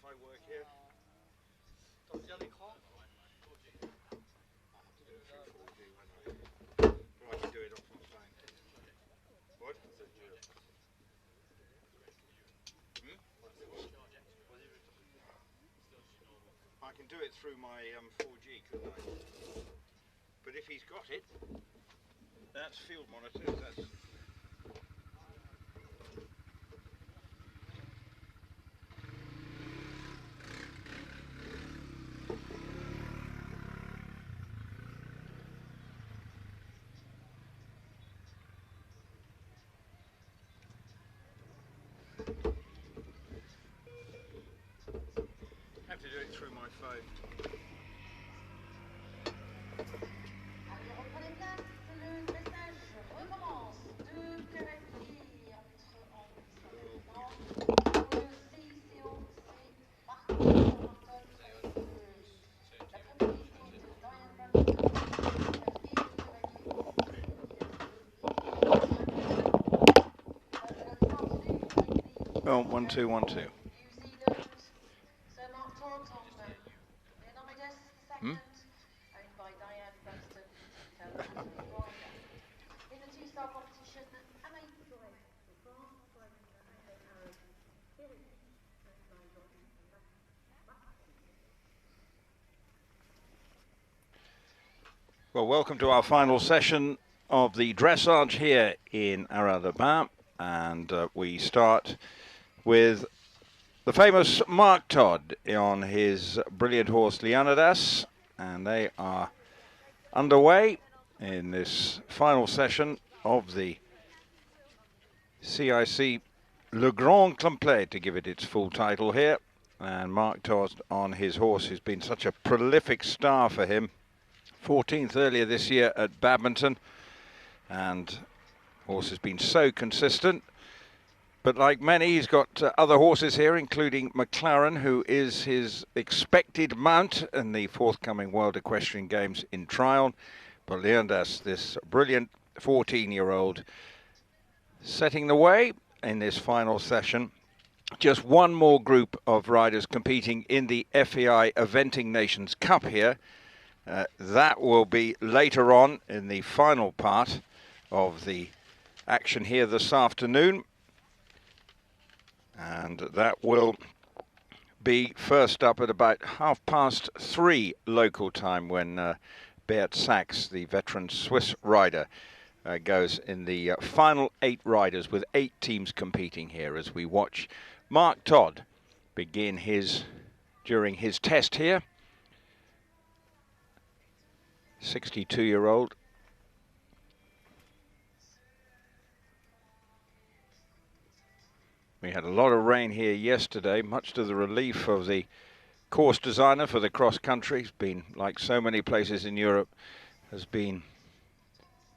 Wi-Fi work here? T'as bien l'écran? I can do it off my phone. What? I can do it through my 4G, couldn't I? But if he's got it, that's field monitors, that's... I have to do it through my phone. Allez, reprenez place, le dressage recommence. 2 cavaliers entre en le CICO, c'est parti sur Martin. La propriété de Dorian Branston et le cavalier. Oh, 1 2 1 2. Hmm? By Diane Branston, in the two-star competition, Well, welcome to our final session of the dressage here in Arras, and we start with the famous Mark Todd on his brilliant horse Leonidas, and they are underway in this final session of the CIC Le Grand Complet, to give it its full title here. And Mark Todd on his horse has been such a prolific star for him. 14th earlier this year at Badminton, and horse has been so consistent. But like many, he's got other horses here, including McLaren, who is his expected mount in the forthcoming World Equestrian Games in Tryon. But Leonidas, this brilliant 14-year-old, setting the way in this final session. Just one more group of riders competing in the FEI Eventing Nations Cup here. That will be later on in the final part of the action here this afternoon. And that will be first up at about 3:30 local time when Beat Sachs, the veteran Swiss rider, goes in the final 8 riders with 8 teams competing here as we watch Mark Todd begin during his test here. 62-year-old. We had a lot of rain here yesterday, much to the relief of the course designer for the cross country. It's been, like so many places in Europe, has been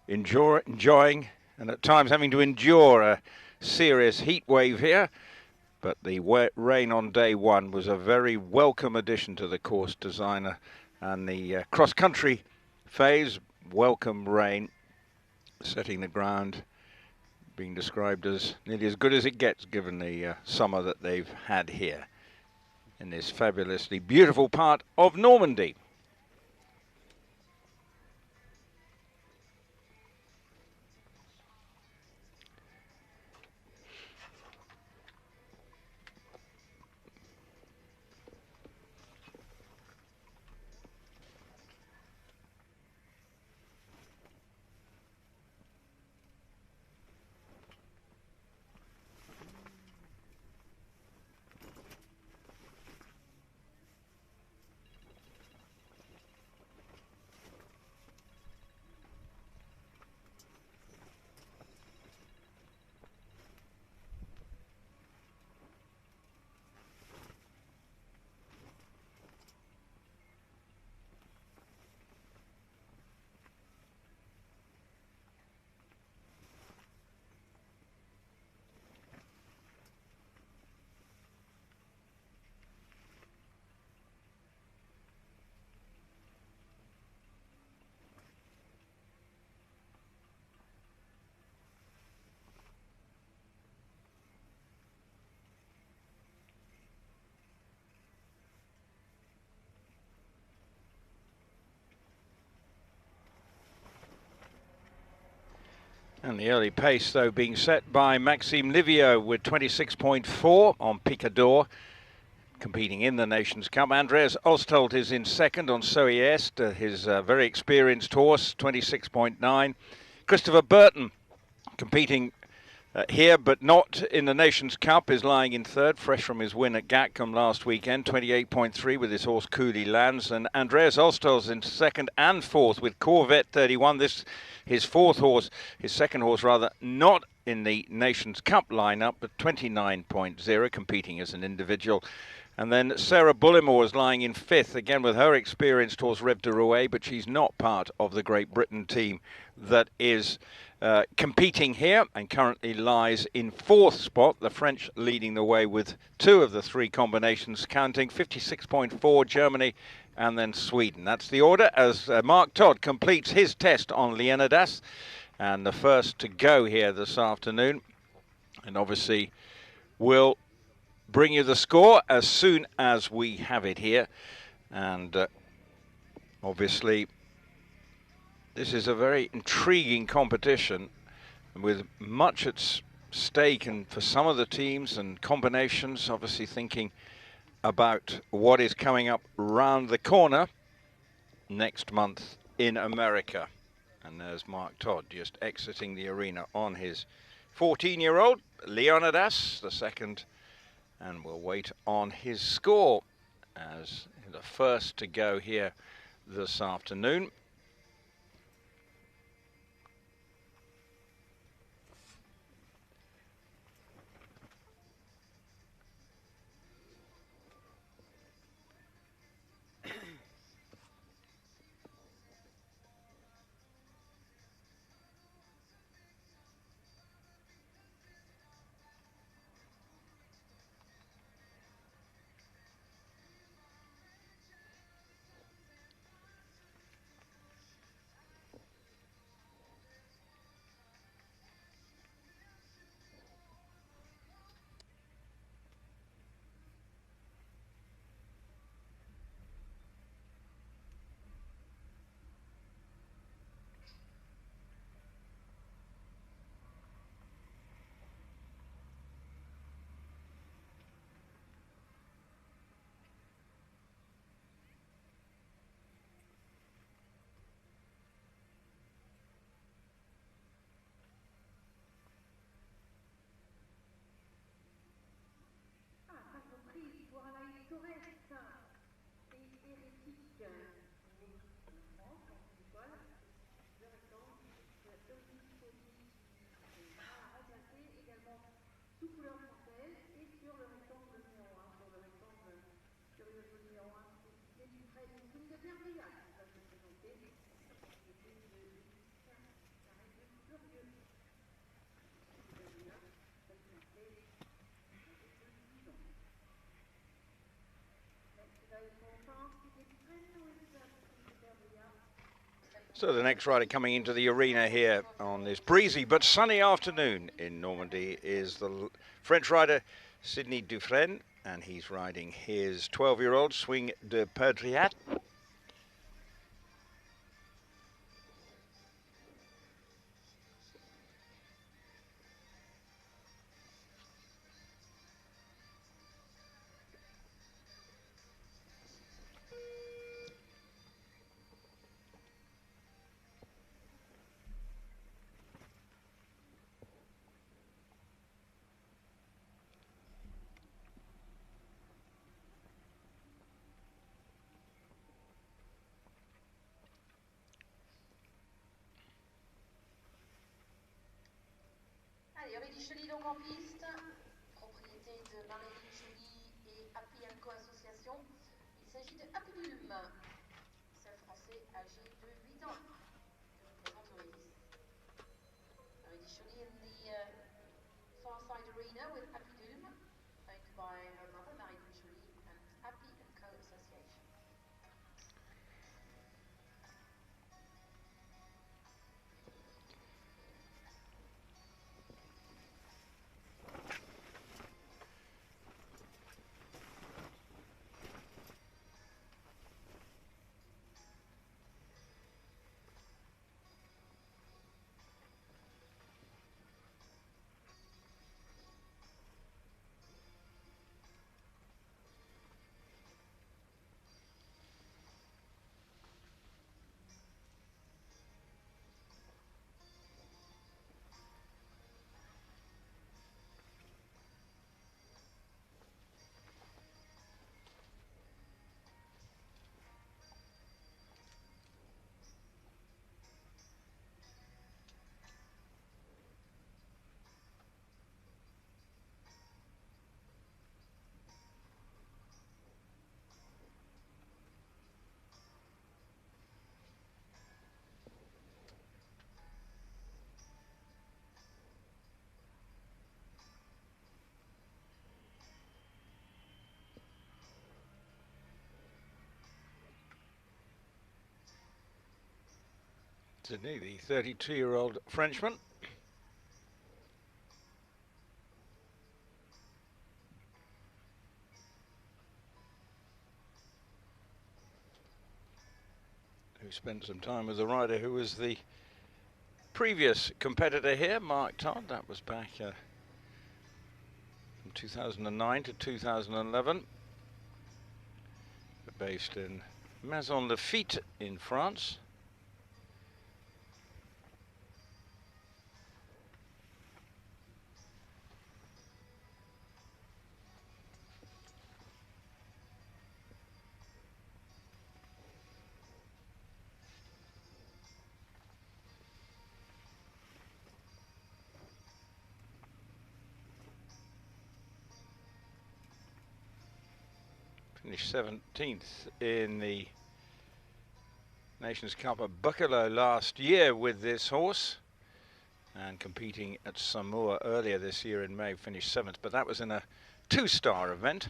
enjoying and at times having to endure a serious heat wave here. But the rain on day one was a very welcome addition to the course designer, and the cross country phase, welcome rain, setting the ground, being described as nearly as good as it gets given the summer that they've had here in this fabulously beautiful part of Normandy. And the early pace, though, being set by Maxime Livio with 26.4 on Picador, competing in the Nations Cup. Andreas Oswalt is in second on Soy Est, his very experienced horse, 26.9. Christopher Burton competing here, but not in the Nations Cup, is lying in third, fresh from his win at Gatcombe last weekend, 28.3 with his horse Cooley Lands. And Andreas Oswalt's in second and fourth with Corvette 31. This his fourth horse, his second horse rather, not in the Nations Cup lineup, but 29.0, competing as an individual. And then Sarah Bullimore is lying in fifth, again with her experienced horse Rev de Rouet, but she's not part of the Great Britain team that is competing here and currently lies in fourth spot. The French leading the way with two of the three combinations, counting 56.4 Germany and then Sweden. That's the order as Mark Todd completes his test on Leonidas, and the first to go here this afternoon. And obviously we'll bring you the score as soon as we have it here. And obviously this is a very intriguing competition with much at stake, and for some of the teams and combinations, obviously thinking about what is coming up round the corner next month in America. And there's Mark Todd just exiting the arena on his 14-year-old Leonidas, the second, and we'll wait on his score as the first to go here this afternoon. So the next rider coming into the arena here on this breezy but sunny afternoon in Normandy is the French rider Sydney Dufresne, and he's riding his 12-year-old Swing de Perdriat. Jolie donc en piste, propriété de Marie Jolie et Happy & Co Association. Il s'agit de Happy Dulm, seul français âgé de 8 ans, qui représente Eurydice. Eurydice Jolie in the far side arena with Happy Dulm, owned by her mother Marie Jolie and Happy & Co Association. Sydney, the 32-year-old Frenchman. Who spent some time with the rider who was the previous competitor here, Mark Todd. That was back from 2009 to 2011. Based in Maisons-Laffitte in France. Finished 17th in the Nations Cup at Buccolo last year with this horse, and competing at Samoa earlier this year in May, finished 7th, but that was in a 2-star event.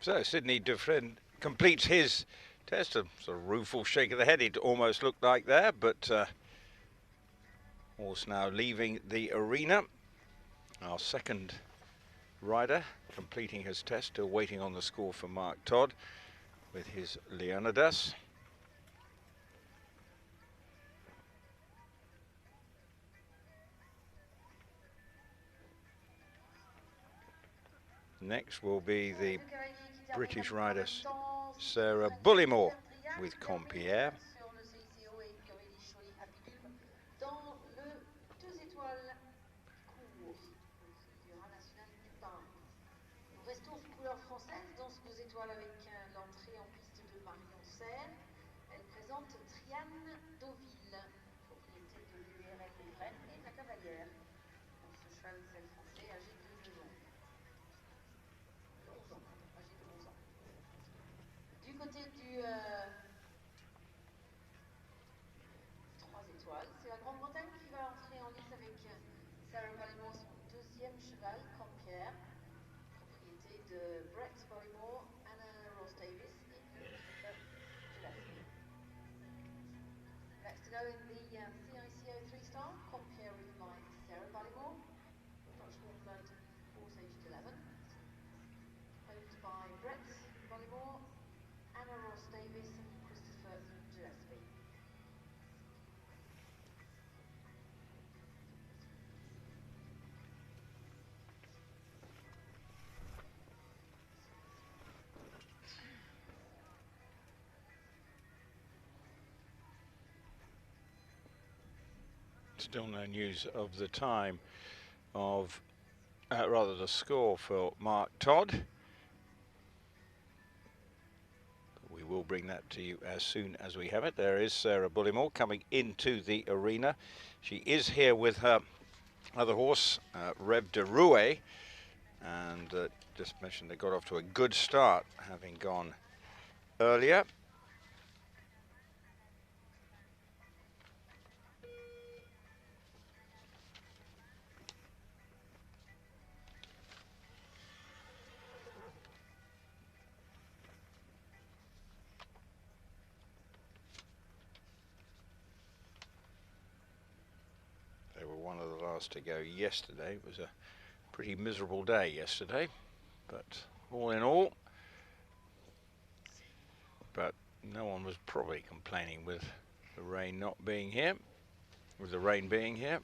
So Sydney Dufresne completes his test. A sort of rueful shake of the head, it almost looked like there, but horse now leaving the arena. Our second rider completing his test, still waiting on the score for Mark Todd with his Leonidas. Next will be the British rider Sarah Bullymore with Compierre. Restons sous couleur française dans ce 2 étoiles avec l'entrée en piste de Marion Serre. Elle présente Triane Deauville, propriété de l'URL Dufresne et de la Cavalière. Pour ce cheval zèle français âgé de 2 ans. 11 ans, âgé de 11 ans. Du côté du 3 étoiles, c'est la Grande-Bretagne qui va entrer en lice avec Sarah Bullymore, son 2e cheval, Compierre. De Brett Bullymore, Anna Ross Davis et Christopher Gillespie. Next to go in the CICO 3-star, Compierre with my Sarah Bullymore, Dutch Hornblood, horse aged 11. Owned by Brett Bullymore, Anna Ross Davis and Christopher Gillespie. Still no news of the time of, rather the score for Mark Todd. We will bring that to you as soon as we have it. There is Sarah Bullymore coming into the arena. She is here with her other horse, Rev de Rouet, and just mentioned they got off to a good start, having gone earlier. They were one of the last to go yesterday. It was a pretty miserable day yesterday, but all in all, but no one was probably complaining with the rain not being here, with the rain being here.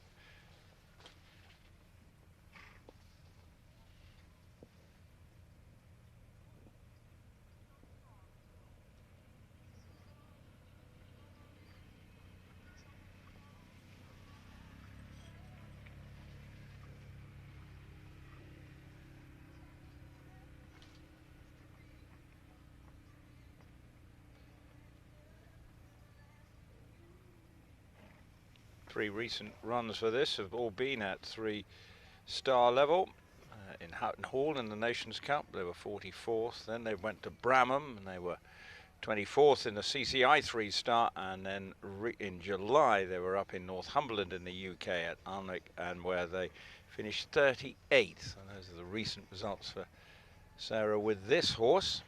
Three recent runs for this have all been at 3-star level. In Houghton Hall in the Nations Cup, they were 44th. Then they went to Bramham and they were 24th in the CCI 3-star. And then in July, they were up in Northumberland in the UK at Alnwick, and where they finished 38th. And those are the recent results for Sarah with this horse.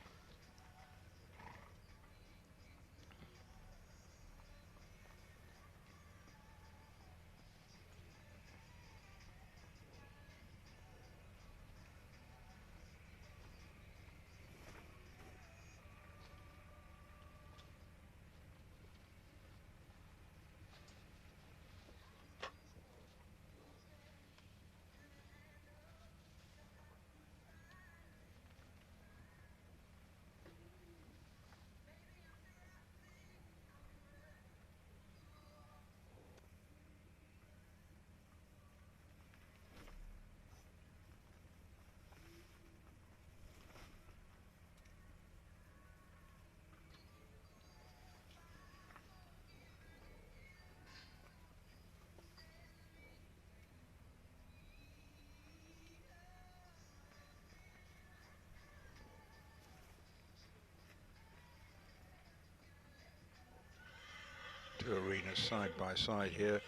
Two arenas side by side here.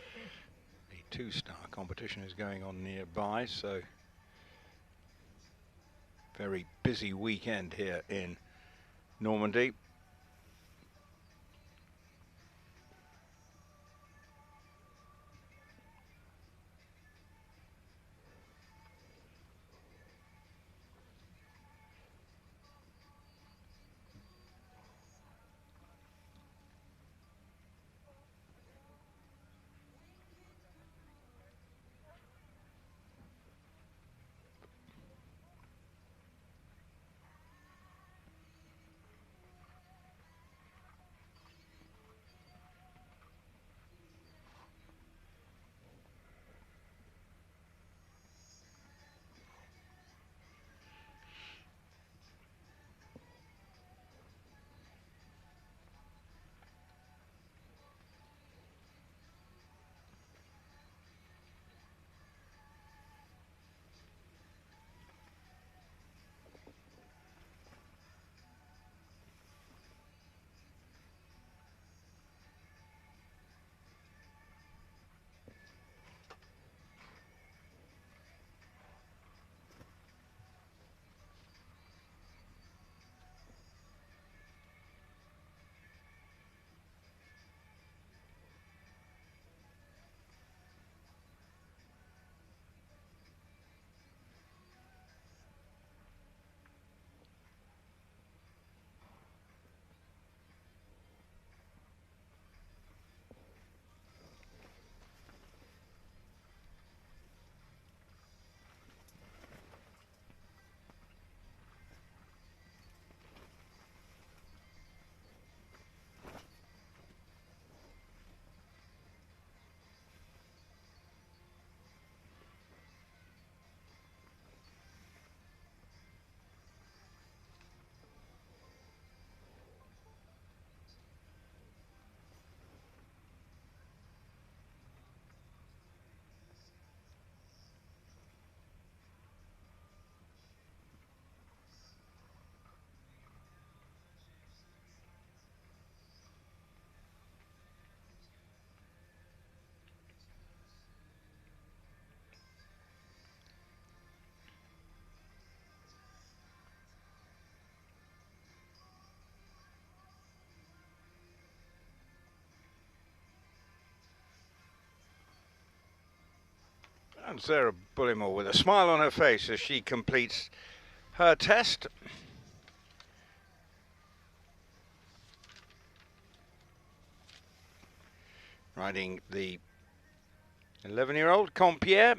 The 2-star competition is going on nearby, so very busy weekend here in Normandy. And Sarah Bullimore with a smile on her face as she completes her test. Riding the 11-year-old Compierre.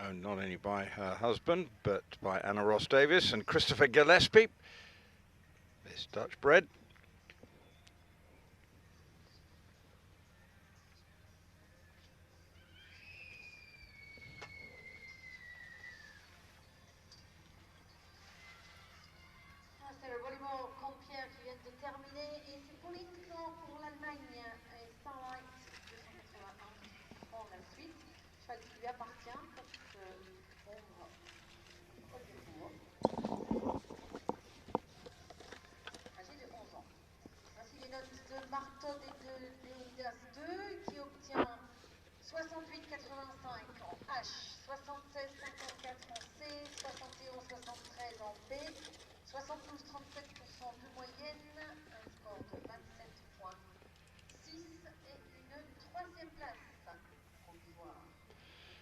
Owned not only by her husband, but by Anna Ross Davis and Christopher Gillespie, this Dutch bred. C'est le volleyball Compierre qui vient de terminer et c'est pour l'instant pour l'Allemagne et Starlight 281 prend la suite. Cheval qui lui appartient pour se rendre au décours. Âgé de 11 ans. Voici les notes de Martod et de Léonidas 2 qui obtient 68,85 en H, 76,54 en C, 71,73 en B, 72,37% de moyenne, un score de 27,6 et une troisième place provisoire.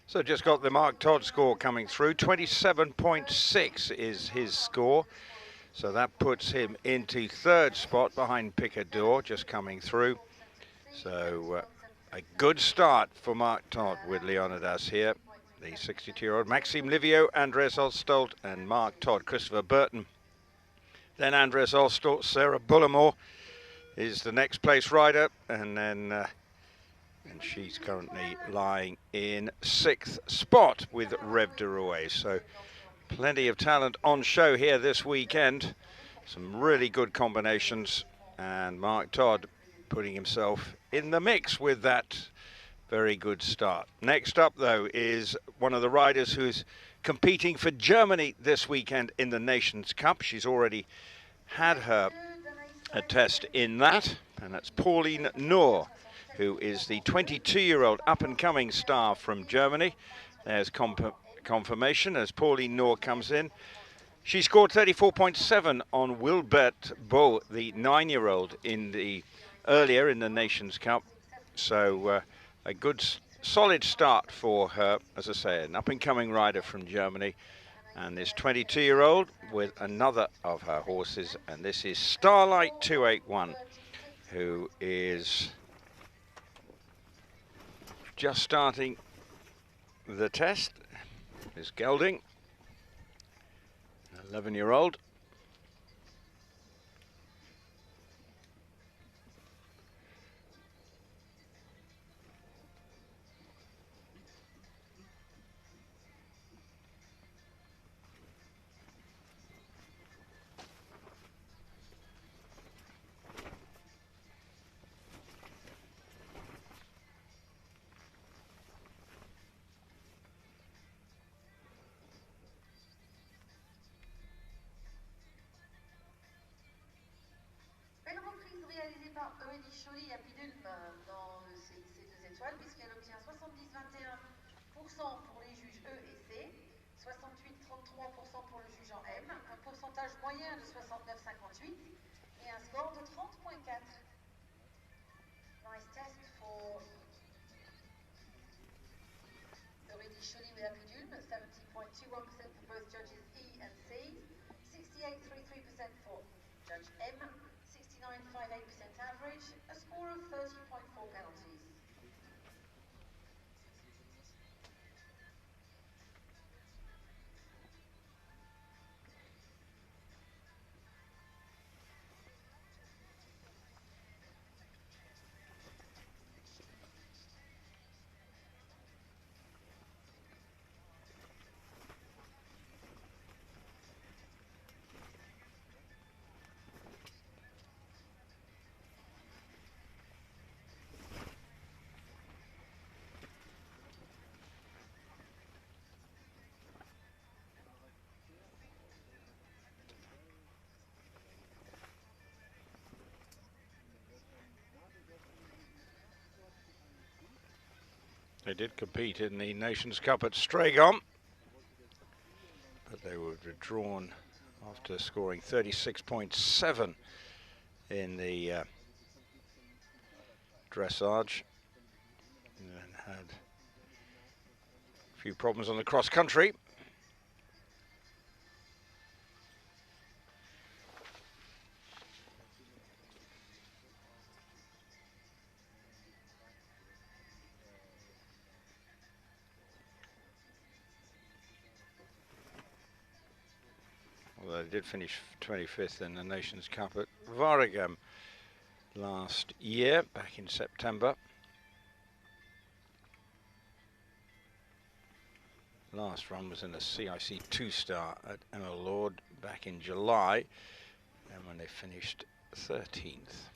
So just got the Mark Todd score coming through. 27.6 is his score. So that puts him into third spot behind Picador, just coming through. So a good start for Mark Todd with Leonidas here. The 62-year-old Maxime Livio, Andreas Oswalt and Mark Todd. Christopher Burton. Then Andreas Oswalt, Sarah Bullimore is the next place rider. And then and she's currently lying in 6th spot with Rev de Rouet. So plenty of talent on show here this weekend. Some really good combinations. And Mark Todd putting himself in the mix with that very good start. Next up, though, is one of the riders who's competing for Germany this weekend in the Nations Cup. She's already had her a test in that, and that's Pauline Noor, who is the 22-year-old up-and-coming star from Germany. There's confirmation as Pauline Noor comes in. She scored 34.7 on Wilbert Beau, the 9-year-old, earlier in the Nations Cup. So a good, solid start for her, as I say, an up-and-coming rider from Germany. And this 22-year-old with another of her horses, and this is Starlight 281, who is just starting the test. Is gelding, 11-year-old. Belle reprise réalisée par Eddie Choly à Pidulm dans le CIC 2 étoiles, puisqu'elle obtient 70,21% pour les juges E et C, 68,33% pour le juge en M, un pourcentage moyen de 69,58 et un score de 30,4. Nice test for Eddie Choly with Apidulm, 70.21% for both judges E and C, 68,33% for judge M, 69.58% average, a score of 30.4 penalties. They did compete in the Nations Cup at Stragon, but they were withdrawn after scoring 36.7 in the dressage. and then had a few problems on the cross country. Although they did finish 25th in the Nations Cup at Waregem last year, back in September. Last run was in a CIC 2-star at Emma Lord back in July, and when they finished 13th.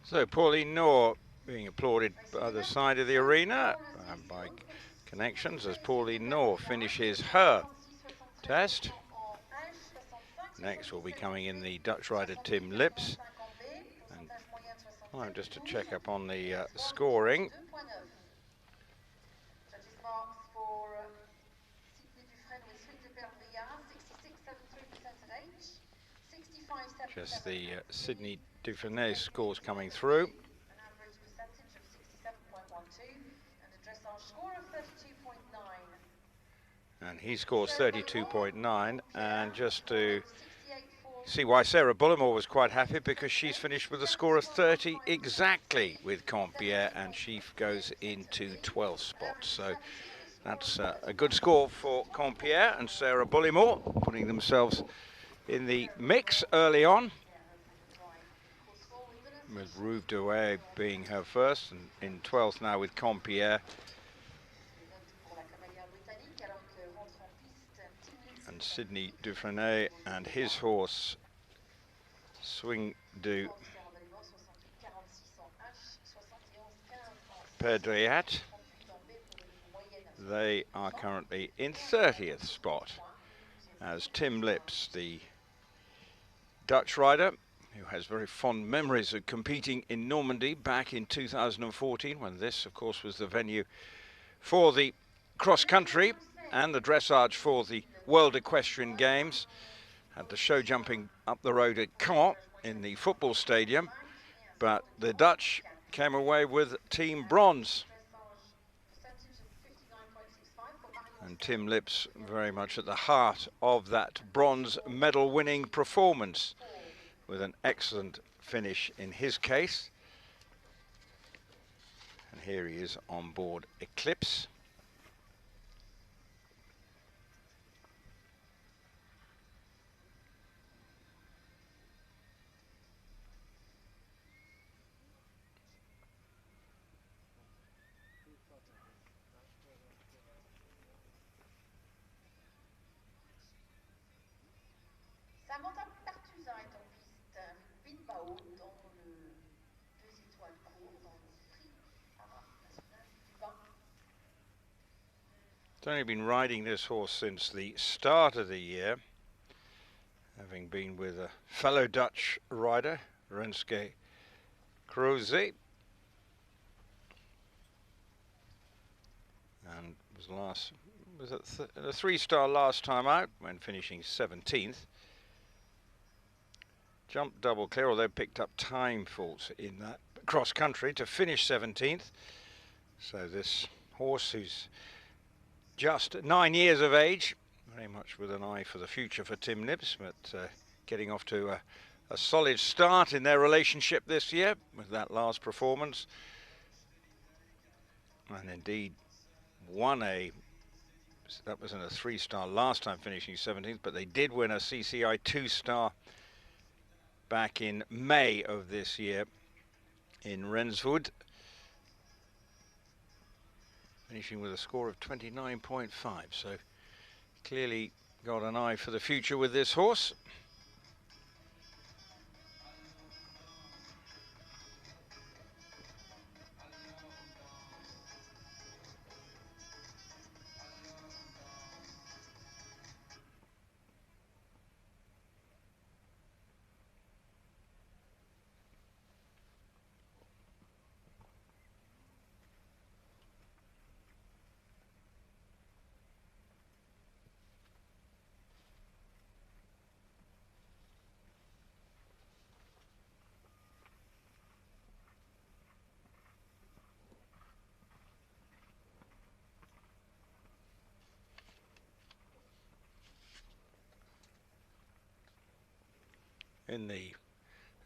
So Pauline Knorr being applauded by the side of the arena by connections as Pauline Knorr finishes her test. Next will be coming in the Dutch rider Tim Lips. And time just to check up on the scoring. Just the Sydney Dufresne scores coming through. An average percentage of 67.12 and a dressage score of 32.9. And he scores 32.9, and just to see why Sarah Bullimore was quite happy, because she's finished with a score of 30 exactly with Compierre, and she goes into 12th spot. So that's a good score for Compierre and Sarah Bullimore, putting themselves in the mix early on, with Rouve Douai being her first, and in 12th now with Compierre. And Sydney Dufresne and his horse Swing du Perdriat, they are currently in 30th spot, as Tim Lips, the Dutch rider, who has very fond memories of competing in Normandy back in 2014, when this, of course, was the venue for the cross-country and the dressage for the World Equestrian Games. Had the show jumping up the road at Caen in the football stadium, but the Dutch came away with team bronze. And Tim Lips very much at the heart of that bronze medal winning performance, with an excellent finish in his case. And here he is on board Eclipse. He's only been riding this horse since the start of the year, having been with a fellow Dutch rider, Renske Kroeze, and was a 3-star last time out when finishing 17th. Jumped double clear, although picked up time faults in that cross country to finish 17th. So this horse, who's just 9 years of age, very much with an eye for the future for Tim Lips, but getting off to a solid start in their relationship this year with that last performance. And indeed won that wasn't a 3-star last time, finishing 17th, but they did win a CCI 2-star back in May of this year in Renswood, finishing with a score of 29.5. So clearly got an eye for the future with this horse.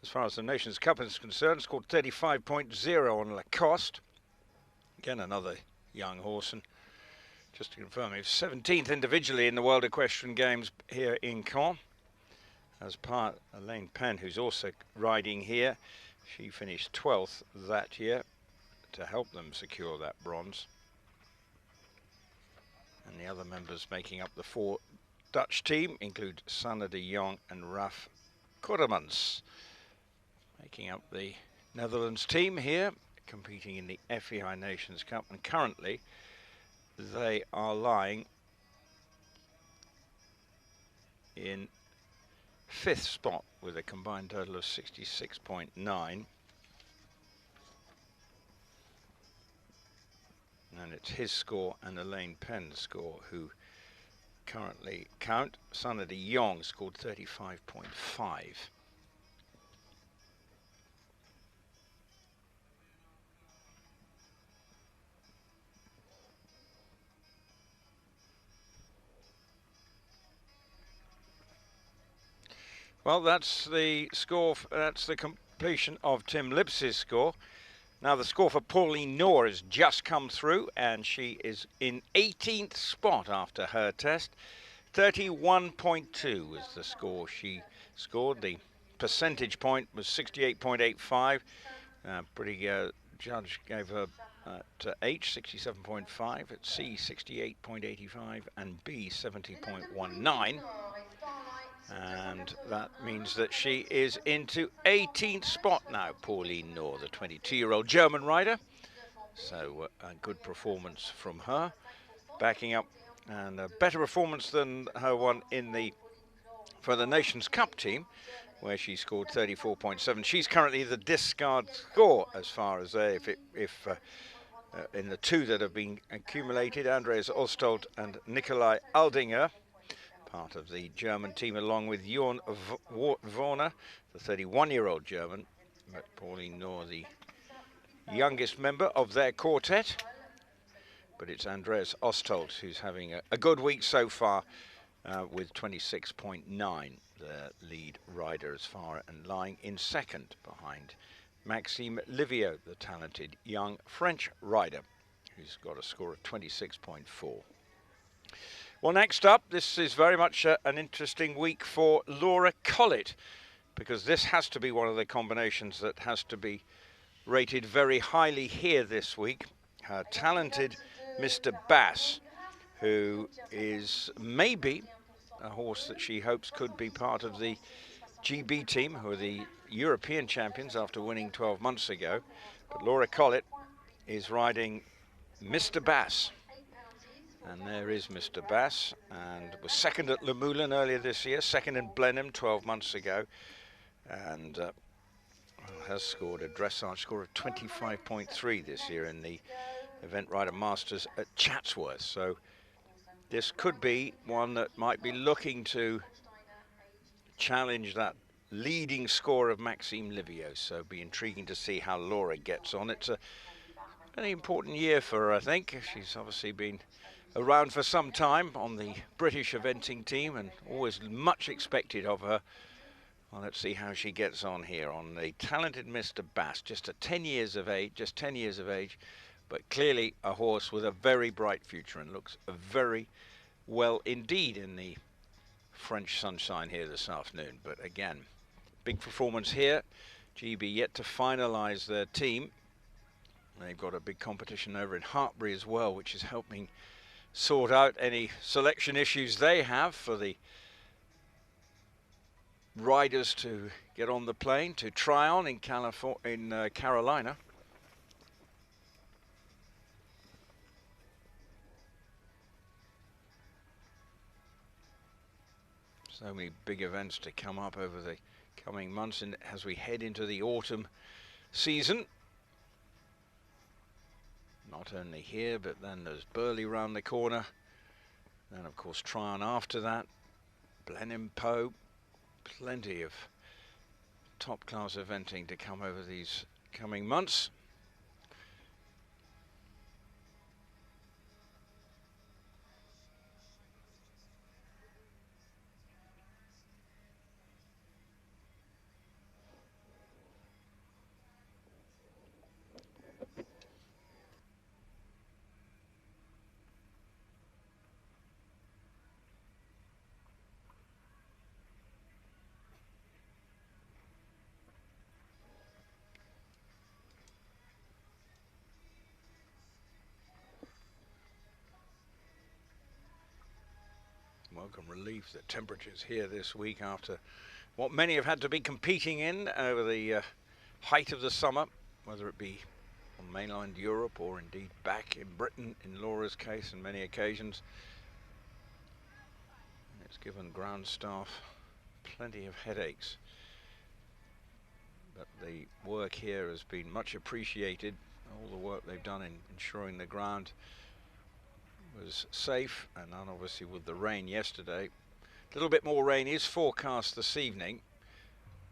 As far as the Nations Cup is concerned, scored 35.0 on Lacoste. Again, another young horse, and just to confirm, he was 17th individually in the World Equestrian Games here in Caen. As part Elaine Penn, who's also riding here, she finished 12th that year to help them secure that bronze. And the other members making up the 4 Dutch team include Sanne de Jong and Raf Koeremans, making up the Netherlands team here, competing in the FEI Nations Cup, and currently they are lying in 5th spot with a combined total of 66.9. And it's his score and Elaine Penn's score who currently count. Sanne de Jong scored 35.5. Well, that's the score. That's the completion of Tim Lips's score. Now the score for Pauline Noor has just come through, and she is in 18th spot after her test. 31.2 was the score she scored. The percentage point was 68.85. Pretty judge gave her at H 67.5, at C 68.85, and B 70.19. And that means that she is into 18th spot now, Pauline Noor, the 22-year-old German rider. So a good performance from her, backing up, and a better performance than her one for the Nations Cup team, where she scored 34.7. She's currently the discard score as far as in the 2 that have been accumulated, Andreas Oswalt and Nikolai Aldinger, part of the German team, along with Jorn Warner, the 31-year-old German, but Pauline Noor, the youngest member of their quartet. But it's Andreas Oswalt who's having a good week so far, with 26.9, the lead rider as far, and lying in second behind Maxime Livio, the talented young French rider, who's got a score of 26.4. Well, next up, this is very much an interesting week for Laura Collett, because this has to be one of the combinations that has to be rated very highly here this week. Her talented Mr. Bass, who is maybe a horse that she hopes could be part of the GB team, who are the European champions after winning 12 months ago. But Laura Collett is riding Mr. Bass. And there is Mr. Bass, and was second at Le Moulin earlier this year, second in Blenheim 12 months ago, and has scored a dressage score of 25.3 this year in the Event Rider Masters at Chatsworth. So this could be one that might be looking to challenge that leading score of Maxime Livio. So it'll be intriguing to see how Laura gets on. It's a Very important year for her, I think. She's obviously been around for some time on the British eventing team and always much expected of her. Well, let's see how she gets on here on the talented Mr. Bass, just 10 years of age, but clearly a horse with a very bright future and looks very well indeed in the French sunshine here this afternoon. But again, big performance here. GB yet to finalise their team. They've got a big competition over in Hartbury as well, which is helping sort out any selection issues they have for the riders to get on the plane to try on in Carolina. So many big events to come up over the coming months and as we head into the autumn season. Not only here, but then there's Burley round the corner. Then of course Tryon after that. Blenheim Poe. Plenty of top class eventing to come over these coming months. Welcome relief, the temperatures here this week after what many have had to be competing in over the height of the summer, whether it be on mainland Europe or indeed back in Britain in Laura's case on many occasions. And it's given ground staff plenty of headaches. But the work here has been much appreciated, all the work they've done in ensuring the ground was safe, and then obviously with the rain yesterday. A little bit more rain is forecast this evening,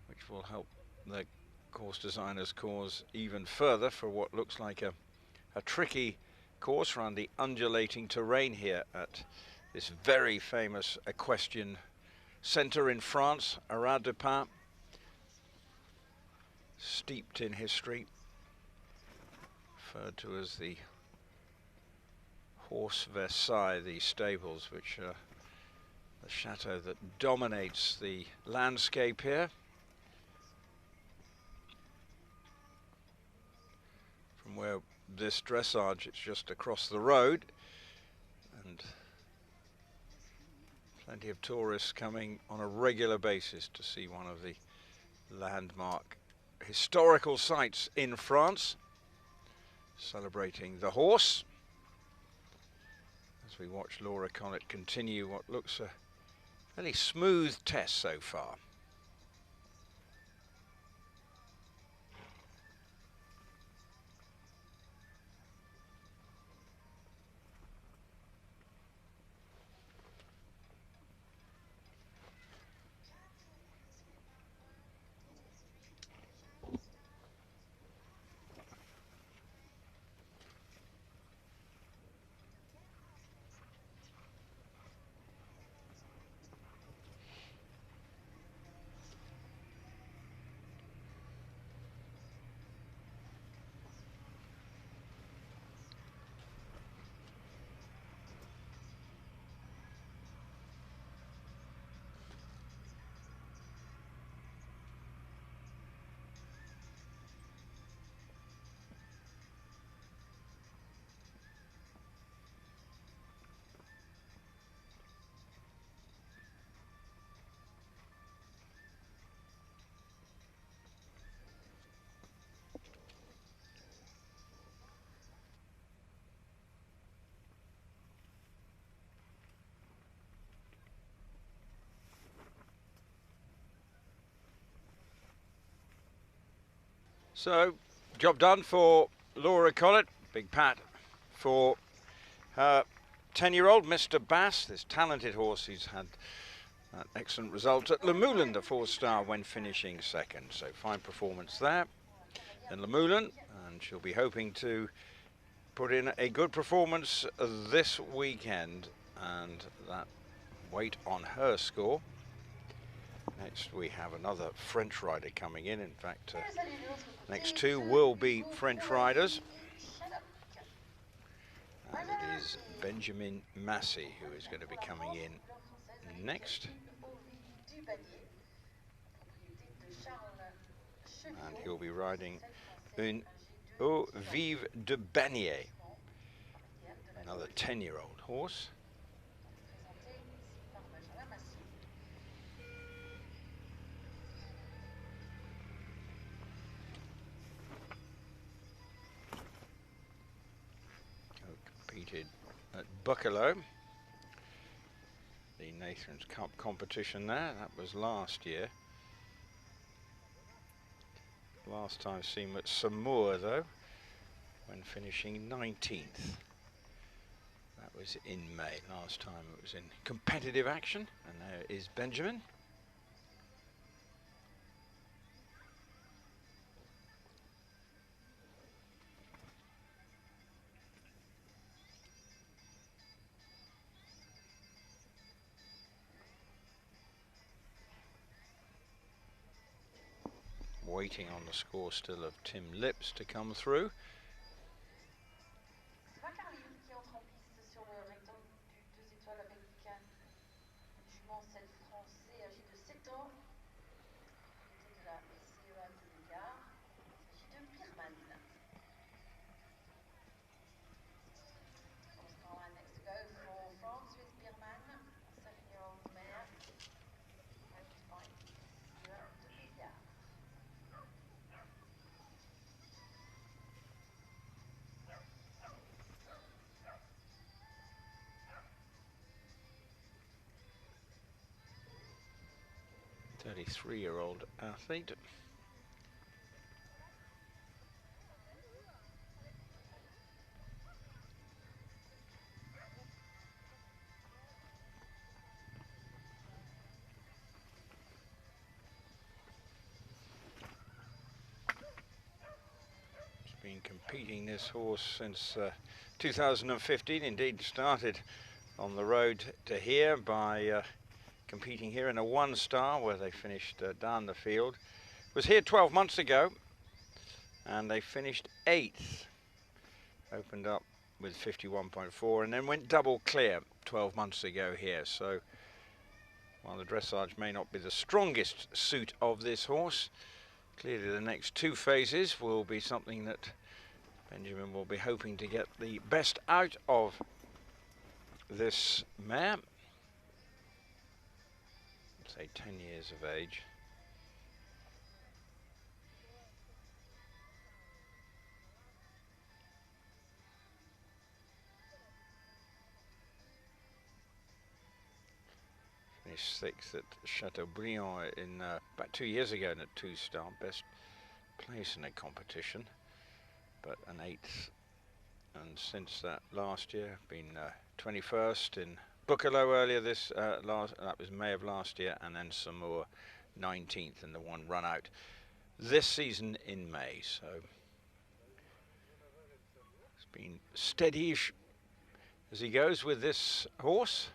which will help the course designers cause even further for what looks like a tricky course around the undulating terrain here at this very famous equestrian centre in France, Arras de Pin, steeped in history, referred to as the Horse Versailles, the stables, which are the chateau that dominates the landscape here. From where this dressage, it's just across the road, and plenty of tourists coming on a regular basis to see one of the landmark historical sites in France, celebrating the horse. As we watch Laura Connaught continue what looks a fairly smooth test so far. So, job done for Laura Connaught. Big pat for her 10-year-old, Mr. Bass, this talented horse who's had an excellent result at Le Moulin, the 4-star, when finishing second. So fine performance there in Le Moulin, and she'll be hoping to put in a good performance this weekend, and that weight on her score. Next we have another French rider coming in. In fact, next two will be French riders. And it is Benjamin Massey who is going to be coming in next. And he'll be riding une Eau Vive de Bagné, another 10-year-old horse. Competed at Buccalo, the Nations Cup competition there. That was last year. Last time seen at Samoa though, when finishing 19th. That was in May. Last time it was in competitive action, and there is Benjamin. Waiting on the score still of Tim Lips to come through. Three-year-old athlete. He's been competing this horse since 2015. Indeed, started on the road to here by competing here in a 1-star where they finished down the field. Was here 12 months ago and they finished 8th. Opened up with 51.4 and then went double clear 12 months ago here. So while the dressage may not be the strongest suit of this horse, clearly the next 2 phases will be something that Benjamin will be hoping to get the best out of this mare. Say 10 years of age. Finished 6th at Chateaubriand in about 2 years ago in a 2-star, best place in a competition, but an 8th, and since that last year been 21st in Buccalo earlier this that was May of last year, and then Samoa 19th in the one run out this season in May. So it's been steady-ish as he goes with this horse.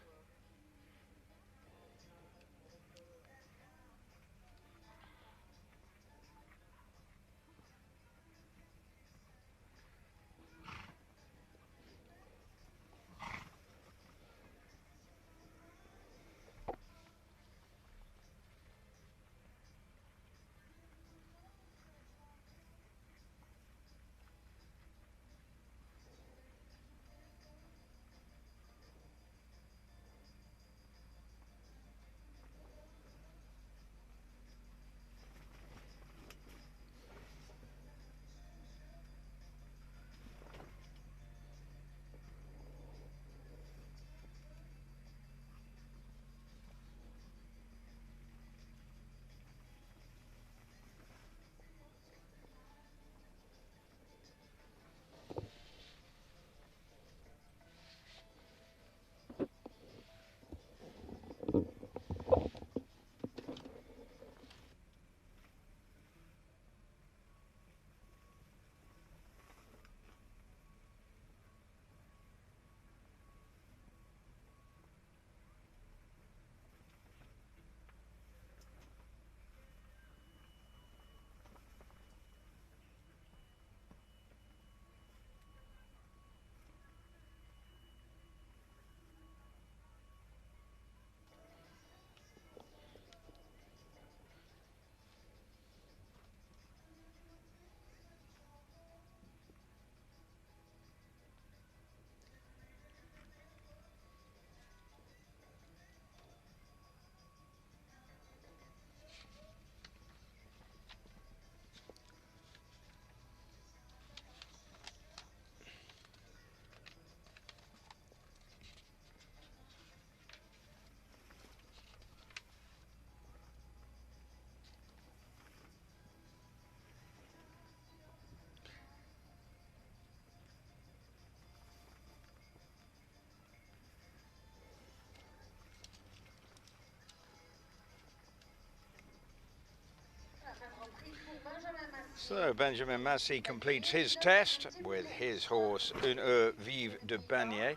So Benjamin Massey completes his test with his horse Une Heure Vive de Bagné.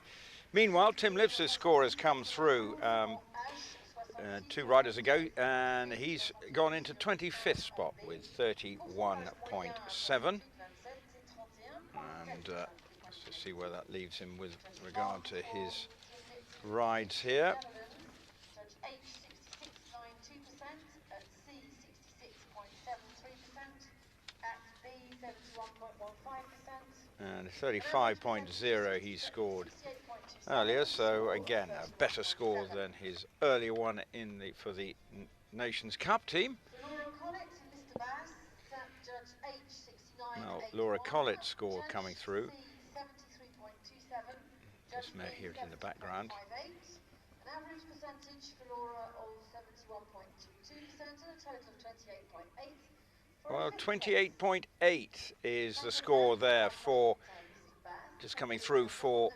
Meanwhile, Tim Lipps' score has come through 2 riders ago, and he's gone into 25th spot with 31.7. And let's just see where that leaves him with regard to his rides here. And 35.0 he scored earlier, so again a better score than his earlier one for the Nations Cup team. Well, Laura Collett's score coming through. Just hear it in the background. An average percentage for Laura of 71.22% and a total of 28.8. Well, 28.8 is the score there for, just coming through for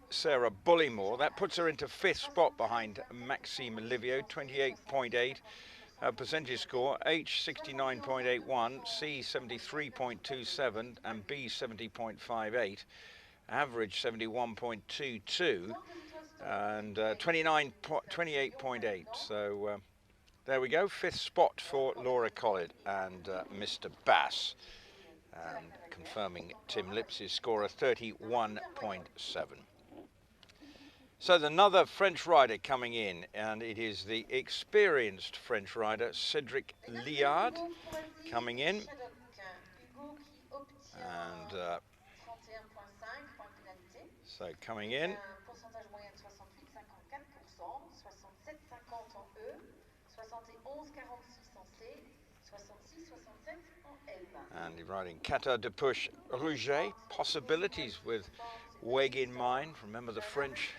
Sarah Bullymore. That puts her into 5th spot behind Maxime Livio, 28.8. Her percentage score, H 69.81, C 73.27 and B 70.58. Average 71.22 and 28.8. So there we go, 5th spot for Laura Collett and Mr. Bass, and confirming Tim Lipps' score of 31.7. So another French rider coming in, and it is the experienced French rider Cédric Liard coming in, and so coming in. And he's riding Qatar de Push Rouget, possibilities with Weg in mind. Remember the French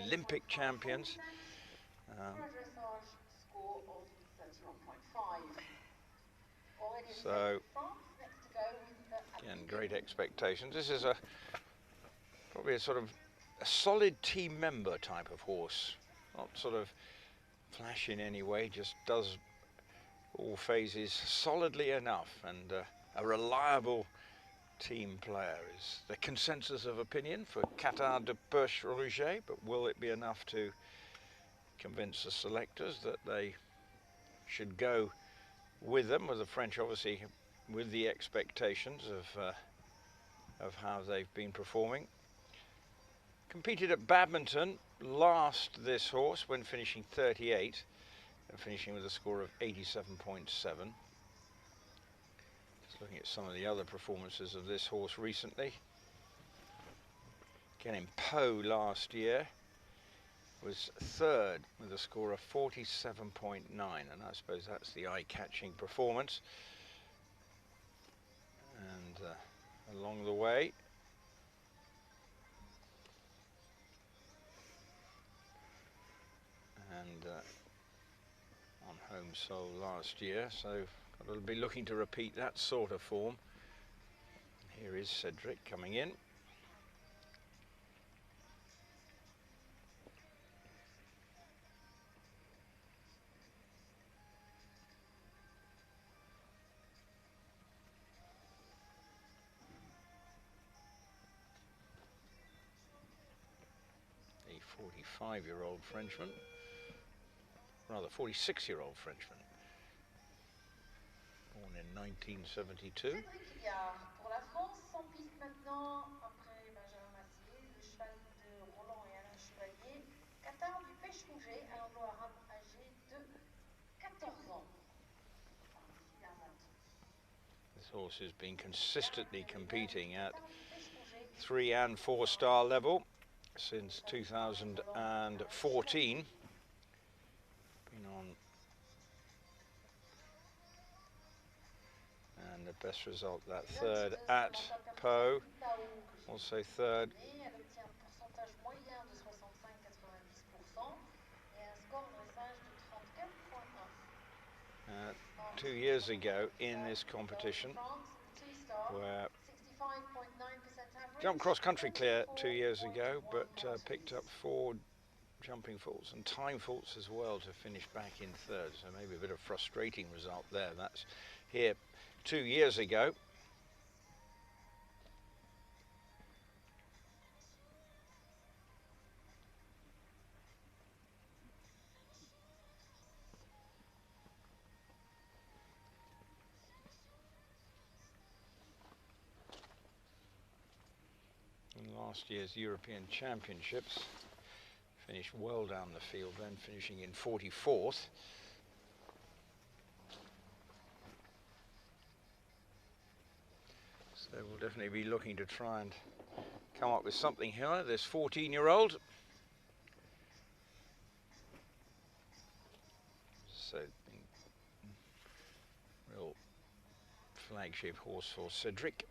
Olympic champions. So, again, great expectations. This is probably a sort of a solid team member type of horse. Not sort of flash in any way, just does all phases solidly enough, and a reliable team player is the consensus of opinion for Qatar de Push Rouget, but will it be enough to convince the selectors that they should go with them, with the French obviously with the expectations of how they've been performing. Competed at Badminton last, this horse, when finishing 38 and finishing with a score of 87.7. Just looking at some of the other performances of this horse recently. Again, in Po last year was 3rd with a score of 47.9, and I suppose that's the eye-catching performance. And along the way, and on home soil last year, so I'll be looking to repeat that sort of form. Here is Cédric coming in. A 45-year-old Frenchman, rather 46-year-old Frenchman, born in 1972. Pour la France, en piste maintenant, après Benjamin Massey, le cheval de Roland et Alain Chevalier, Qatar du Pêche Rouget, un anglo arabe âgé de 14 ans. This horse has been consistently competing at 3- and 4-star level since 2014. Been on, and the best result, that 3rd at Po, also 3rd. 2 years ago in this competition, where jumped cross-country clear 2 years ago, but picked up 4 jumping faults and time faults as well to finish back in 3rd, so maybe a bit of frustrating result there. That's here 2 years ago. In last year's European Championships, finished well down the field then, finishing in 44th. So we'll definitely be looking to try and come up with something here, this 14-year-old. So, real flagship horse for Cedric.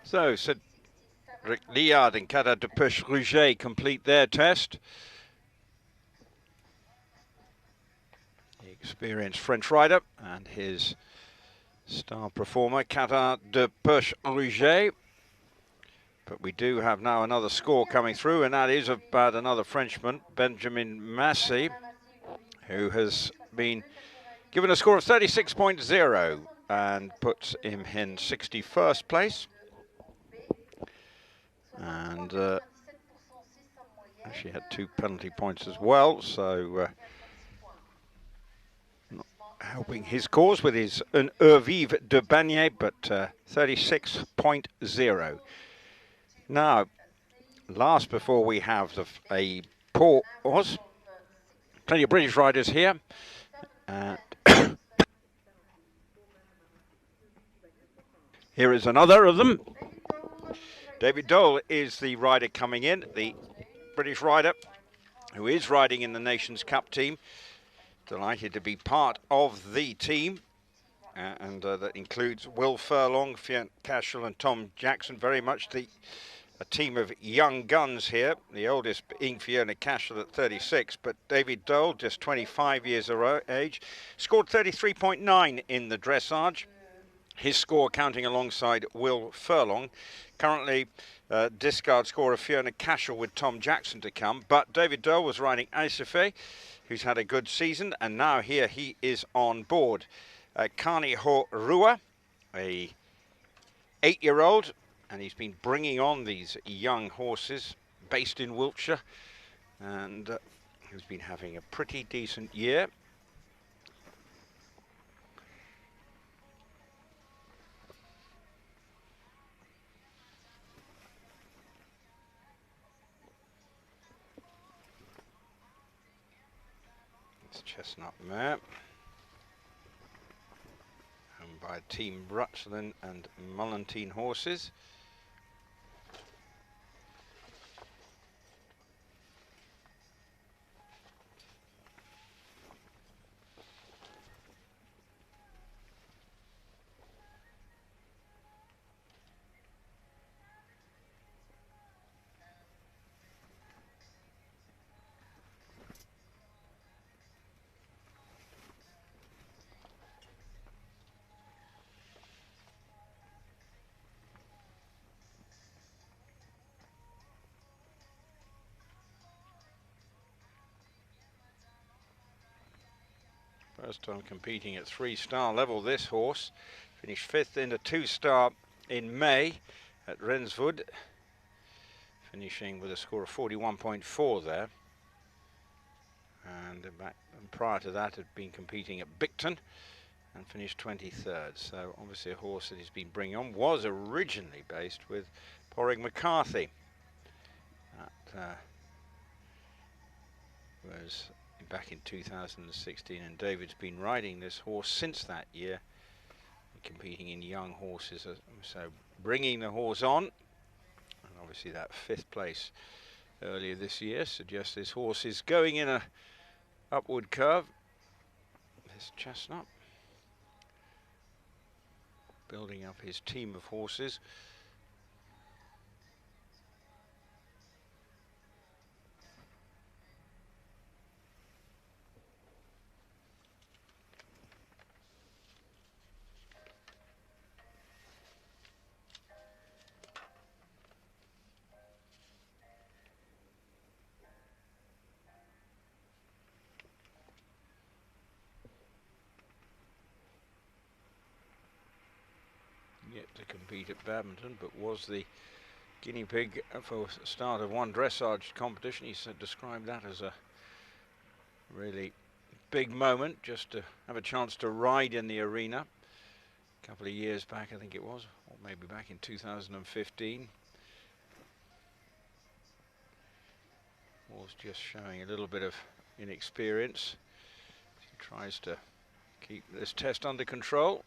So, Cedric Liard and Cara de Perche-Rouget complete their test. The experienced French rider and his star performer, Cara de Perche-Rouget. But we do have now another score coming through, and that is about another Frenchman, Benjamin Massey, who has been given a score of 36.0 and puts him in 61st place. And actually had 2 penalty points as well, so not helping his cause with his Un Heure Vive de Bagné, but 36.0. Now, last before we have a pause, plenty of British riders here. Here is another of them. David Dole is the rider coming in, the British rider who is riding in the Nations Cup team. Delighted to be part of the team. and that includes Will Furlong, Fiona Cashel and Tom Jackson. Very much a team of young guns here, the oldest being Fiona Cashel at 36, but David Dole, just 25 years of age, scored 33.9 in the dressage. His score counting alongside Will Furlong. Currently, discard score of Fiona Cashel with Tom Jackson to come, but David Dole was riding Aisafei, who's had a good season, and now here he is on board. Kani Ho Rua, a 8-year-old, and he's been bringing on these young horses based in Wiltshire, and he's been having a pretty decent year. It's Chestnut Mare, owned by Team Rutland and Mullantine horses. First time competing at 3-star level, this horse. Finished 5th in a 2-star in May at Renswood, finishing with a score of 41.4 there. And prior to that had been competing at Bicton and finished 23rd. So obviously a horse that he's been bringing on, was originally based with Porrig McCarthy. That was back in 2016, and David's been riding this horse since that year, competing in young horses. So bringing the horse on, and obviously that 5th place earlier this year suggests this horse is going in a upward curve. This Chestnut building up his team of horses. Yet to compete at Badminton, but was the guinea pig for the start of one dressage competition. He described that as a really big moment, just to have a chance to ride in the arena. A couple of years back, I think it was, or maybe back in 2015. Was just showing a little bit of inexperience. He tries to keep this test under control.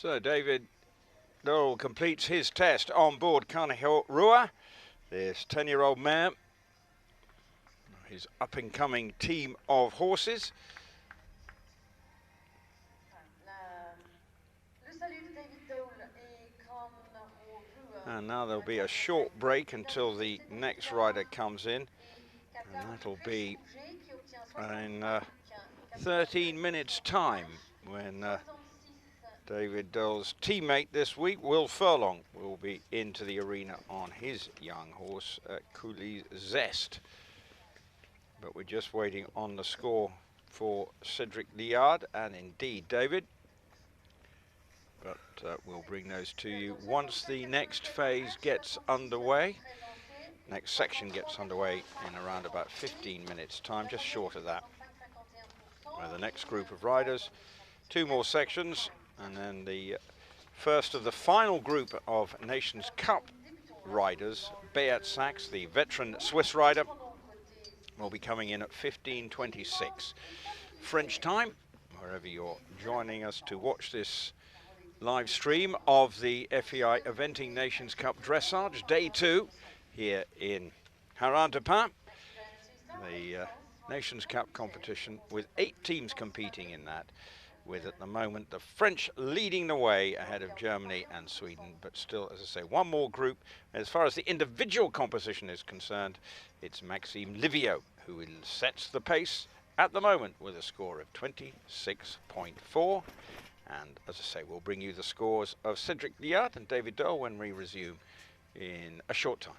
So David Dole completes his test on board Carnegie Rua, this 10-year-old mare, his up-and-coming team of horses. And now there'll be a short break until the next rider comes in, and that'll be in 13 minutes time when David Dole's teammate this week, Will Furlong, will be into the arena on his young horse, Cooley Zest. But we're just waiting on the score for Cedric Liard and indeed David. But we'll bring those to you once the next phase gets underway. Next section gets underway in around about 15 minutes time, just short of that. Where the next group of riders, 2 more sections, and then the first of the final group of Nations Cup riders, Beat Sachs, the veteran Swiss rider, will be coming in at 15:26 French time, wherever you're joining us to watch this live stream of the FEI Eventing Nations Cup Dressage, Day 2, here in Haras, the Nations Cup competition with 8 teams competing in that, with at the moment the French leading the way ahead of Germany and Sweden, but still, as I say, 1 more group. As far as the individual composition is concerned, it's Maxime Livio who sets the pace at the moment with a score of 26.4. And as I say, we'll bring you the scores of Cedric Liard and David Dole when we resume in a short time.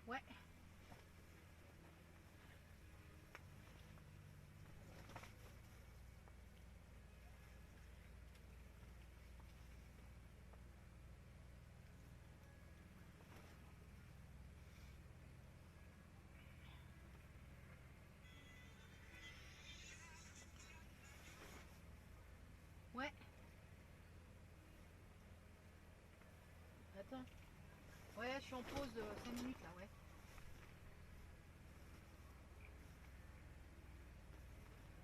Ouais. Ouais. Attends. Ouais, je suis en pause de 5 minutes là, ouais.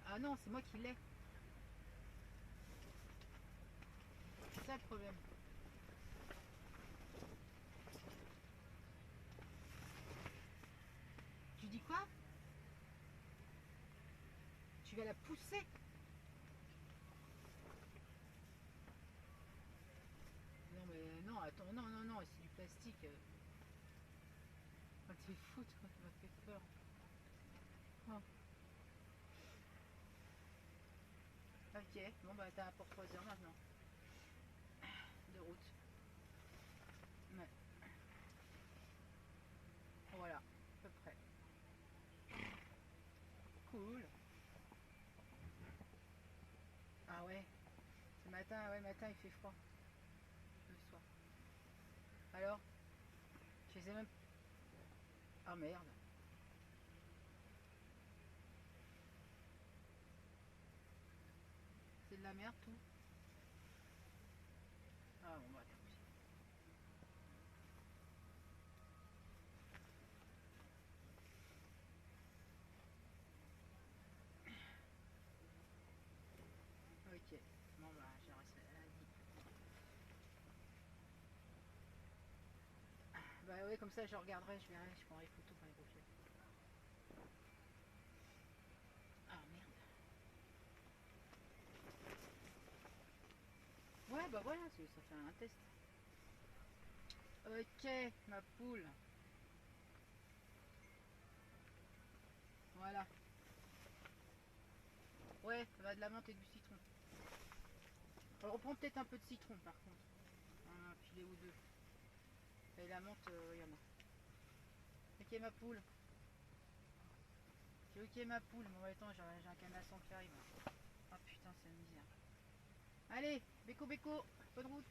Ah non, c'est moi qui l'ai. C'est ça le problème. Tu dis quoi? Tu vas la pousser? Non mais non, attends, non, non, non, c'est du plastique. Ah, t'es fou, toi, tu m'as fait peur. Oh. Ok, bon bah t'as pour 3 heures maintenant. De route. Ouais. Voilà, à peu près. Cool. Ah ouais. Ce matin, ouais, matin il fait froid. Le soir. Alors? Je les ai même. Ah merde. C'est de la merde tout. Ah bon bah tant pis. Ok. Bon bah j'ai resté à la vie. Bah ouais, comme ça je regarderai, je verrai, je prendrai les photos pour les prochaines. Ah merde. Ouais bah voilà, ça fait un test. Ok, ma poule. Voilà. Ouais, ça va de la menthe et du citron. On reprend peut-être un peu de citron par contre. Un filet ou deux. Et la menthe, il y en a. Ok ma poule. J'ai ok ma poule. Bon attends, j'ai un canasson qui arrive. Ah putain, c'est la misère. Allez, béco béco, bonne route.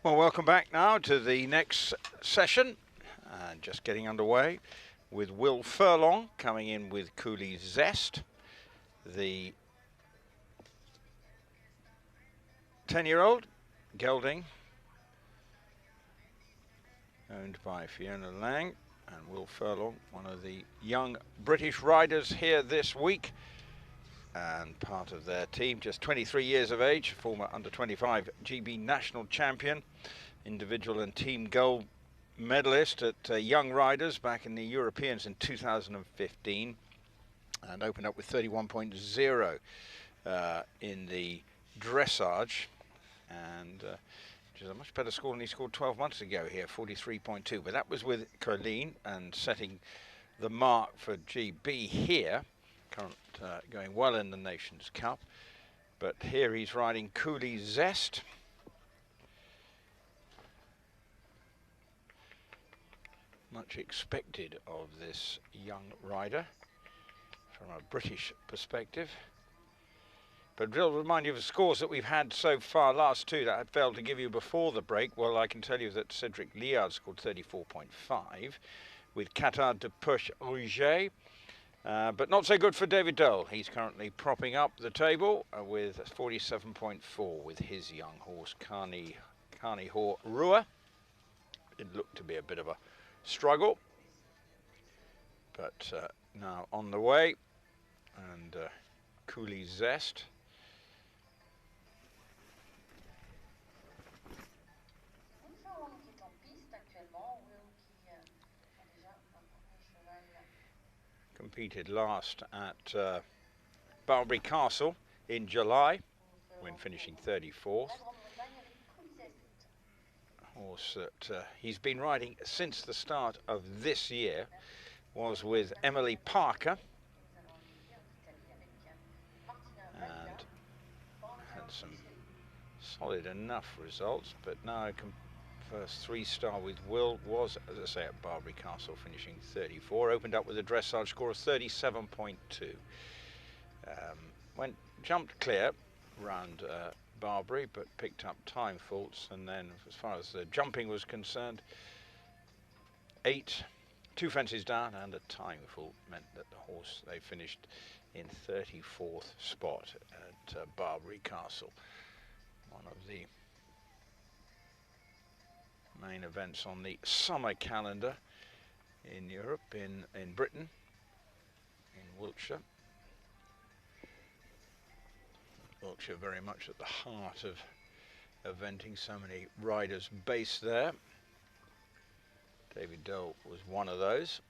Well, welcome back now to the next session, and just getting underway with Will Furlong coming in with Cooley Zest, the 10-year-old gelding owned by Fiona Lang, and Will Furlong, one of the young British riders here this week and part of their team, just 23 years of age, former under-25 GB national champion, individual and team gold medalist at Young Riders back in the Europeans in 2015, and opened up with 31.0 in the Dressage, and which is a much better score than he scored 12 months ago here, 43.2. But that was with Colleen and setting the mark for GB here. Current going well in the Nations Cup, but here he's riding Cooley Zest. Much expected of this young rider from a British perspective. But I'll remind you of the scores that we've had so far. Last two that I failed to give you before the break. Well, I can tell you that Cedric Liard scored 34.5 with Qatar de Push Rouget. But not so good for David Dole. He's currently propping up the table with 47.4 with his young horse, Carney Haw Rua. It looked to be a bit of a struggle, but now on the way, and Cooley Zest. Competed last at Barbary Castle in July when finishing 34th. Horse that he's been riding since the start of this year, was with Emily Parker and had some solid enough results, but now first 3-star with Will was, as I say, at Barbary Castle finishing 34, opened up with a dressage score of 37.2. Jumped clear round Barbary, but picked up time faults, and then as far as the jumping was concerned, 2 fences down and a time fault meant that the horse, they finished in 34th spot at Barbary Castle, one of the main events on the summer calendar in Europe, in Britain, in Wiltshire. Wiltshire very much at the heart of eventing, so many riders based there. David Dole was one of those.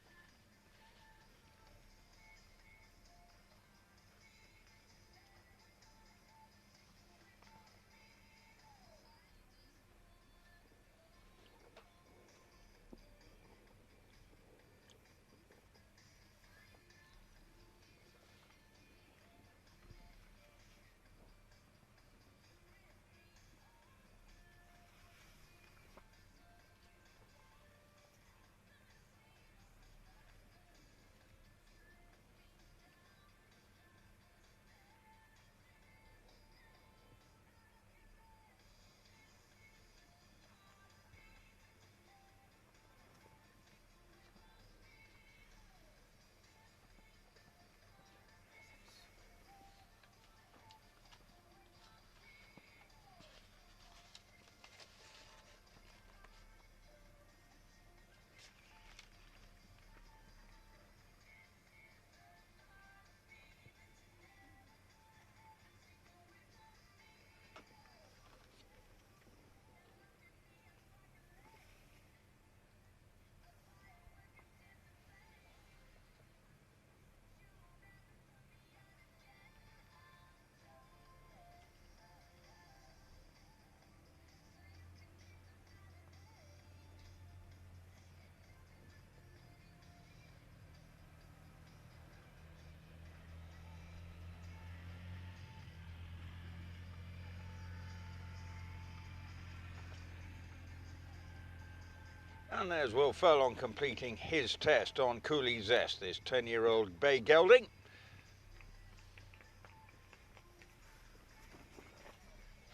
And there's Will Furlong completing his test on Cooley Zest, this 10-year-old bay gelding.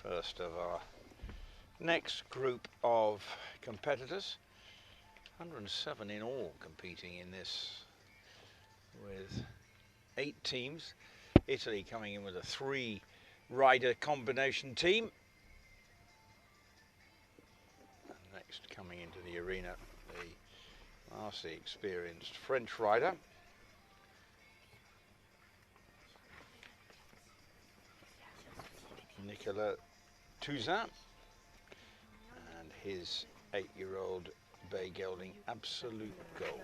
First of our next group of competitors, 107 in all competing in this, with 8 teams. Italy coming in with a 3-rider combination team. And next coming into the arena, the Massey experienced French rider. Nikolai Aldinger and his 8-year-old bay gelding Absolute Gold.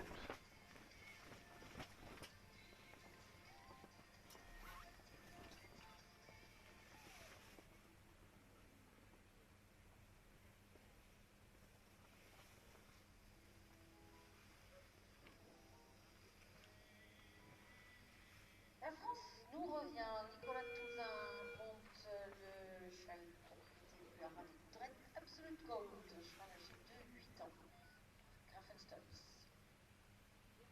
La France nous revient. Nicolas Aldinger monte le cheval propriété du Haras des Coudrettes, Absolute Gold, cheval âgé de 8 ans. Graffenstops.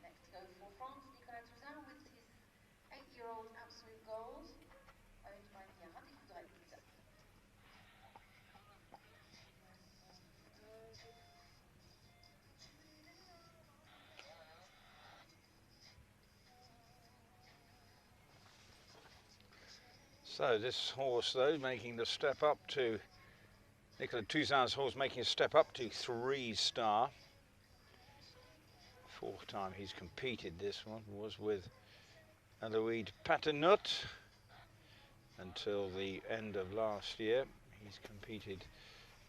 Next to go for France, Nicolas Aldinger with his 8-year-old Absolute Gold, owned by the Haras des Coudrettes. So this horse, though, making the step up to Nikolai Aldinger's horse, making a step up to 3-star. 4th time he's competed. This one was with Aloïd Patenot until the end of last year. He's competed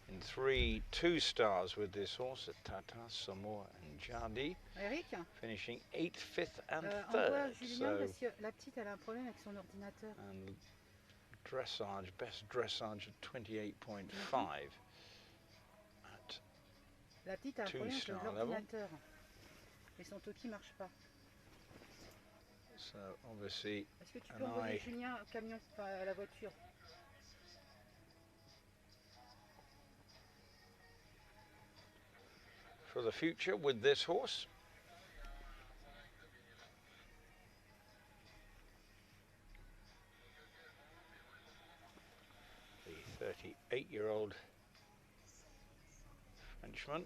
in 3 2-stars with this horse at Tata, Samoa and Jardy, Eric, finishing 8th, 5th and envoie 3rd. Julien parce que la petite elle a un problème avec son ordinateur. And dressage, best dressage of 28.5 at La petite a un problème avec 2-star level. l'ordinateur. Et son toki marche pas. So obviously Est-ce que tu peux envoyer Julien au camion, enfin à la voiture? for the future with this horse. The 38-year-old Frenchman.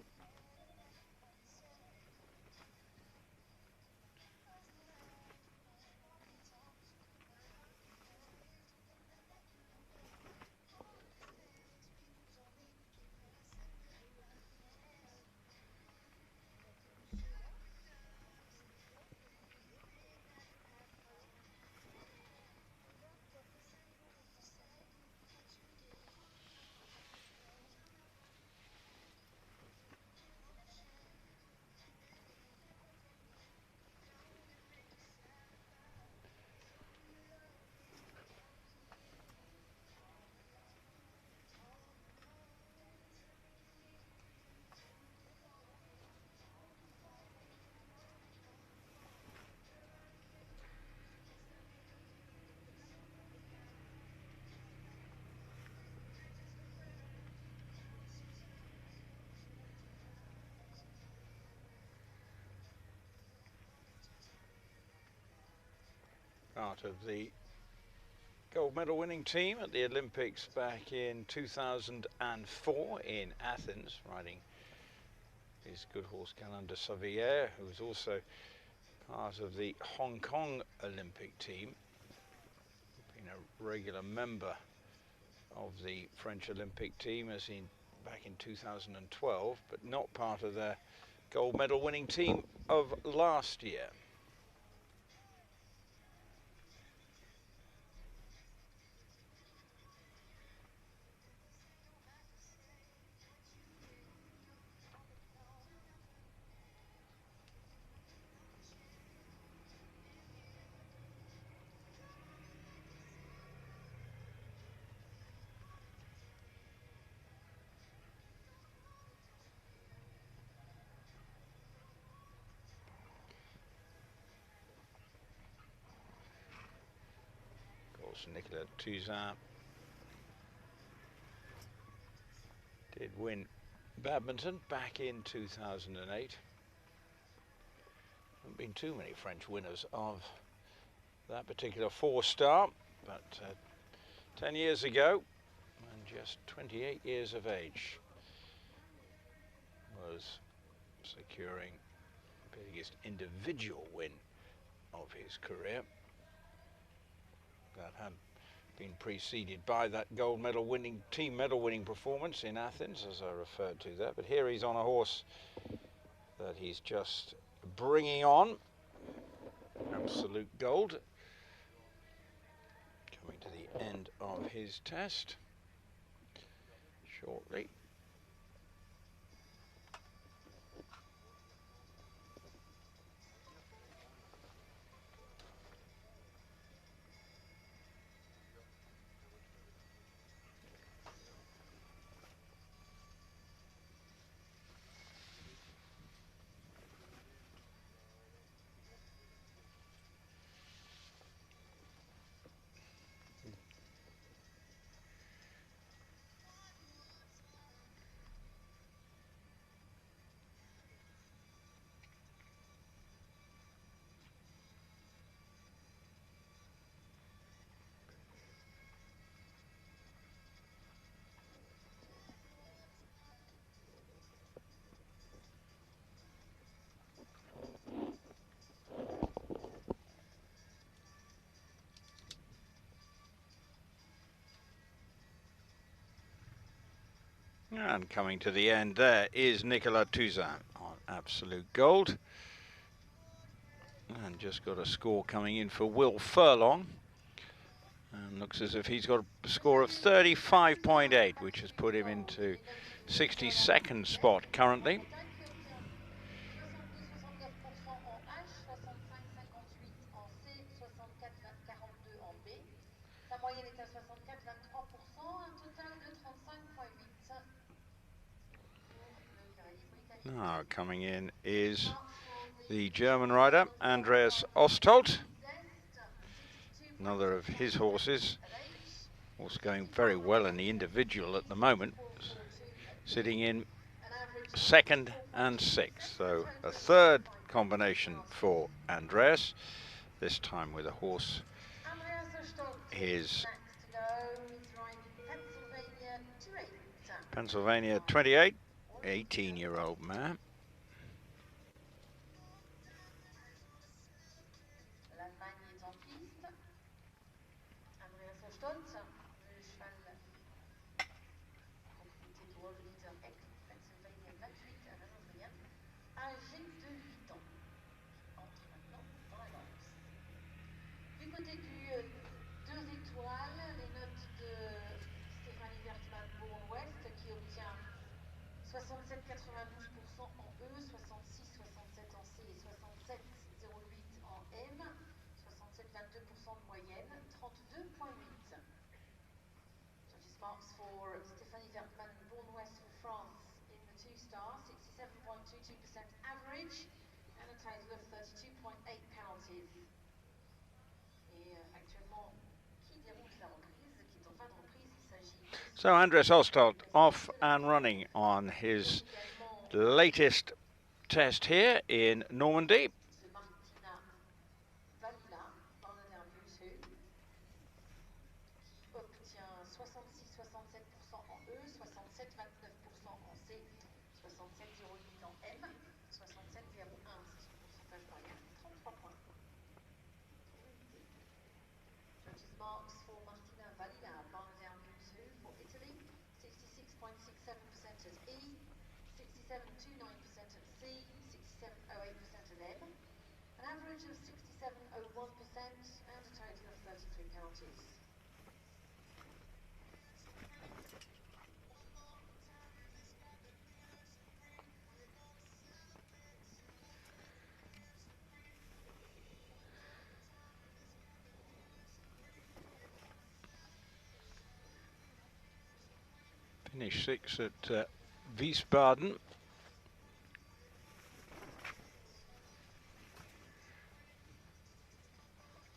Part of the gold medal winning team at the Olympics back in 2004 in Athens, riding his good horse Galant de Savière, who was also part of the Hong Kong Olympic team, been a regular member of the French Olympic team as in back in 2012, but not part of their gold medal winning team of last year. Nikolai Aldinger did win badminton back in 2008. Haven't been too many French winners of that particular 4-star, but 10 years ago and just 28 years of age. was securing the biggest individual win of his career. That had been preceded by that gold medal winning, team medal winning performance in Athens, as I referred to there. But here he's on a horse that he's just bringing on. Absolute Gold. Coming to the end of his test shortly. And coming to the end there is Nikolai Aldinger on Absolute Gold. And just got a score coming in for Will Furlong. And looks as if he's got a score of 35.8, which has put him into 62nd spot currently. Now coming in is the German rider Andreas Oswalt, another of his horses. Horse going very well in the individual at the moment, sitting in 2nd and 6th. So a third combination for Andreas, this time with a horse his Pennsylvania 28, 18-year-old man. So Andreas Oswalt off and running on his latest test here in Normandy. Finished 6th at Wiesbaden.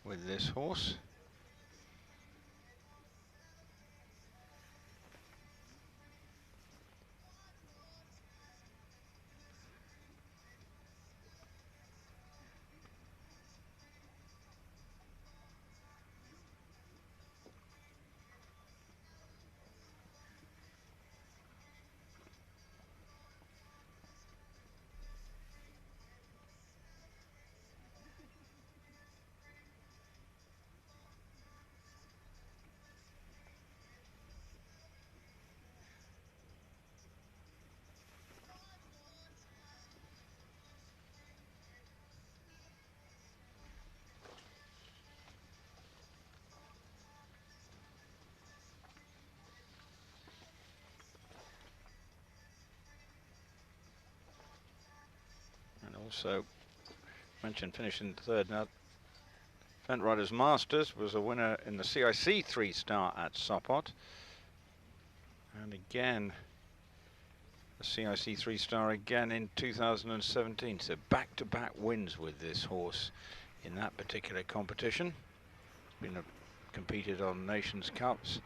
With this horse. Also mentioned finishing third now. Fent Riders Masters was a winner in the CIC 3-star at Sopot. And again, the CIC 3-star again in 2017. So back-to-back wins with this horse in that particular competition. Been competed on Nations Cups.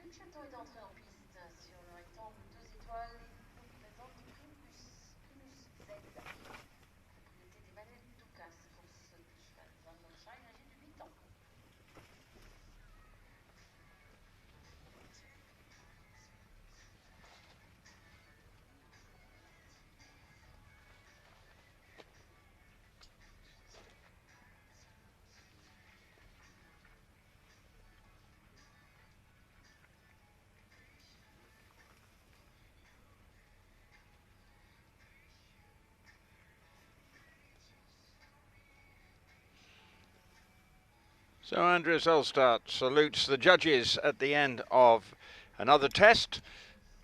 Le château est entré en piste sur le rectangle 2 étoiles. Nous présente Primus Z, propriété d'Emmanuel Doucas pour ce cheval d'un Shine âgé de 8 ans. So Andreas Oswalt salutes the judges at the end of another test.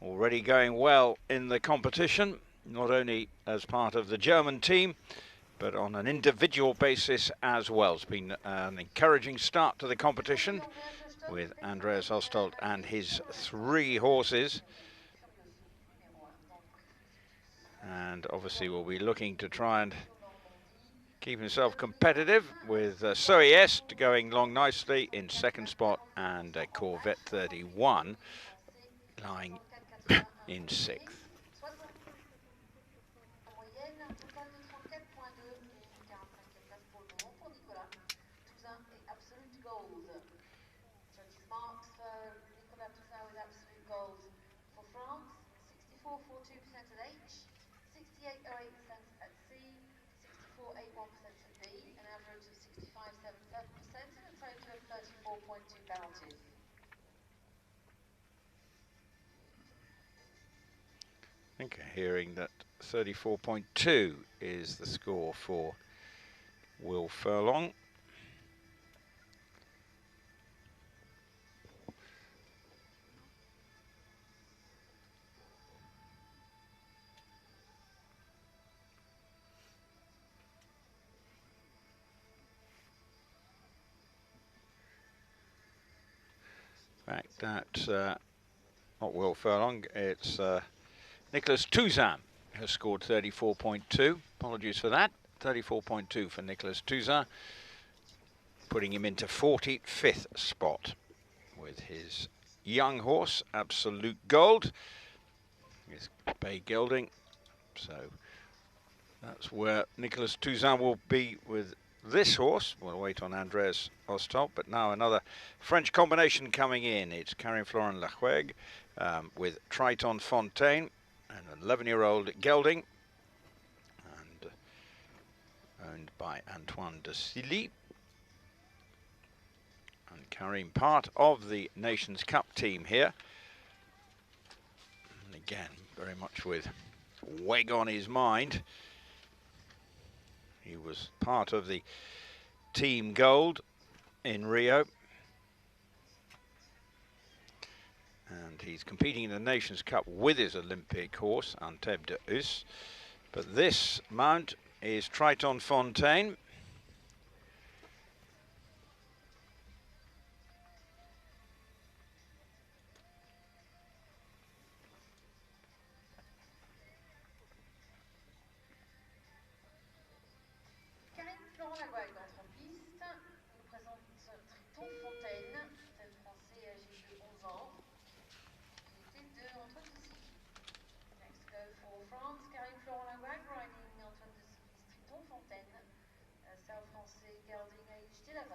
Already going well in the competition, not only as part of the German team, but on an individual basis as well. It's been an encouraging start to the competition with Andreas Oswalt and his 3 horses. And obviously we'll be looking to try and keep himself competitive with SOES going along nicely in second spot and Corvette 31 lying in 6th. En moyenne, un total de 34,2 et une 45e place pour le moment pour Nicolas. Touzin et Absolute Gold. Judges marks for Nicolas Touzin with Absolute Gold for France, 64.42% at H, 68.08% at C, 64.81% at D, an average of 65.77% and a total of 34.2 penalties. I think hearing that 34.2 is the score for Will Furlong. In fact, that's not Will Furlong, it's Nicholas Touzin has scored 34.2. Apologies for that. 34.2 for Nicholas Touzin, putting him into 45th spot with his young horse, Absolute Gold. His bay gelding. So that's where Nicholas Touzin will be with this horse. We'll wait on Andreas Oswalt, but now another French combination coming in. It's Karin Florent Lachueg with Triton Fontaine and an 11-year-old gelding, and owned by Antoine de Silly. And Karim, part of the Nations Cup team here. And again, very much with Weg on his mind. He was part of the Team Gold in Rio. And he's competing in the Nations Cup with his Olympic horse, Anteb de Us. But this mount is Triton Fontaine. Florent Lagouac entre en piste. Il nous présente Triton Fontaine, tel français âgé de 11 ans. Il était de Antoine de Sigy. Next go for France, Karim Florent Lagouac riding Antoine de Sigy's Triton Fontaine. South français gelding aged 11.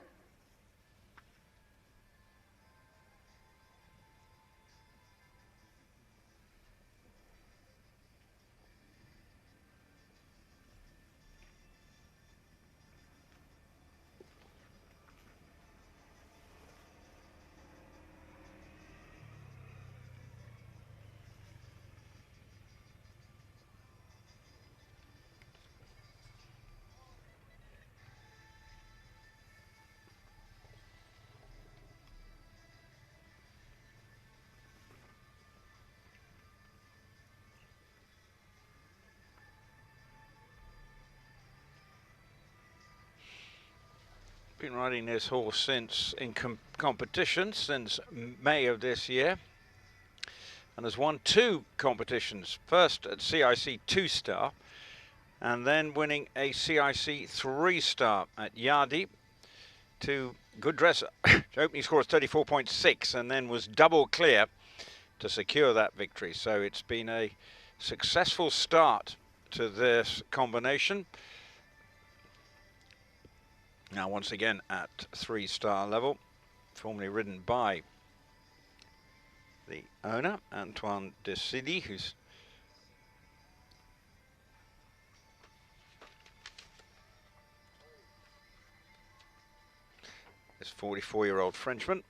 Been riding this horse since in competition since May of this year, and has won 2 competitions. First at CIC 2-star, and then winning a CIC 3-star at Yardi. To good dresser. Opening score is 34.6, and then was double clear to secure that victory. So it's been a successful start to this combination. Now once again at 3-star level, formerly ridden by the owner, Antoine de Sigy, who's this 44-year-old Frenchman.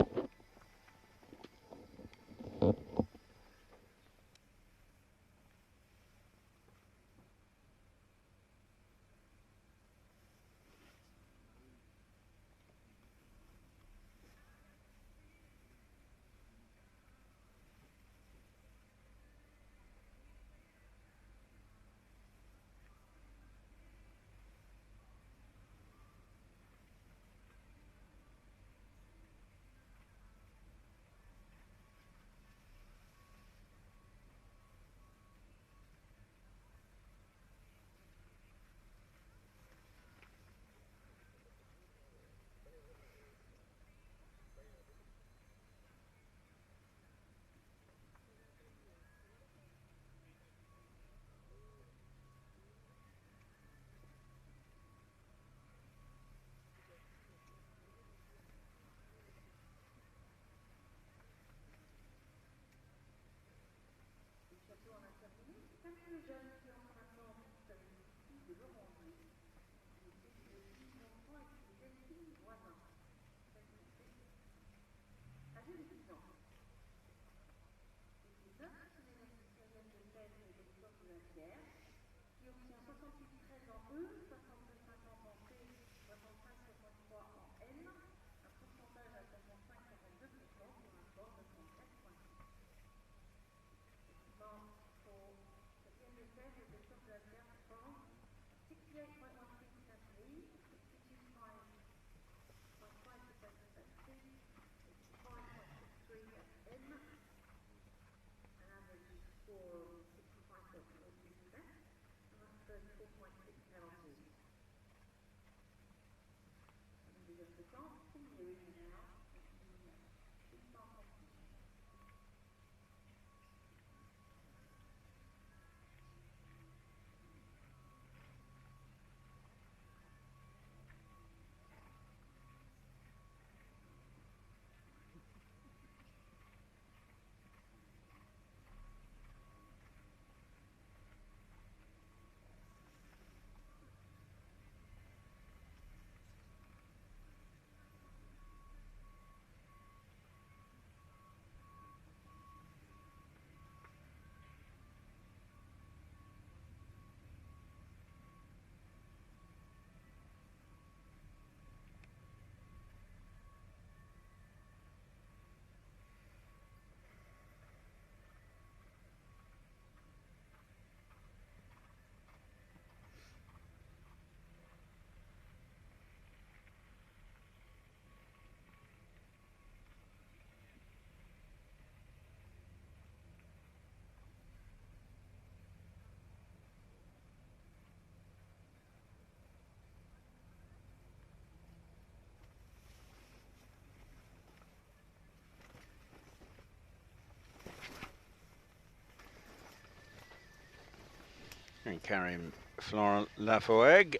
And Karim Florent Lafoeg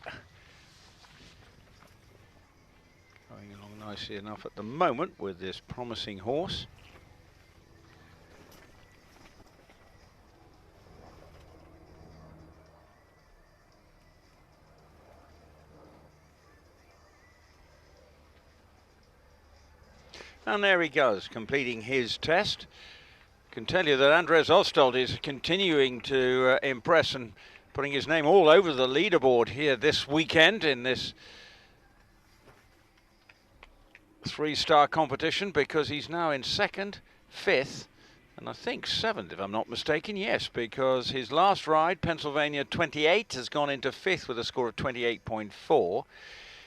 going along nicely enough at the moment with this promising horse. And there he goes, completing his test. Can tell you that Andreas Oswalt is continuing to impress and putting his name all over the leaderboard here this weekend in this three-star competition, because he's now in second, fifth, and I think seventh, if I'm not mistaken. Yes, because his last ride, Pennsylvania 28, has gone into fifth with a score of 28.4.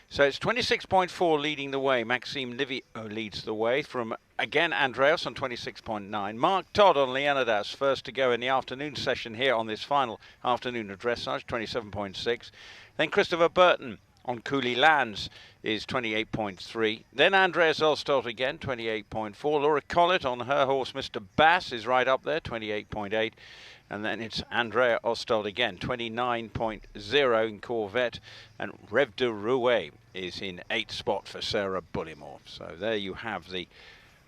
So it's 26.4 leading the way. Maxime Livio leads the way from, again, Andreas on 26.9. Mark Todd on Leonidas, first to go in the afternoon session here on this final afternoon of dressage, 27.6. Then Christopher Burton on Cooley Lands is 28.3. Then Andreas Oswalt again, 28.4. Laura Collett on her horse, Mr. Bass, is right up there, 28.8. And then it's Andrea Oswalt again, 29.0 in Corvette. And Rev de Rouet is in 8th spot for Sarah Bullymore. So there you have the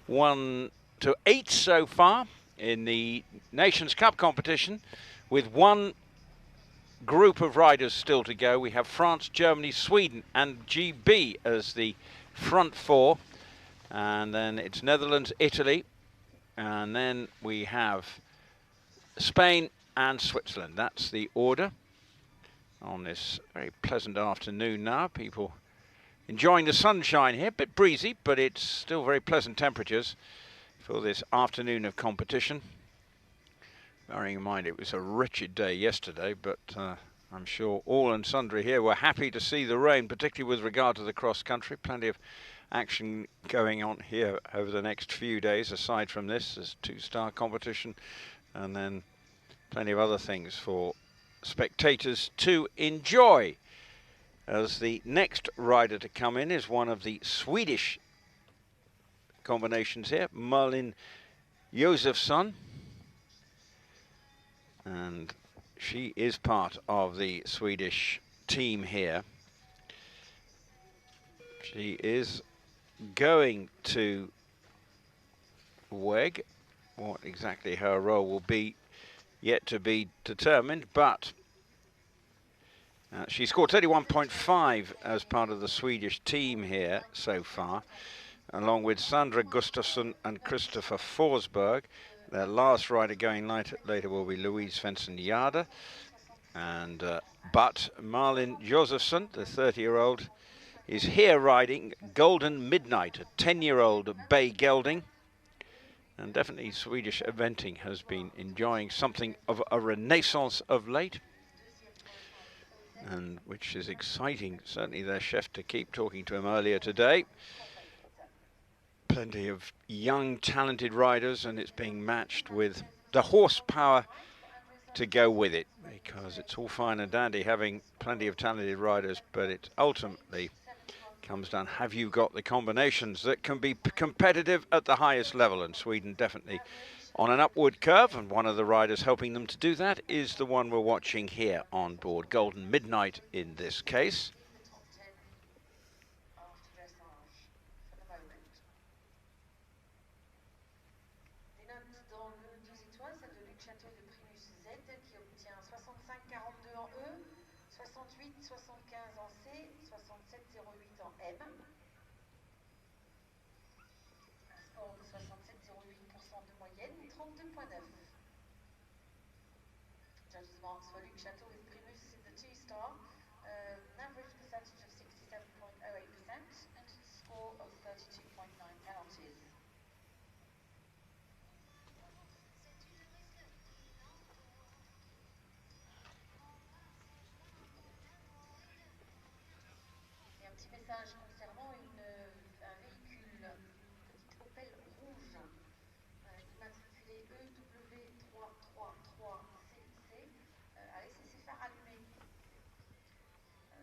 1 to 8 so far in the Nations Cup competition, with one group of riders still to go. We have France, Germany, Sweden and GB as the front four. And then it's Netherlands, Italy. And then we have Spain and Switzerland. That's the order on this very pleasant afternoon now. People enjoying the sunshine here. A bit breezy, but it's still very pleasant temperatures for this afternoon of competition. Bearing in mind it was a wretched day yesterday, but I'm sure all and sundry here were happy to see the rain, particularly with regard to the cross country. Plenty of action going on here over the next few days. Aside from this, there's two-star competition, and then plenty of other things for spectators to enjoy. As the next rider to come in is one of the Swedish combinations here, Malin Josefsson. And she is part of the Swedish team here. She is going to WEG. What exactly her role will be yet to be determined, but she scored 31.5 as part of the Swedish team here so far, along with Sandra Gustafsson and Christopher Forsberg. Their last rider going later will be Louise Svensson-Jada. And but Malin Josefsson, the 30-year-old, is here riding Golden Midnight, a 10-year-old bay gelding. And definitely Swedish eventing has been enjoying something of a renaissance of late, and which is exciting. Certainly their chef to keep talking to him earlier today. Plenty of young, talented riders, and it's being matched with the horsepower to go with it, because it's all fine and dandy having plenty of talented riders, but it ultimately comes down, have you got the combinations that can be competitive at the highest level? And Sweden definitely on an upward curve, and one of the riders helping them to do that is the one we're watching here on board, Golden Midnight in this case. Judges marks for Luc Chateau with Primus in the two-star, an average percentage of 67.08% and a score of 32.9 penalties. Et un petit message concernant un véhicule, petit Opel rouge, immatriculé EW333CC, a laissé ses phares allumés.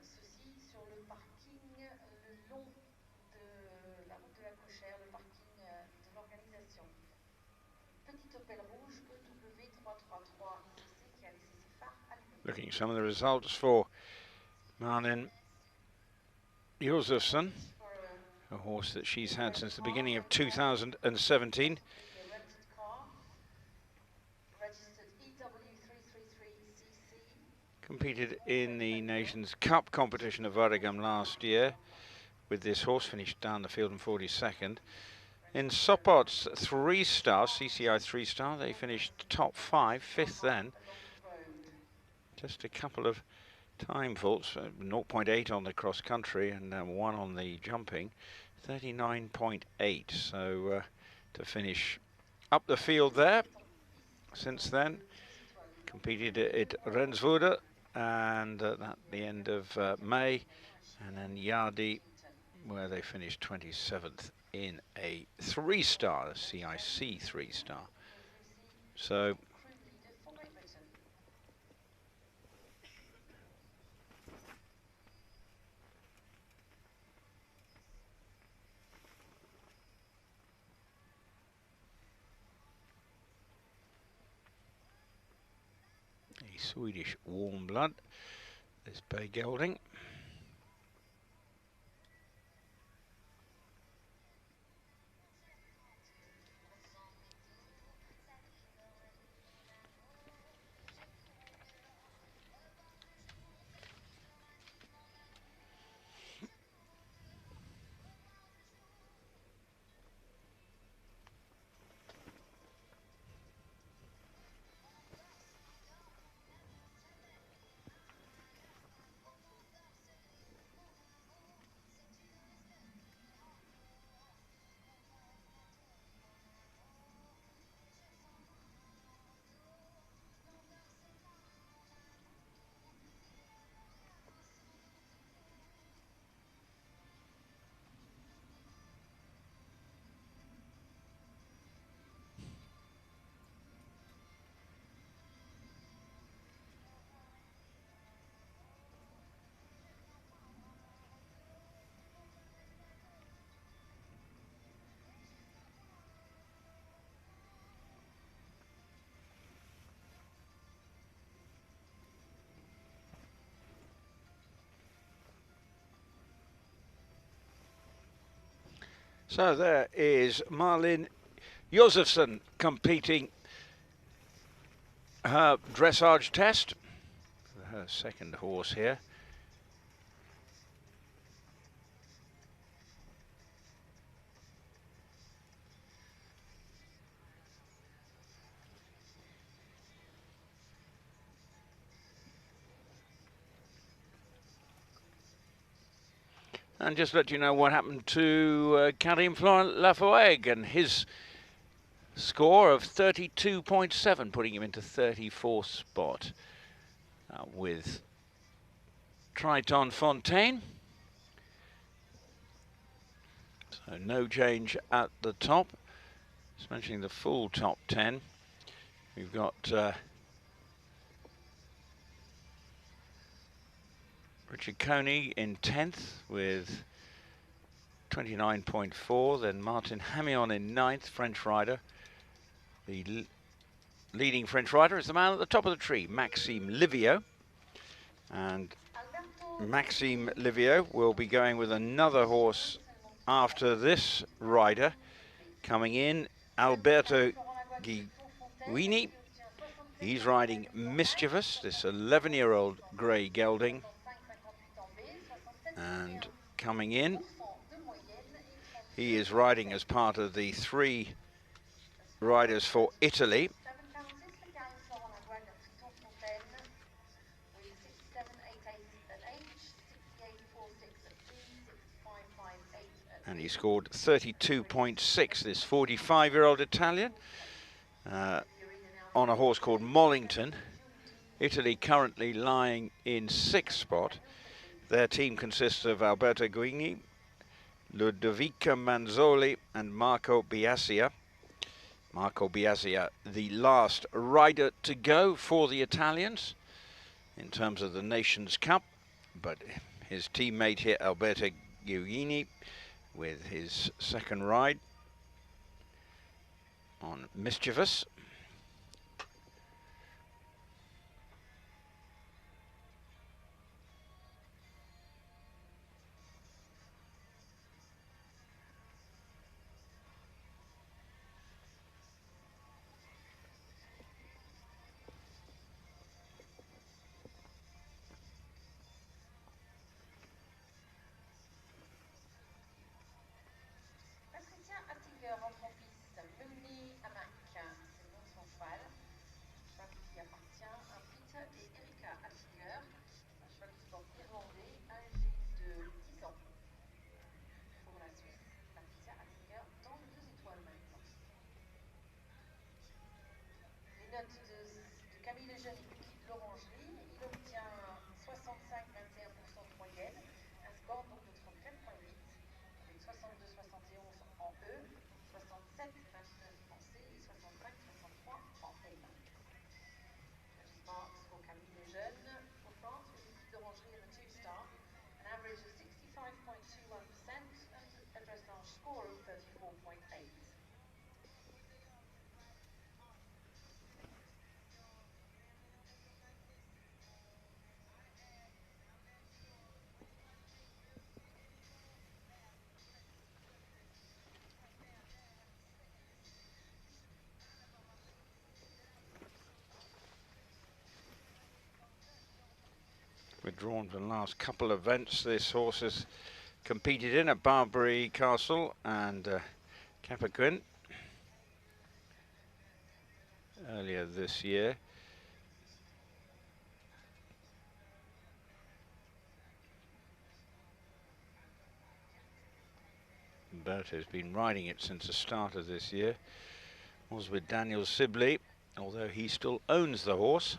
Ceci sur le parking le long de la route de la Cochère, le parking de l'organisation. Petit Opel rouge EW333CC qui a laissé ses phares allumés. Looking at some of the results for Malin Josefsson, a horse that she's had since the beginning of 2017. Competed in the Nations Cup competition of Vargam last year with this horse, finished down the field in 42nd. In Sopot's 3-star, CCI 3-star, they finished top 5, 5th then. Just a couple of time faults, 0.8 on the cross country and 1 on the jumping, 39.8. So to finish up the field there. Since then, competed at Renswoode and at the end of May, and then Yardi, where they finished 27th in a 3-star, a CIC 3-star. So a Swedish warm blood, this bay gelding. So there is Malin Josefsson competing her dressage test, her second horse here. And just let you know what happened to Karim Florent Lafoeg and his score of 32.7, putting him into 34th spot with Triton Fontaine. So no change at the top. Just mentioning the full top 10. We've got Richard Coney in 10th with 29.4, then Martin Hamion in 9th, French rider. The leading French rider is the man at the top of the tree, Maxime Livio. And Maxime Livio will be going with another horse after this rider. Coming in, Alberto Guini. He's riding Mischievous, this 11-year-old grey gelding. And coming in, he is riding as part of the 3 riders for Italy. And he scored 32.6, this 45-year-old Italian, on a horse called Mollington. Italy currently lying in 6th spot. Their team consists of Alberto Guigni, Ludovica Manzoli and Marco Biasia. Marco Biasia, the last rider to go for the Italians in terms of the Nations Cup, but his teammate here, Alberto Guigni, with his second ride on Mischievous. drawn for the last couple of events. This horse has competed in at Barbary Castle and Cappoquin earlier this year. Bert has been riding it since the start of this year. Was with Daniel Sibley, although he still owns the horse.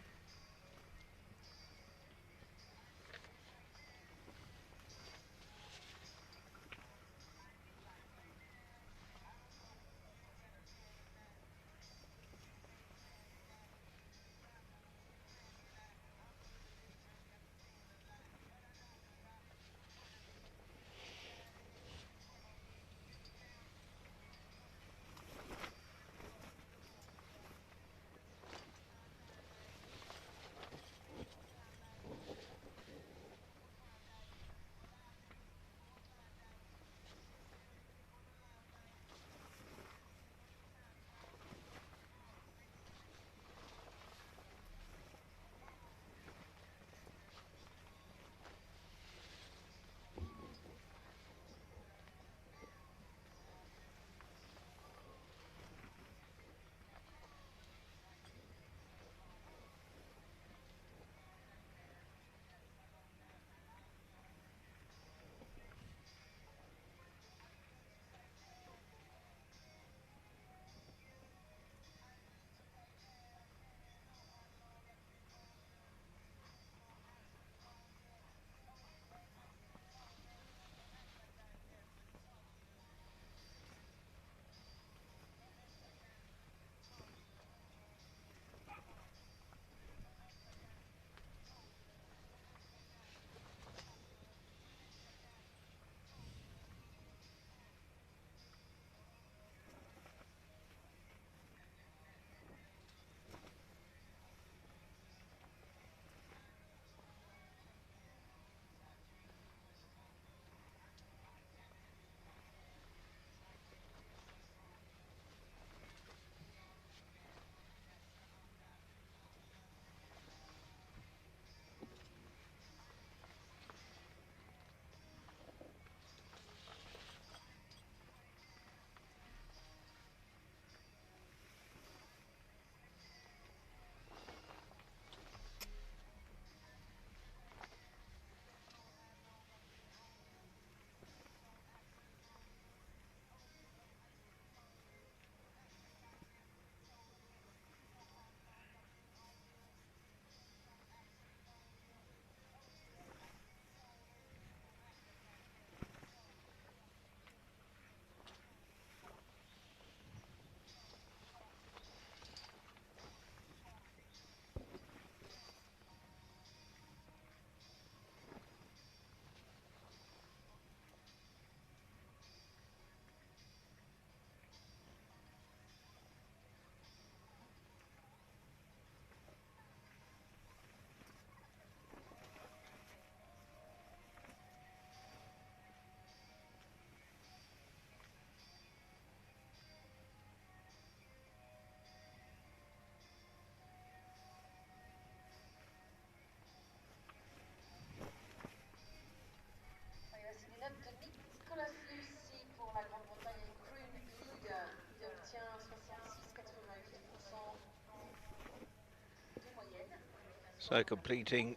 So completing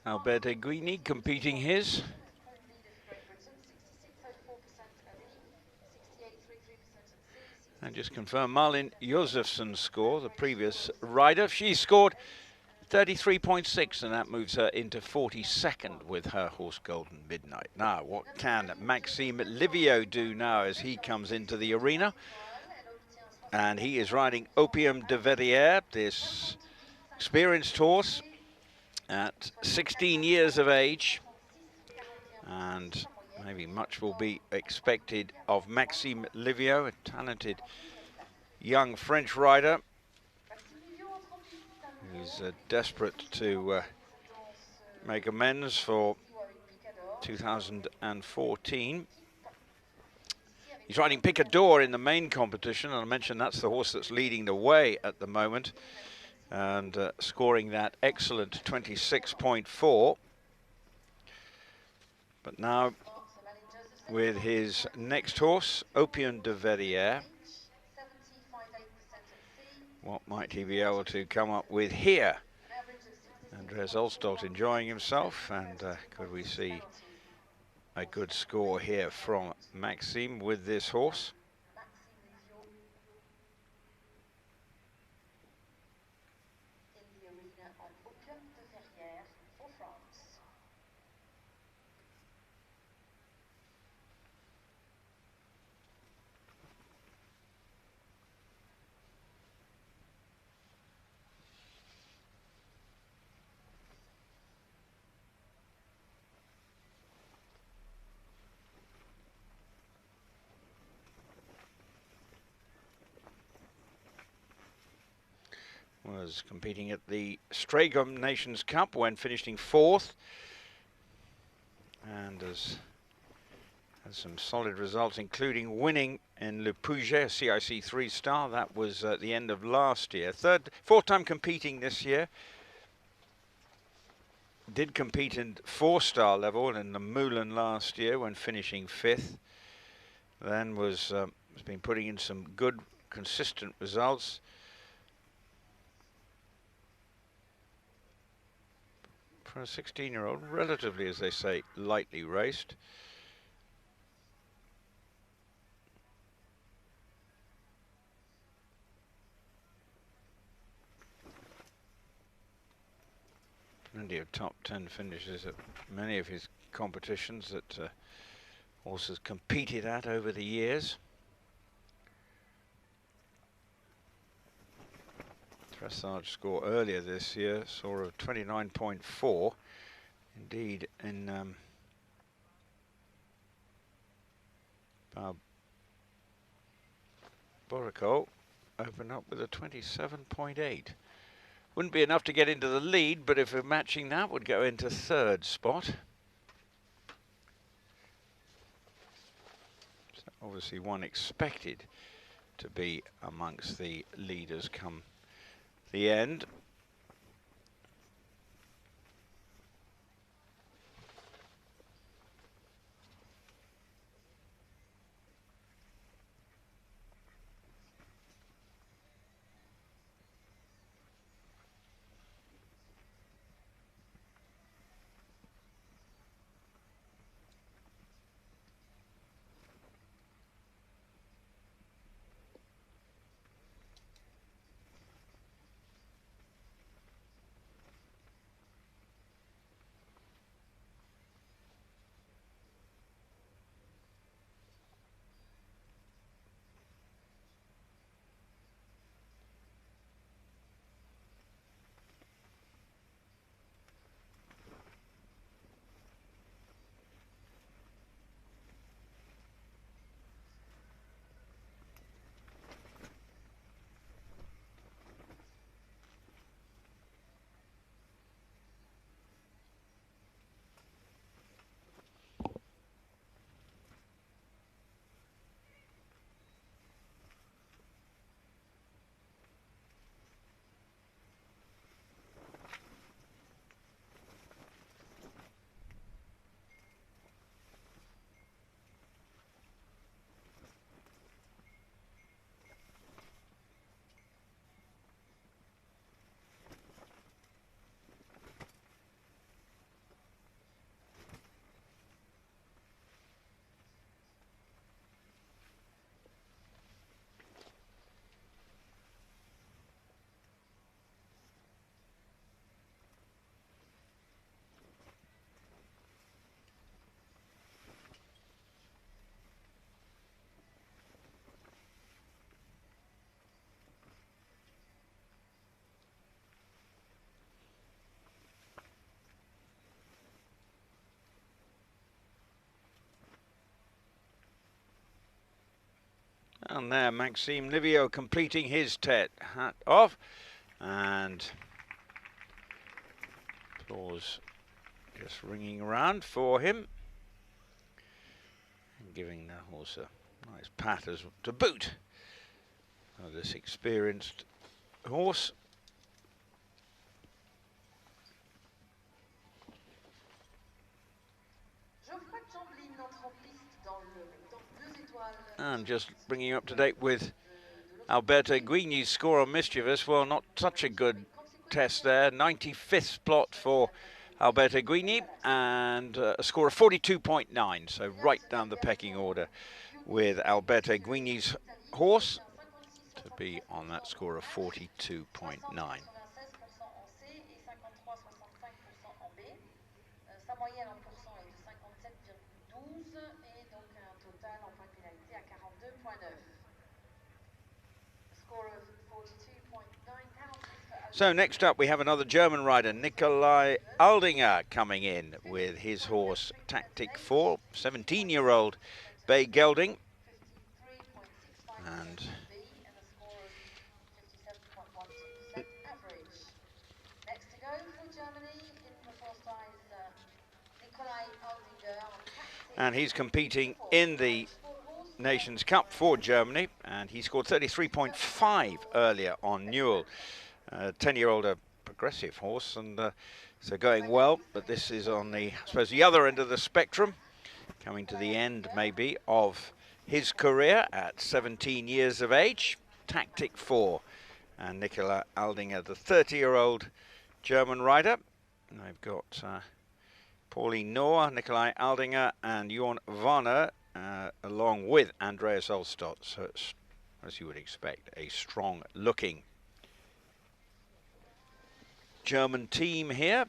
Alberto Guini, completing his. And just confirm Marlin Josefsson's score, the previous rider. She scored 33.6, and that moves her into 42nd with her horse Golden Midnight. Now, what can Maxime Livio do now as he comes into the arena? And he is riding Opium de Verrières, this experienced horse at 16 years of age. And maybe much will be expected of Maxime Livio, a talented young French rider who's desperate to make amends for 2014. He's riding Picador in the main competition, and I mentioned that's the horse that's leading the way at the moment. and scoring that excellent 26.4. But now with his next horse, Pin Du Haras, what might he be able to come up with here? Andreas Oswalt enjoying himself, and could we see a good score here from Maxime with this horse? In the arena on Pin Du Haras for France. Was competing at the FEI Eventing Nations Cup when finishing 4th, and has had some solid results, including winning in Le Pouget, CIC 3-star. That was at the end of last year. Fourth time competing this year. Did compete in 4-star level in the Moulin last year when finishing 5th. Then has been putting in some good, consistent results. For a 16-year-old, relatively, as they say, lightly raced. Plenty of top 10 finishes at many of his competitions that horses competed at over the years. Dressage score earlier this year saw a 29.4. Indeed, in Borico opened up with a 27.8. Wouldn't be enough to get into the lead, but if we're matching that, would go into 3rd spot. So obviously one expected to be amongst the leaders come the end. And there, Maxime Livio completing his hat off, and applause just ringing around for him, and giving the horse a nice pat as to boot. This experienced horse And just bringing you up to date with Alberto Guigny's score on Mischievous. Well, not such a good test there. 95th plot for Alberto Guigny and a score of 42.9. So right down the pecking order with Alberto Guigny's horse to be on that score of 42.9. Sa moyenne en pourcent est de 57,12 et donc un total en point de pénalité à 42,9. Score of 42.9 pounds. So next up we have another German rider, Nikolai Aldinger, coming in with his horse Tactic 4, 17-year-old Bay Gelding. And next to go for Germany in the first prize, Nikolai Aldinger. And he's competing in the Nations Cup for Germany, and he scored 33.5 earlier on Newell. 10-year-old, a progressive horse, and so going well, but this is on the, I suppose, the other end of the spectrum, coming to the end maybe of his career at 17 years of age. Tactic 4, and Nikolai Aldinger, the 30-year-old German rider. And they've got Pauline Noor, Nikolai Aldinger and Jorn Warner, along with Andreas Oswalt. So it's, as you would expect, a strong-looking German team here.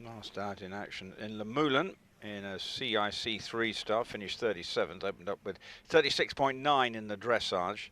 Last out in action in Le Moulin in a CIC 3-star, finished 37th, opened up with 36.9 in the dressage.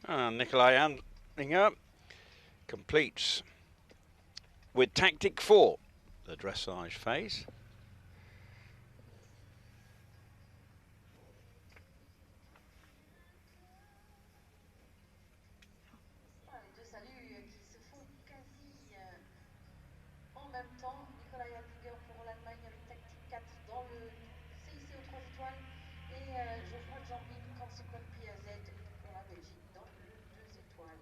And Nikolai Aldinger completes with Tactic 4, the dressage phase. Voilà, les deux saluts qui se font quasi en même temps. Nikolai Aldinger pour l'Allemagne avec Tactique 4 dans le CIC aux 3 étoiles. Et je vois Jean-Yves Consequent PAZ pour la Belgique dans le 2 étoiles.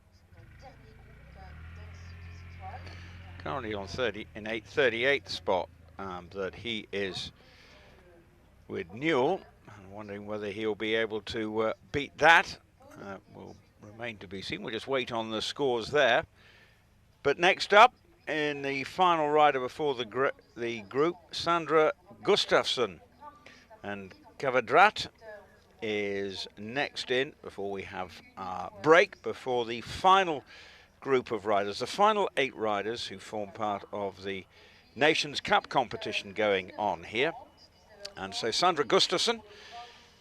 Ils sont dans le dernier groupe dans ce 2 étoiles. Currently on 38th spot, that he is with Newell. I'm wondering whether he'll be able to beat that. Will remain to be seen. We'll just wait on the scores there. But next up, in the final rider before the group, Sandra Gustafsson and Kavadrat is next in before we have our break, before the final group of riders, the final 8 riders who form part of the Nations Cup competition going on here. And so Sandra Gustafsson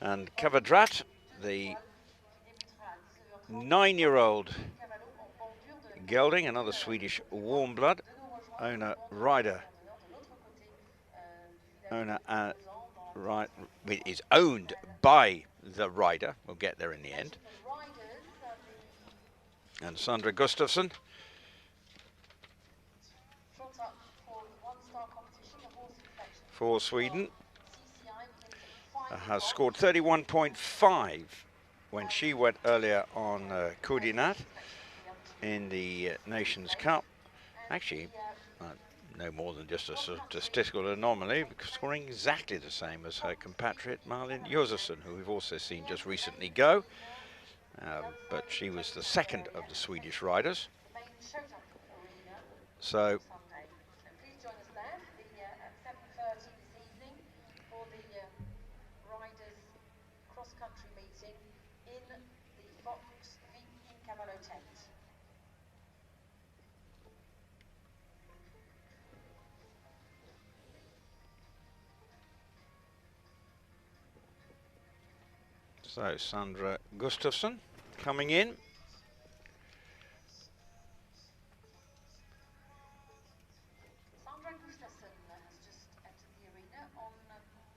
and Kavadrat, the 9-year-old gelding, another Swedish warm blood, owner rider, right, is owned by the rider. We'll get there in the end. And Sandra Gustafsson for Sweden has scored 31.5 when she went earlier on Koordinat in the Nations Cup. Actually, no more than just a statistical anomaly, because scoring exactly the same as her compatriot Malin Josefsson, who we've also seen just recently go. But she was the second of the Swedish riders. So please join us there at 7:30 this evening for the riders cross-country meeting in the Fox V in Cavallo tent. So Sandra Gustafsson coming in. Sandra Gustafsson has just entered the arena on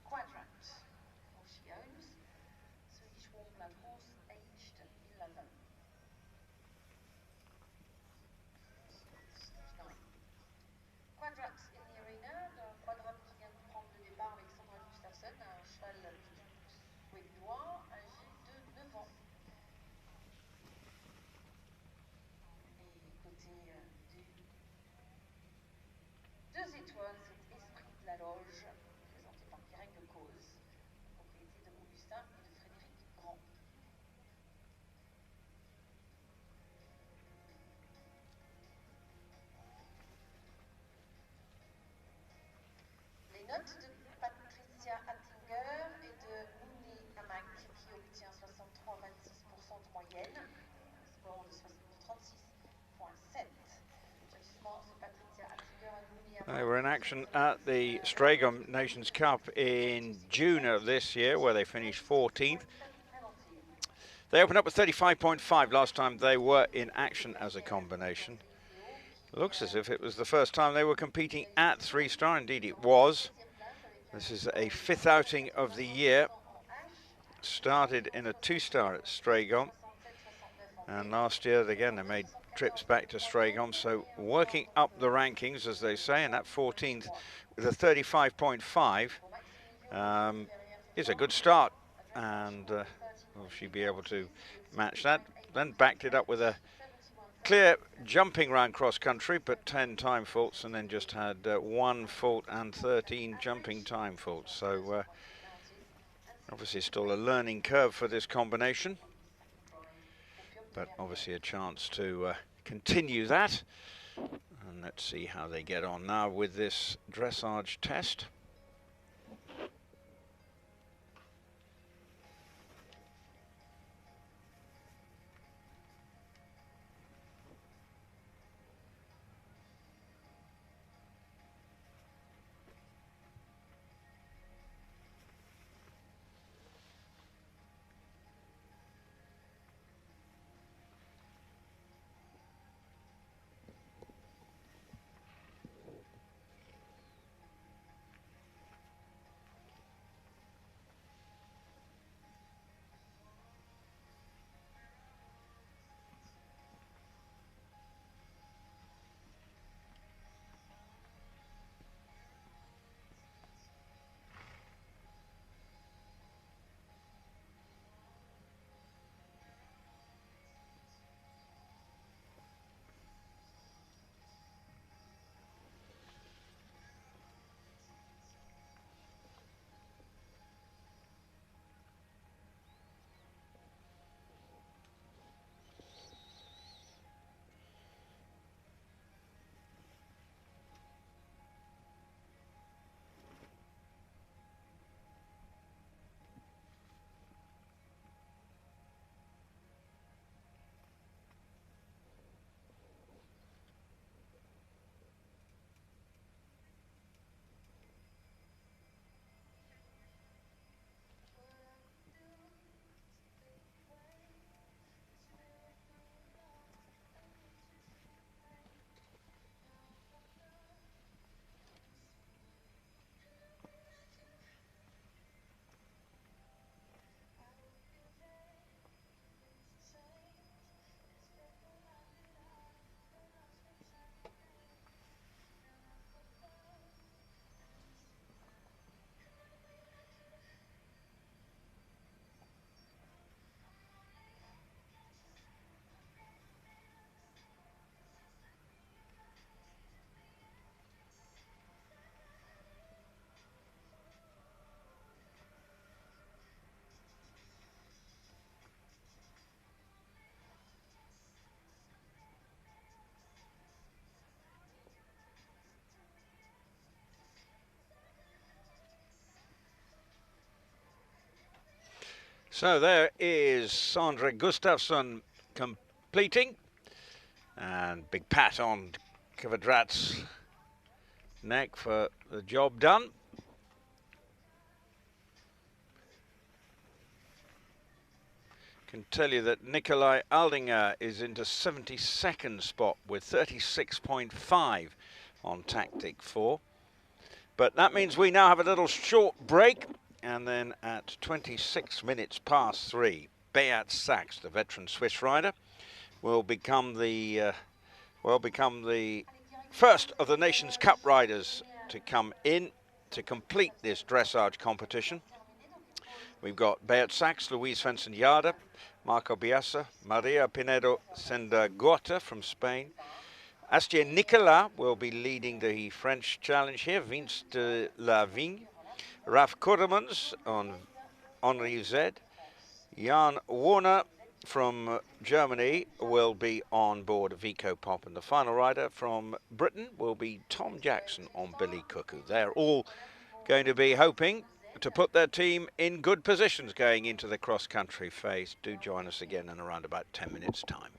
Quadrant, who she owns, Swedish warm blood horse, aged 11. Quadrant in the arena, le Quadrant qui vient de prendre le départ avec Sandra Gustafsson, un cheval suédois âgé de 9 ans. Et côté du 2 étoiles, c'est Esprit de la Loge, présenté par Pierre de Cause, propriété de Augustin et de Frédéric Grand. Les notes de Patricia Attinger et de Mouni Amak, qui obtient 63,26% de moyenne, un score de 36,7. Judgement de Patricia Attinger et Mouni Amak. They were in action at the Stragom Nations Cup in June of this year, where they finished 14th. They opened up with 35.5 last time they were in action as a combination. Looks as if it was the first time they were competing at 3-star. Indeed it was. This is a 5th outing of the year. Started in a 2-star at Stragom, and last year again they made trips back to Stragom, so working up the rankings, as they say, and that 14th with a 35.5 is a good start, and will she be able to match that? Then backed it up with a clear jumping round cross country, but 10 time faults, and then just had 1 fault and 13 jumping time faults. So obviously still a learning curve for this combination, but obviously a chance to continue that. And let's see how they get on now with this dressage test. So there is Sandra Gustafsson completing, and big pat on Kvadrat's neck for the job done. Can tell you that Nikolai Aldinger is into 72nd spot with 36.5 on Tactic 4. But that means we now have a little short break, and then at 26 minutes past 3, Beat Sachs, the veteran Swiss rider, will become the first of the Nations Cup riders to come in to complete this dressage competition. We've got Beat Sachs, Luis Svensson-Jada, Marco Biassa, Maria Pinedo Sendagota from Spain. Astier Nicolas will be leading the French challenge here, Vince de la Vigne. Raf Kudemans on Henri Z. Jan Warner from Germany will be on board Vico Pop, and the final rider from Britain will be Tom Jackson on Billy Cuckoo. They're all going to be hoping to put their team in good positions going into the cross-country phase. Do join us again in around about 10 minutes' time.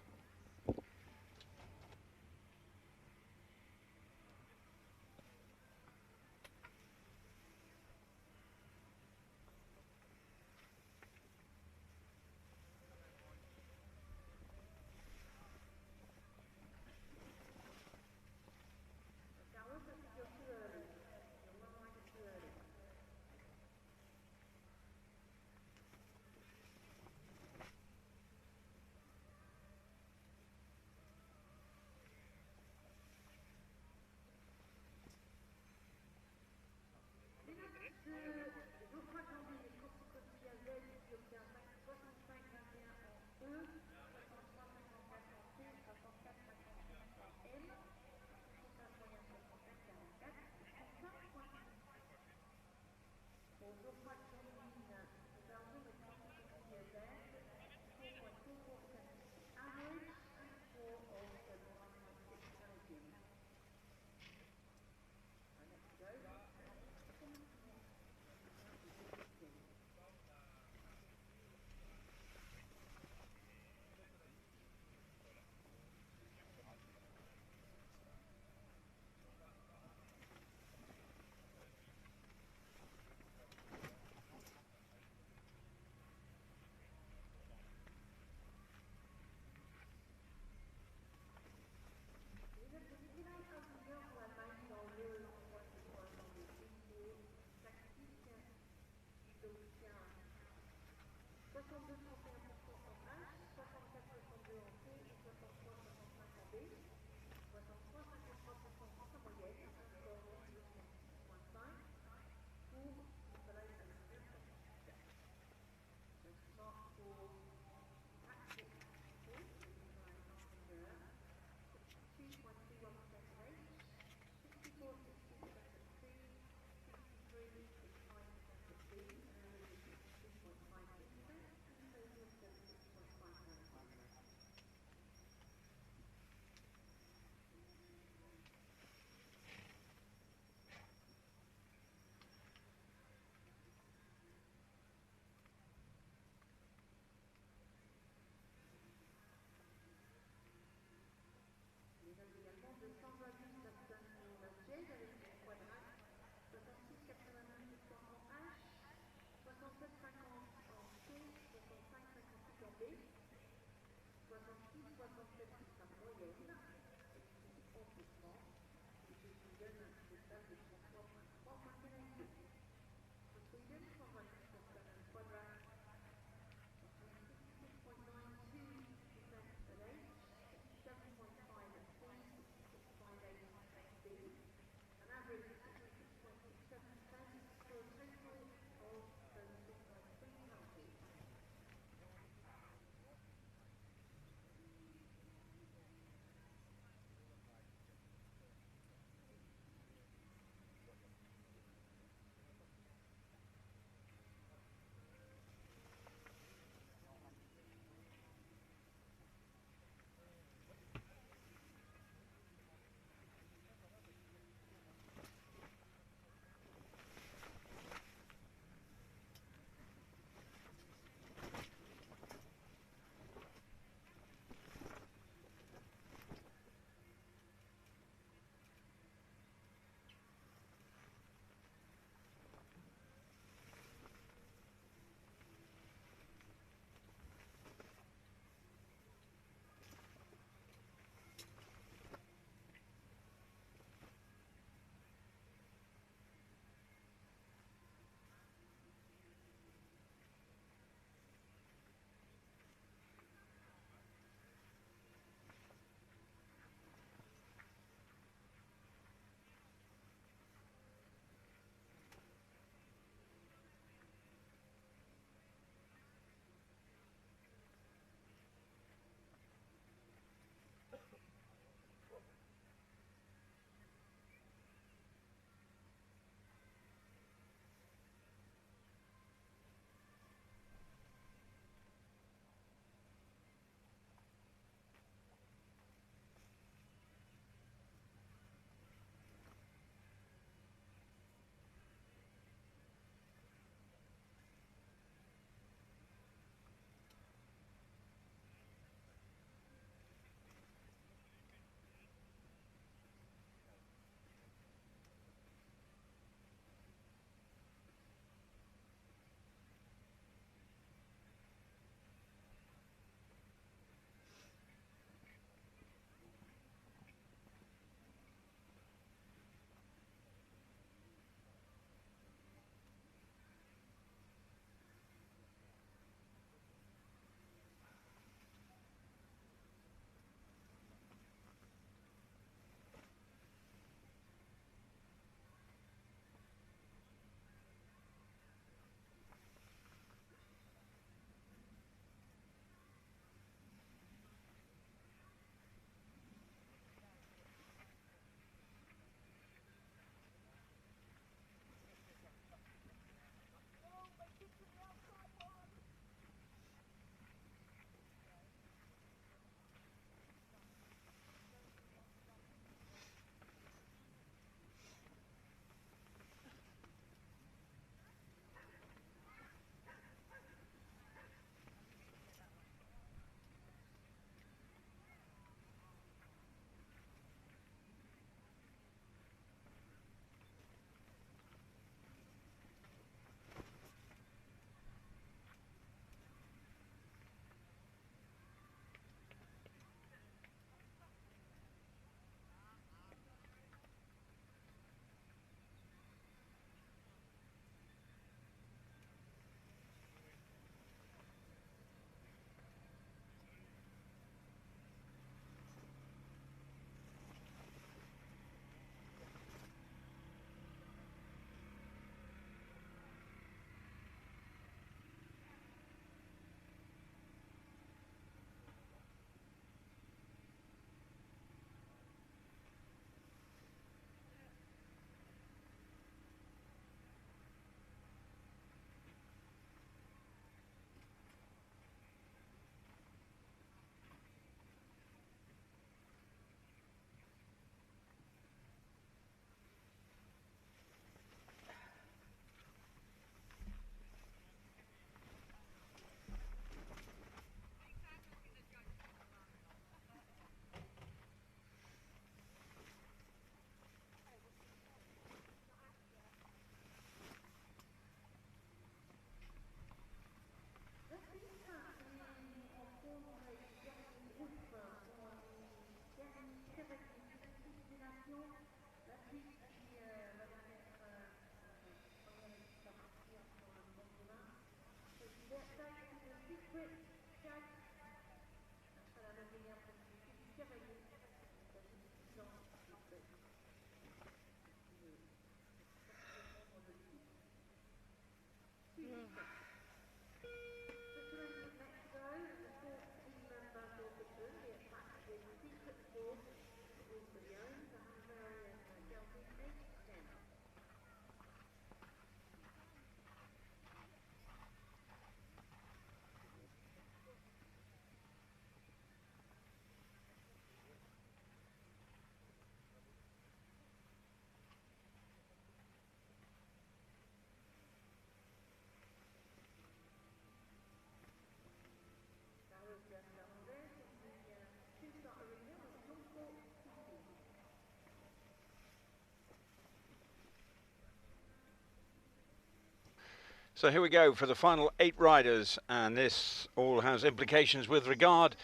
So here we go for the final 8 riders, and this all has implications with regard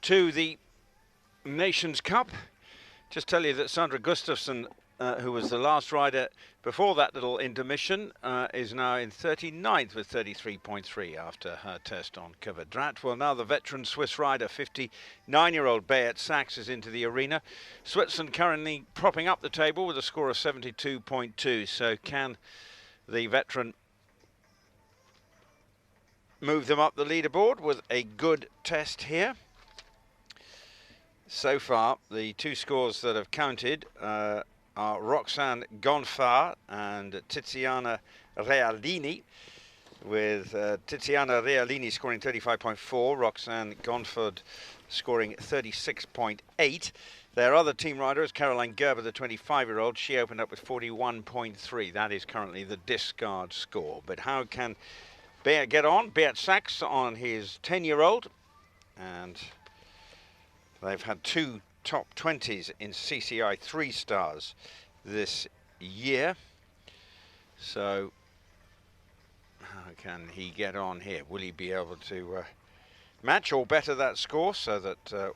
to the Nations Cup. Just tell you that Sandra Gustafsson, who was the last rider before that little intermission, is now in 39th with 33.3 after her test on Kvadrat. Well, now the veteran Swiss rider, 59-year-old Beat Sachs, is into the arena. Switzerland currently propping up the table with a score of 72.2. So can the veteran move them up the leaderboard with a good test here? So far, the 2 scores that have counted are Roxane Gonfard and Tiziana Realini, with Tiziana Realini scoring 35.4, Roxane Gonfard scoring 36.8. Their other team rider is Caroline Gerber, the 25-year-old. She opened up with 41.3. That is currently the discard score. But how can Beat get on? Beat Sachs on his 10-year-old, and they've had 2 top 20s in CCI 3 stars this year. So how can he get on here? Will he be able to match or better that score, so that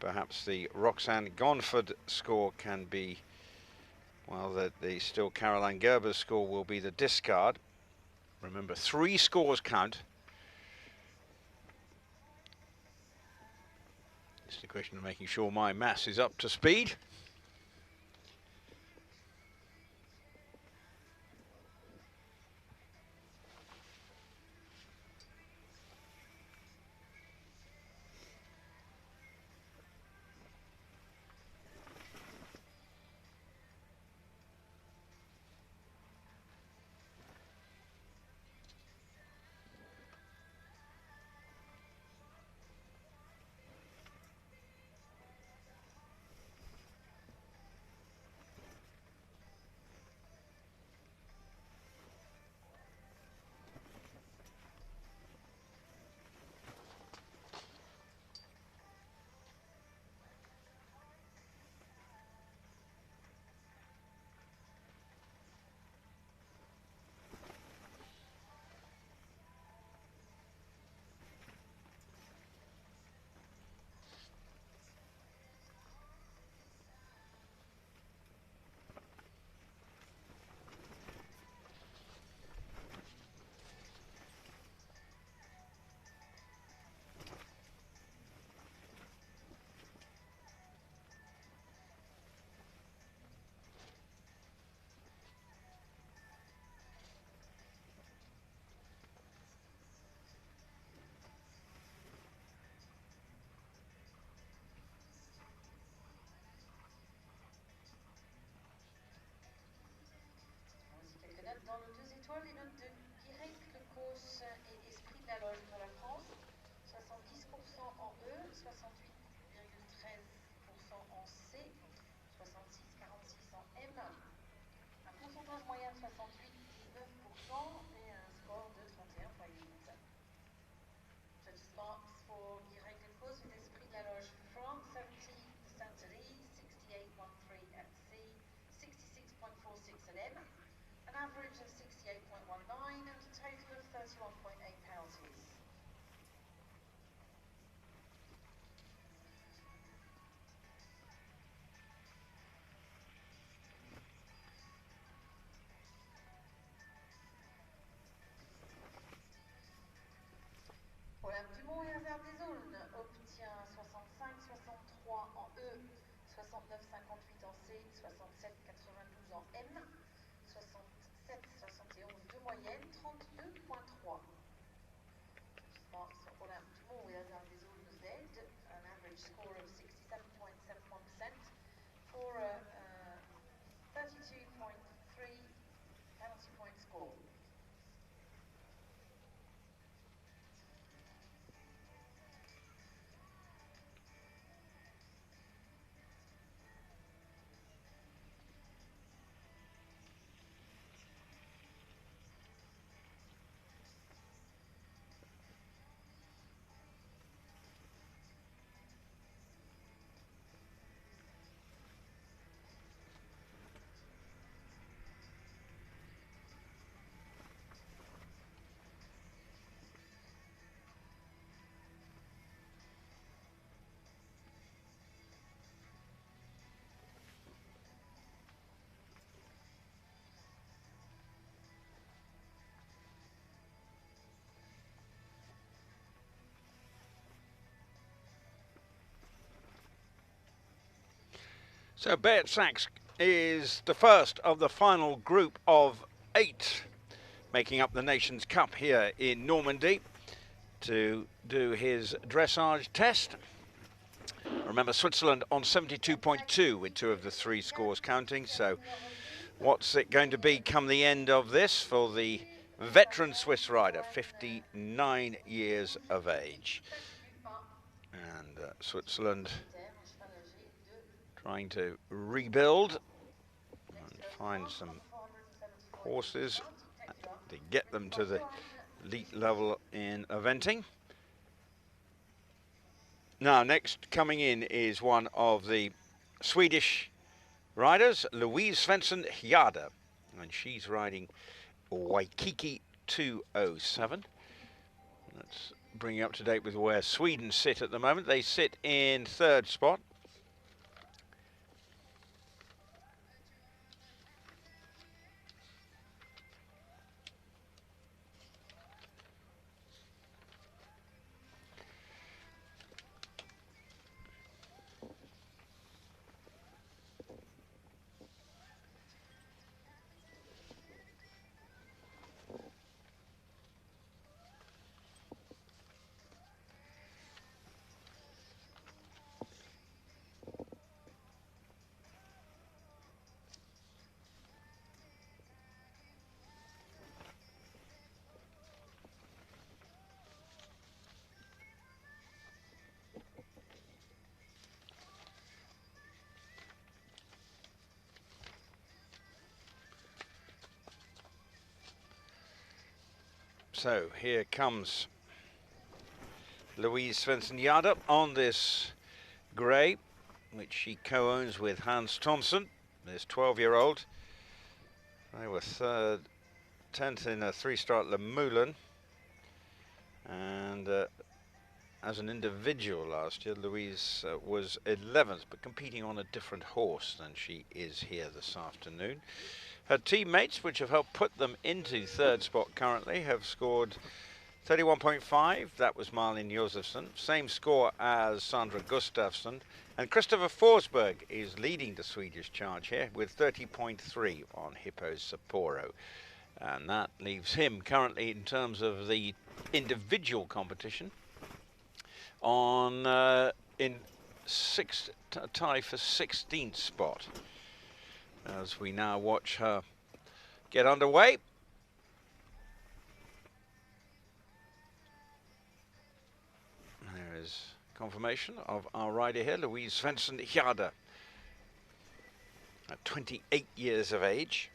perhaps the Roxane Gonfard score can be, well, that the still Caroline Gerber's score will be the discard. Remember, 3 scores count. It's a question of making sure my mass is up to speed. Dans le 2 étoiles, les notes de Guirec, Le Cos et Esprit de la Loge pour la France. 70% en E, 68,13% en C, 66,46% en M. Un pourcentage moyen de 68,19% et un score de 31,8. Judges marks for Guirec, Le Cos with Esprit de la Loge for France, 70% at E, 68.13 at C, 66.46 at M. An average of 68.19 and a total of 31.8 penalties. hasard des zones obtient 65-63 en E, 69-58 en C, 67-92 en M, 67-71 de moyenne, 32.3. Marks for Olympic more with hasard des zones Z, an average score of 67.71% for a 32.3 penalty point score. So Beat Sachs is the first of the final group of 8 making up the Nations Cup here in Normandy to do his dressage test. Remember, Switzerland on 72.2 with 2 of the 3 scores counting. So what's it going to be come the end of this for the veteran Swiss rider, 59 years of age? And Switzerland trying to rebuild and find some horses to get them to the elite level in eventing. Now, next coming in is one of the Swedish riders, Louise Svensson-Hjärde, and she's riding Waikiki 207. Let's bring you up to date with where Sweden sit at the moment. They sit in 3rd spot. So here comes Louise Svensson-Hjärde on this grey, which she co-owns with Hans Thomsen, this 12-year-old. They were 10th in a 3-star at Le Moulin. And as an individual last year, Louise was 11th, but competing on a different horse than she is here this afternoon. Her teammates, which have helped put them into 3rd spot currently, have scored 31.5. That was Malin Josefsson. Same score as Sandra Gustafsson. And Christopher Forsberg is leading the Swedish charge here with 30.3 on Hippo's Sapporo. And that leaves him currently, in terms of the individual competition, on in tie for 16th spot. As we now watch her get underway. There is confirmation of our rider here, Louise Svensson-Hjärde, at 28 years of age.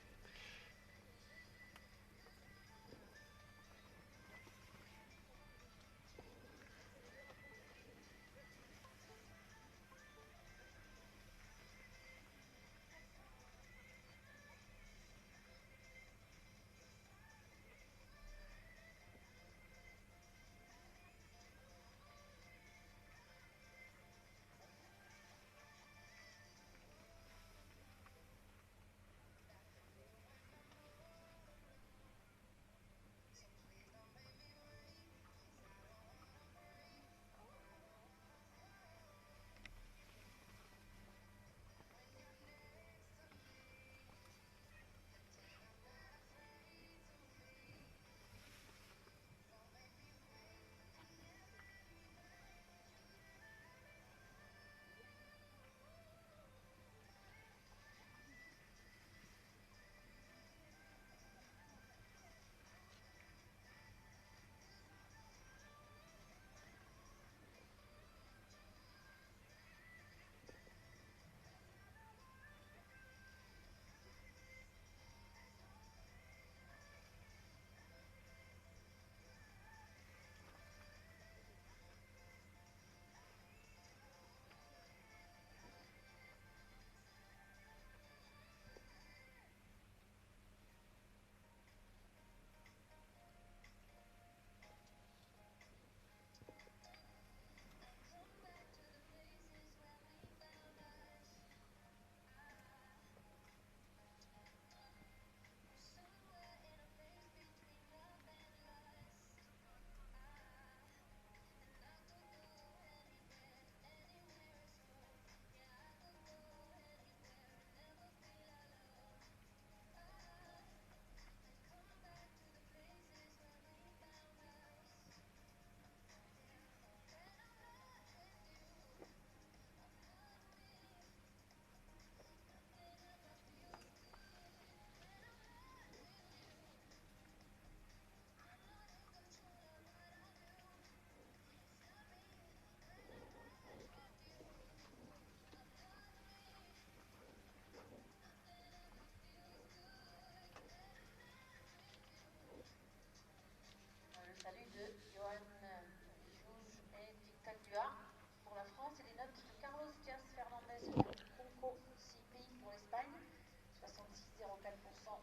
0,4%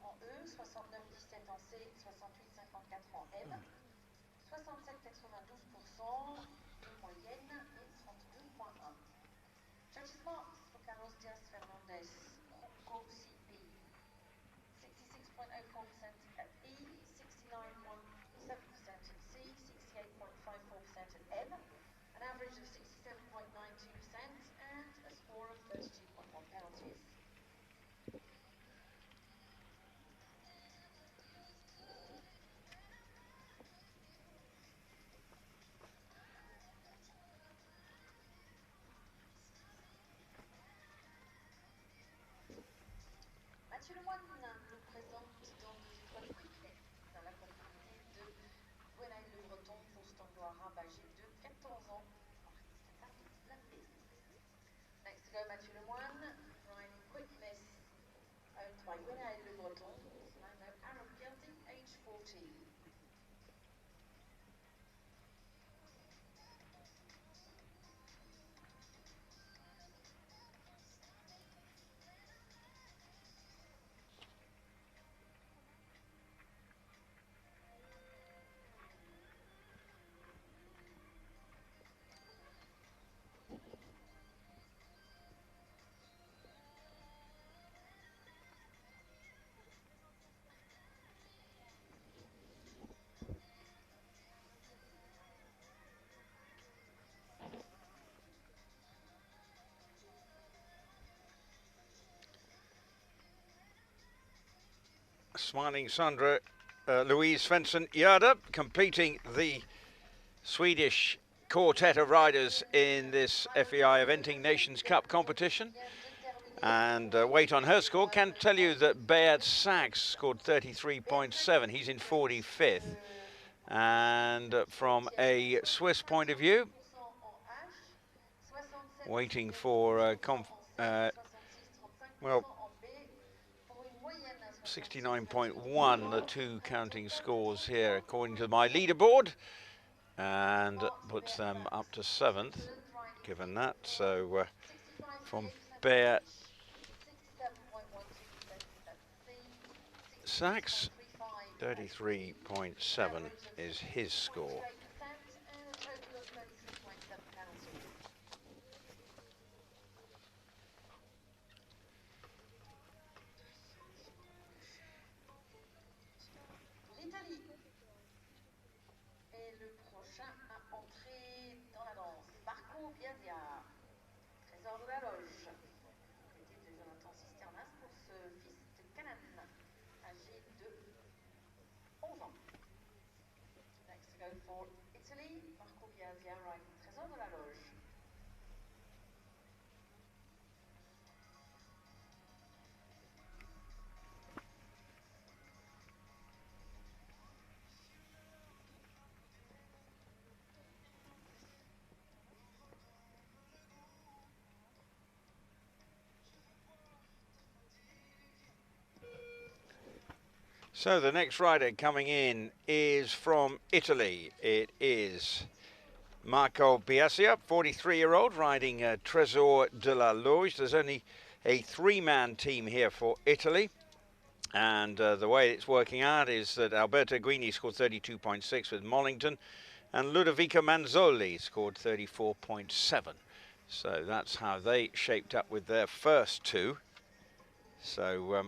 en E, 69,17 en C, 68,54 en M, 67,92% de moyenne et 32,1. Judges marks for Carlos Diaz Fernandez, Ronco CP, 66.04% at E, 69.7% at C, 68.54% at M, an average of 67.92% and a score of 32.1 penalties. Mathieu Lemoine nous présente dans deux étoiles quick dans la compagnie de Le Breton pour Standoira, âgé de 14 ans. Next to go, Mathieu Lemoine, riding quickness, owned by Le Breton, Lando Arab Gelding, age 14. Smiling Sandra Louise Svensson-Gärde completing the Swedish quartet of riders in this FEI Eventing Nations Cup competition. And wait on her score. Can tell you that Beat Sachs scored 33.7. He's in 45th. And from a Swiss point of view, waiting for 69.1, the two counting scores here according to my leaderboard, and puts them up to 7th, given that. So from Beat Sachs, 33.7 is his score. L'Italie est le prochain à entrer dans la danse. Marco Biasia, trésor de la loge. Côté de Jonathan Cisternas pour ce fils de Canaan, âgé de 11 ans. Next to go for Italy, Marco Biasia riding trésor de la loge. So the next rider coming in is from Italy. It is Marco Biasia, 43-year-old, riding Trésor de la Loge. There's only a three-man team here for Italy. And the way it's working out is that Alberto Guini scored 32.6 with Mollington, and Ludovico Manzoli scored 34.7. So that's how they shaped up with their first two. So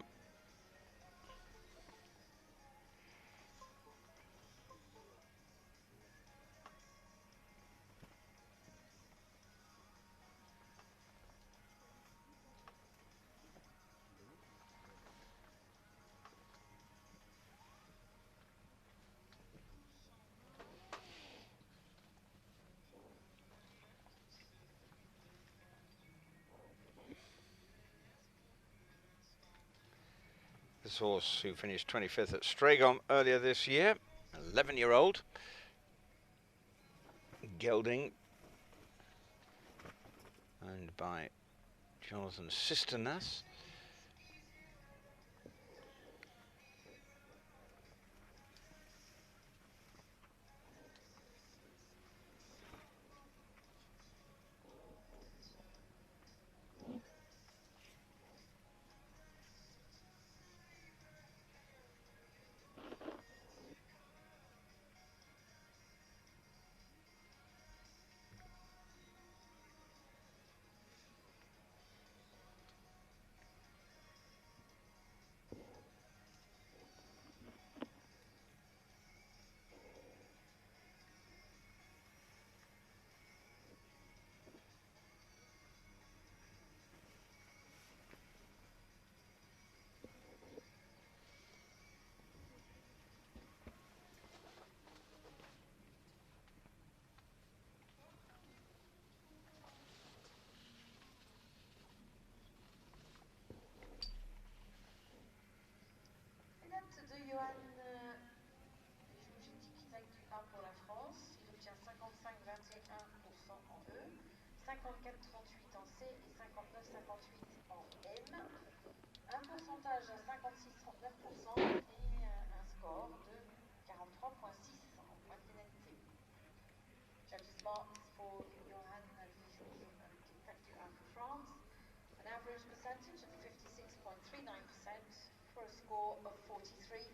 this horse who finished 25th at Stragom earlier this year, 11-year-old, gelding, owned by Jonathan Cisternas. 54-38 en C et 59-58 en M. Un pourcentage à 56-39% et un score de 43,6 en point de pénalité. Judges' marks for Johan Factory are for France. An average percentage of 56.39% for a score of 43.6.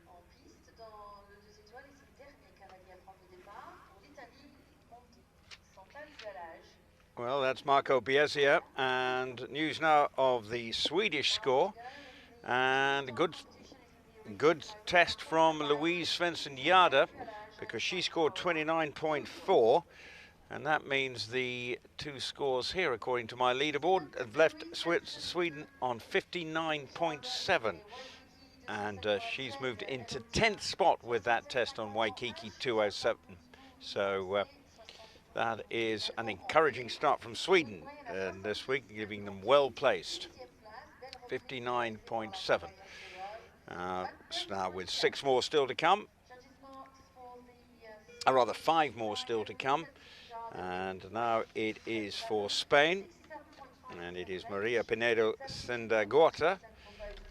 En piste dans le 2 étoiles et c'est le dernier cavalier à prendre le départ. Pour l'Italie, il monte Chantal Jalage. Well, that's Marco Biesier, and news now of the Swedish score, and good test from Louise Svensson-Jada, because she scored 29.4, and that means the two scores here, according to my leaderboard, have left Sweden on 59.7. And she's moved into 10th spot with that test on Waikiki 207. So that is an encouraging start from Sweden this week, giving them well placed. 59.7. Now with 6 more still to come, or rather 5 more still to come. And now it is for Spain, and it is Maria Pinedo Sendagorta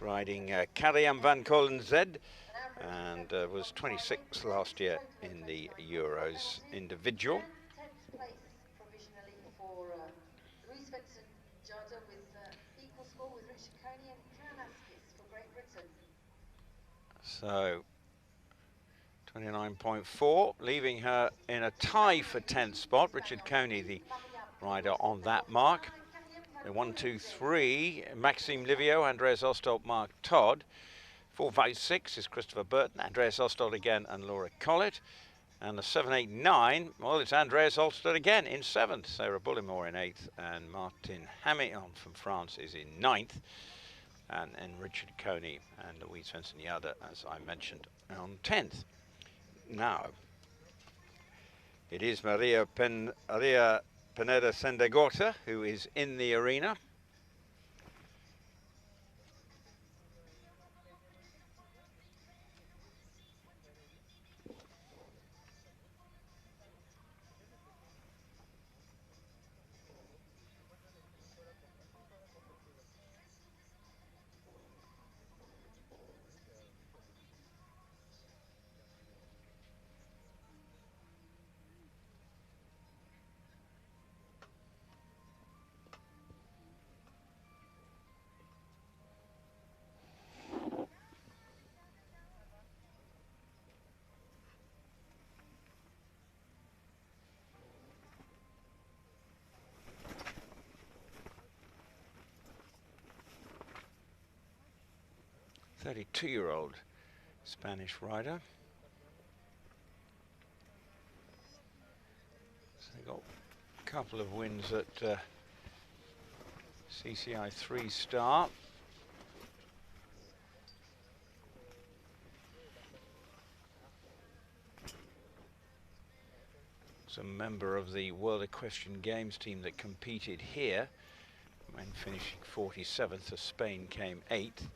riding Kariam van Kolen Z, and was 26th last year in the Euros individual. 10th place provisionally for Louise Svensson-Jada with equal score with Richard Coney and Karanaskis for Great Britain. So 29.4, leaving her in a tie for 10th spot. Richard Coney, the rider on that mark. 1, 2, 3, Maxime Livio, Andreas Oswalt, Mark Todd. 4, 5, 6 is Christopher Burton, Andreas Oswalt again, and Laura Collett. And the 7, 8, 9, well, it's Andreas Oswalt again in 7th. Sarah Bullimore in 8th, and Martin Hamillon from France is in 9th. And Richard Coney and Louise Svensson-Jada, as I mentioned, on 10th. Now, it is Maria Pineda Sendagorta who is in the arena. 32-year-old Spanish rider. So they got a couple of wins at CCI 3-star. A member of the World Equestrian Games team that competed here, when finishing 47th as Spain came 8th.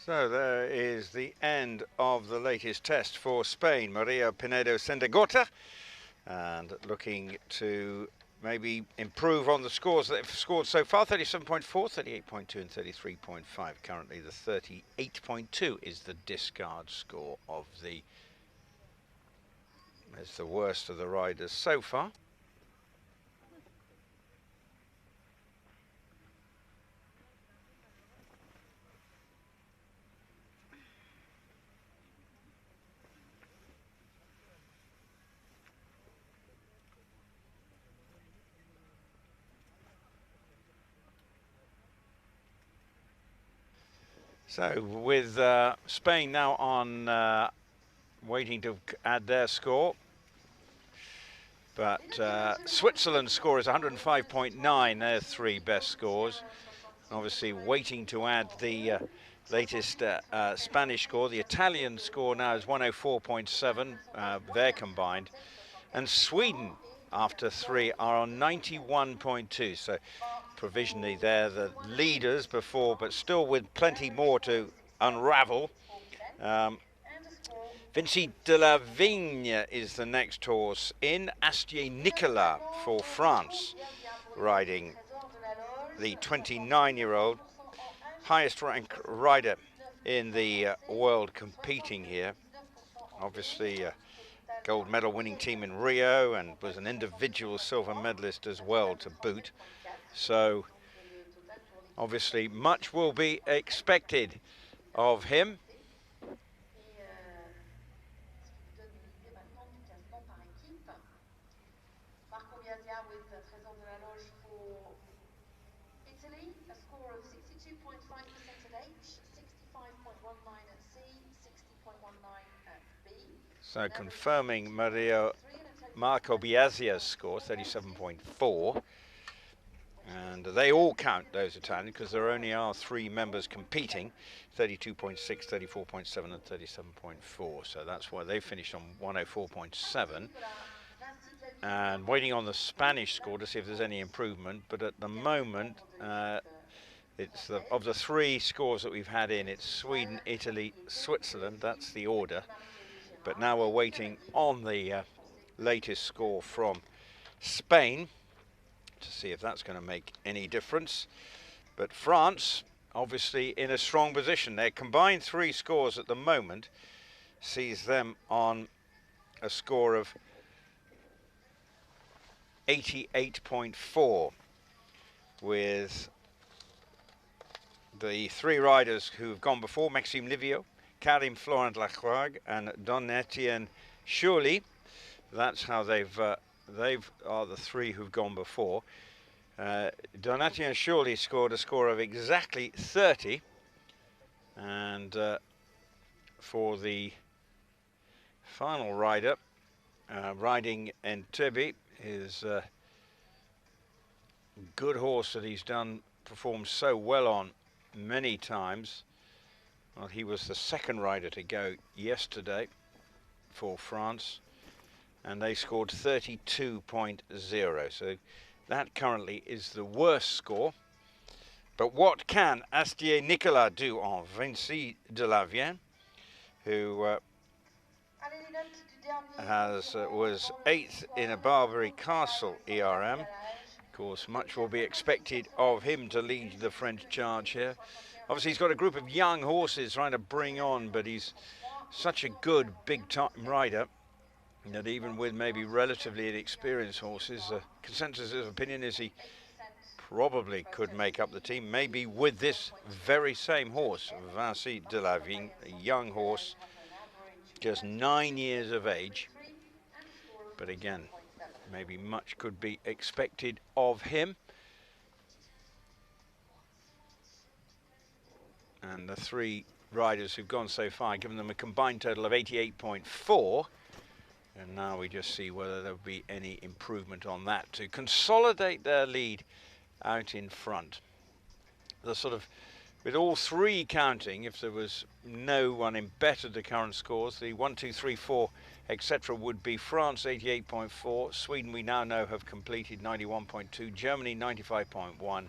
So there is the end of the latest test for Spain. Maria Pinedo Sendagota, and looking to maybe improve on the scores that they've scored so far. 37.4, 38.2 and 33.5. Currently the 38.2 is the discard score of the, it's the worst of the riders so far. So with Spain now on waiting to add their score, but Switzerland's score is 105.9, their three best scores. Obviously waiting to add the latest Spanish score. The Italian score now is 104.7, they're combined. And Sweden, after three, are on 91.2, so provisionally they're the leaders before, but still with plenty more to unravel. Vinci de la Vigne is the next horse in. Astier Nicolas for France, riding the 29-year-old, highest ranked rider in the world competing here. Obviously gold medal winning team in Rio, and was an individual silver medalist as well to boot. So obviously much will be expected of him. Italy, a score of 62.5% at H, 65.19 at C, 60.19 at B. So confirming Marco Biasia's score, 37.4. And they all count, those Italians, because there only are three members competing, 32.6, 34.7 and 37.4. So that's why they finished on 104.7. And waiting on the Spanish score to see if there's any improvement. But at the moment, it's of the three scores that we've had in, it's Sweden, Italy, Switzerland. That's the order. But now we're waiting on the latest score from Spain to see if that's going to make any difference. But France, obviously in a strong position. Their combined three scores at the moment sees them on a score of 88.4, with the three riders who've gone before: Maxime Livio, Karim Florent Lacroix and Don-Etienne Surely. That's how they've are the three who've gone before. Don-Etienne Surely scored a score of exactly 30, and for the final rider riding Entebbe, his good horse that he's performed so well on many times. Well, he was the second rider to go yesterday for France, and they scored 32.0. So that currently is the worst score. But what can Astier Nicolas do on Vinci de la Vigne, who was 8th in a Barbary Castle ERM? Of course, much will be expected of him to lead the French charge here. Obviously, he's got a group of young horses trying to bring on, but he's such a good big-time rider that even with maybe relatively inexperienced horses, the consensus of opinion is he probably could make up the team, maybe with this very same horse, Vinci de la Vigne, a young horse, just 9 years of age. But again, maybe much could be expected of him. And the three riders who've gone so far, given them a combined total of 88.4. And now we just see whether there'll be any improvement on that to consolidate their lead out in front. The sort of, with all three counting, if there was no one in better the current scores, the 1, 2, 3, 4, etc. would be France 88.4, Sweden we now know have completed 91.2, Germany 95.1,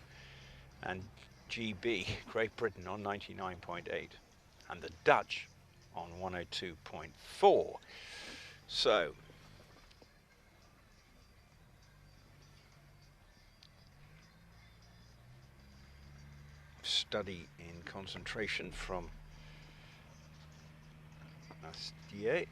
and GB, Great Britain, on 99.8, and the Dutch on 102.4. So study in concentration from Astier.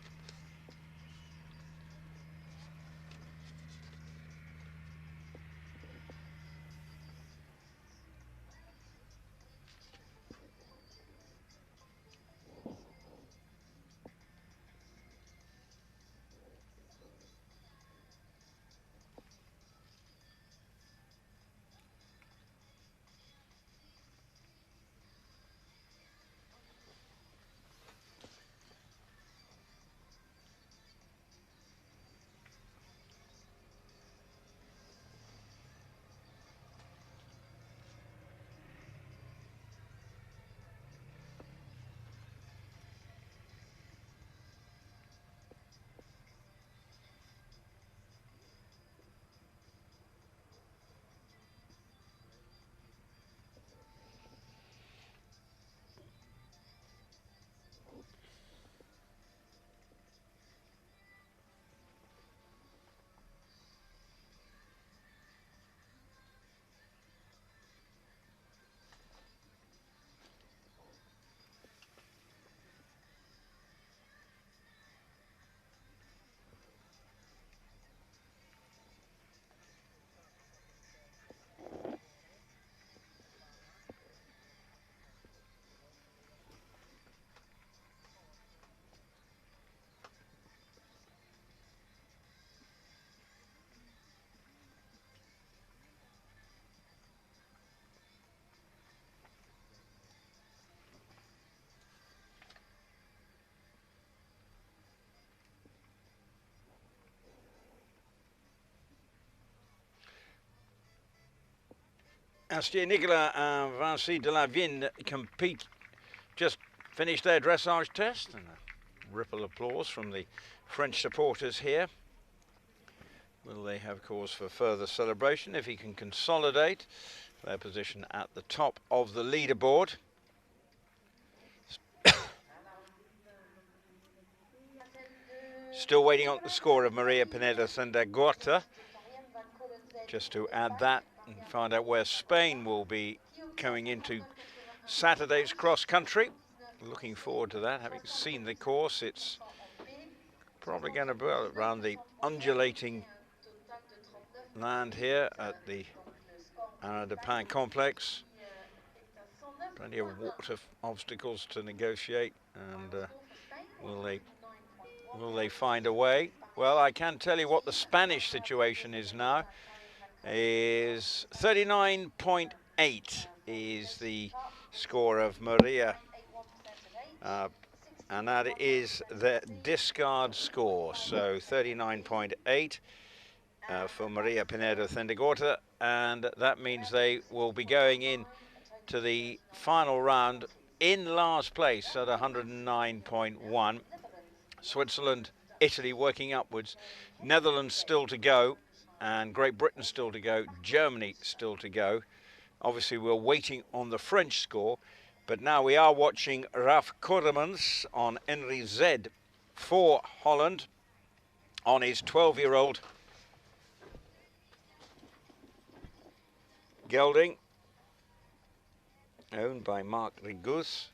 Astier Nicolas and Vinci de la Vigne compete, just finished their dressage test, and a ripple applause from the French supporters here. Will they have cause for further celebration if he can consolidate their position at the top of the leaderboard? Still waiting on the score of Maria Pineda Sendagorta. Just to add that and find out where Spain will be going into Saturday's cross country. Looking forward to that. Having seen the course, it's probably going to be around the undulating land here at the Arena de Pin complex. Plenty of water obstacles to negotiate, and will they find a way? Well, I can tell you what the Spanish situation is now. Is 39.8 is the score of Maria, and that is the discard score. So 39.8 for Maria Pineda Sendagorta, and that means they will be going in to the final round in last place at 109.1. Switzerland, Italy working upwards, Netherlands still to go, and Great Britain still to go, Germany still to go. Obviously we're waiting on the French score, but now we are watching Raf Koeremans on Henry Z for Holland on his 12-year-old gelding, owned by Marc Rigus.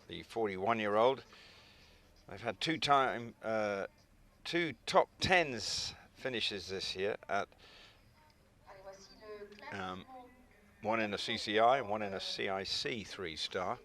The 41-year-old. They've had two top tens finishes this year at one in a CCI and one in a CIC 3-star.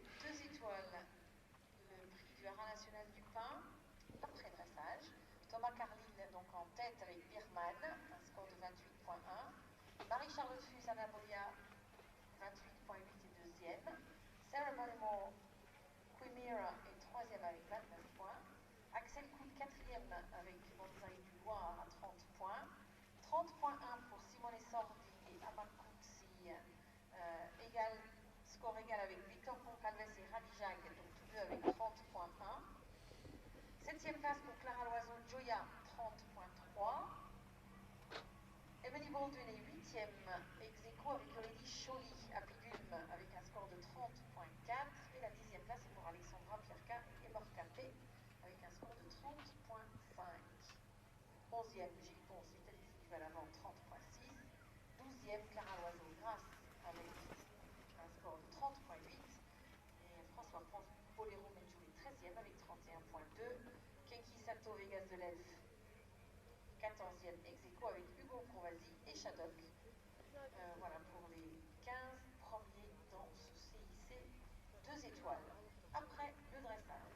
Voilà pour les 15 premiers dans ce CIC 2 étoiles. Après le dressage.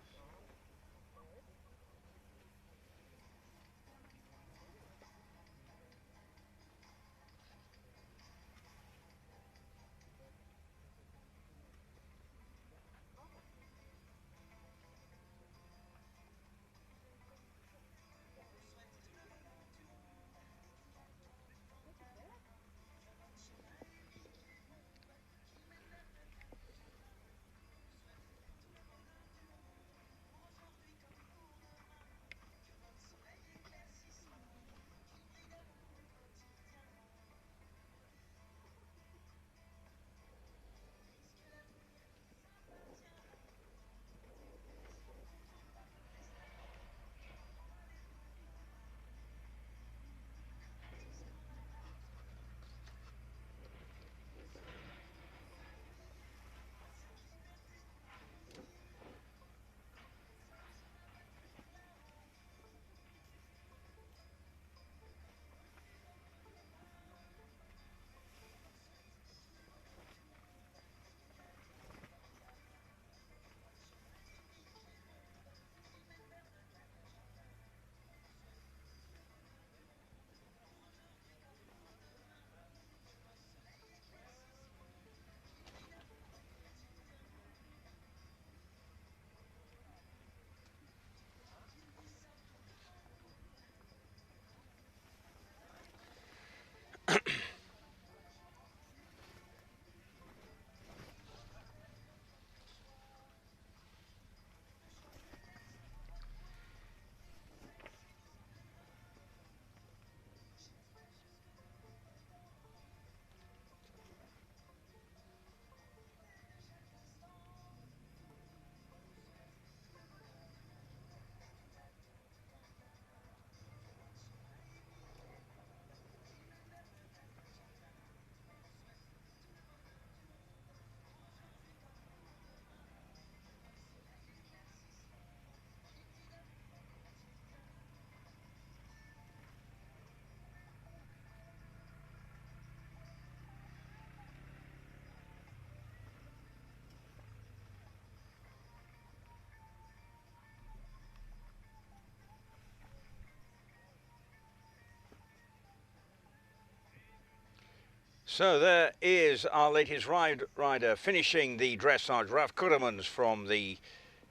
So there is our latest rider finishing the dressage, Raf Kudemans from the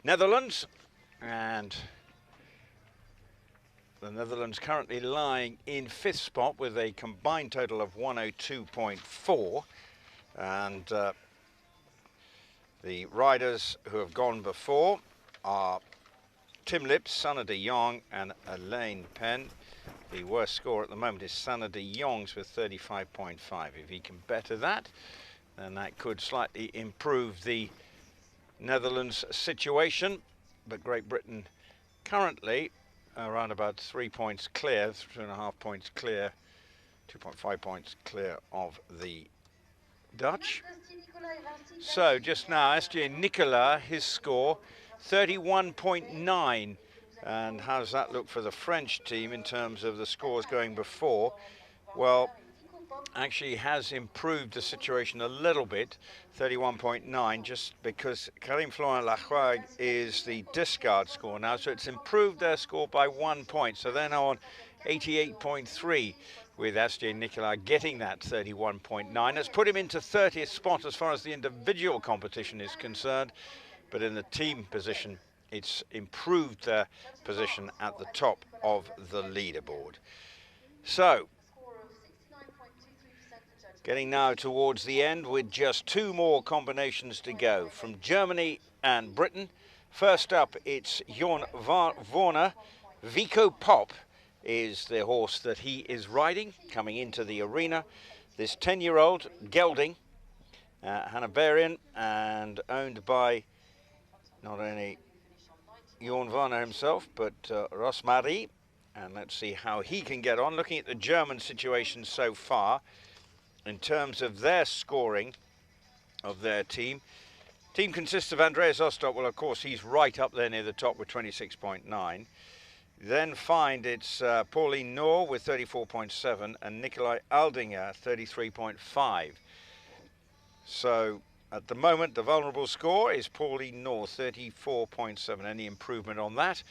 Netherlands, and the Netherlands currently lying in 5th spot with a combined total of 102.4, and the riders who have gone before are Tim Lips, Sanne de Jong and Elaine Penn. The worst score at the moment is Sanne de Jong's with 35.5. If he can better that, then that could slightly improve the Netherlands situation. But Great Britain currently around about 3 points clear, 2.5 points clear, 2.5 points clear of the Dutch. So just now, SJ Nikolai, his score 31.9. And how does that look for the French team in terms of the scores going before? Well, actually has improved the situation a little bit, 31.9, just because Karim Florent Lacroix is the discard score now, so it's improved their score by 1 point. So they're now on 88.3, with SJ Nikolai getting that 31.9. That's put him into 30th spot as far as the individual competition is concerned, but in the team position, it's improved their position at the top of the leaderboard. So, getting now towards the end with just 2 more combinations to go from Germany and Britain. First up, it's Jon Warner. Vico Pop is the horse that he is riding, coming into the arena. This 10-year-old gelding, Hanoverian, and owned by not only Jon Warner himself, but Rosmarie. And let's see how he can get on. Looking at the German situation so far, in terms of their scoring of their team. Team consists of Andreas Oswalt. Well, of course, he's right up there near the top with 26.9. Then find it's Pauline Noor with 34.7 and Nikolai Aldinger 33.5. So at the moment, the vulnerable score is Pauline Noor 34.7. Any improvement on that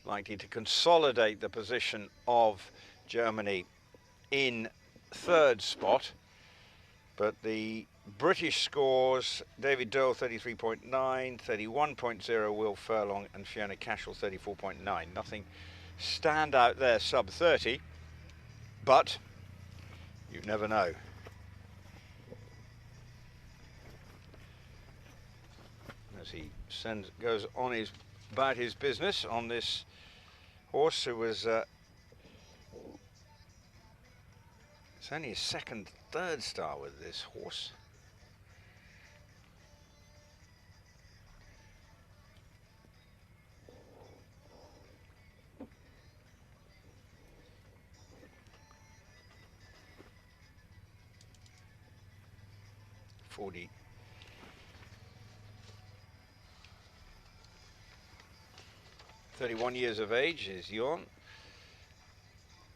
likely to consolidate the position of Germany in 3rd spot. But the British scores, David Doyle 33.9, 31.0 Will Furlong and Fiona Cashel 34.9. Nothing stand out there sub 30, but you never know. As he goes on about his business on this horse who was it's only his 2nd, 3rd star with this horse. .40. 31 years of age is Jon.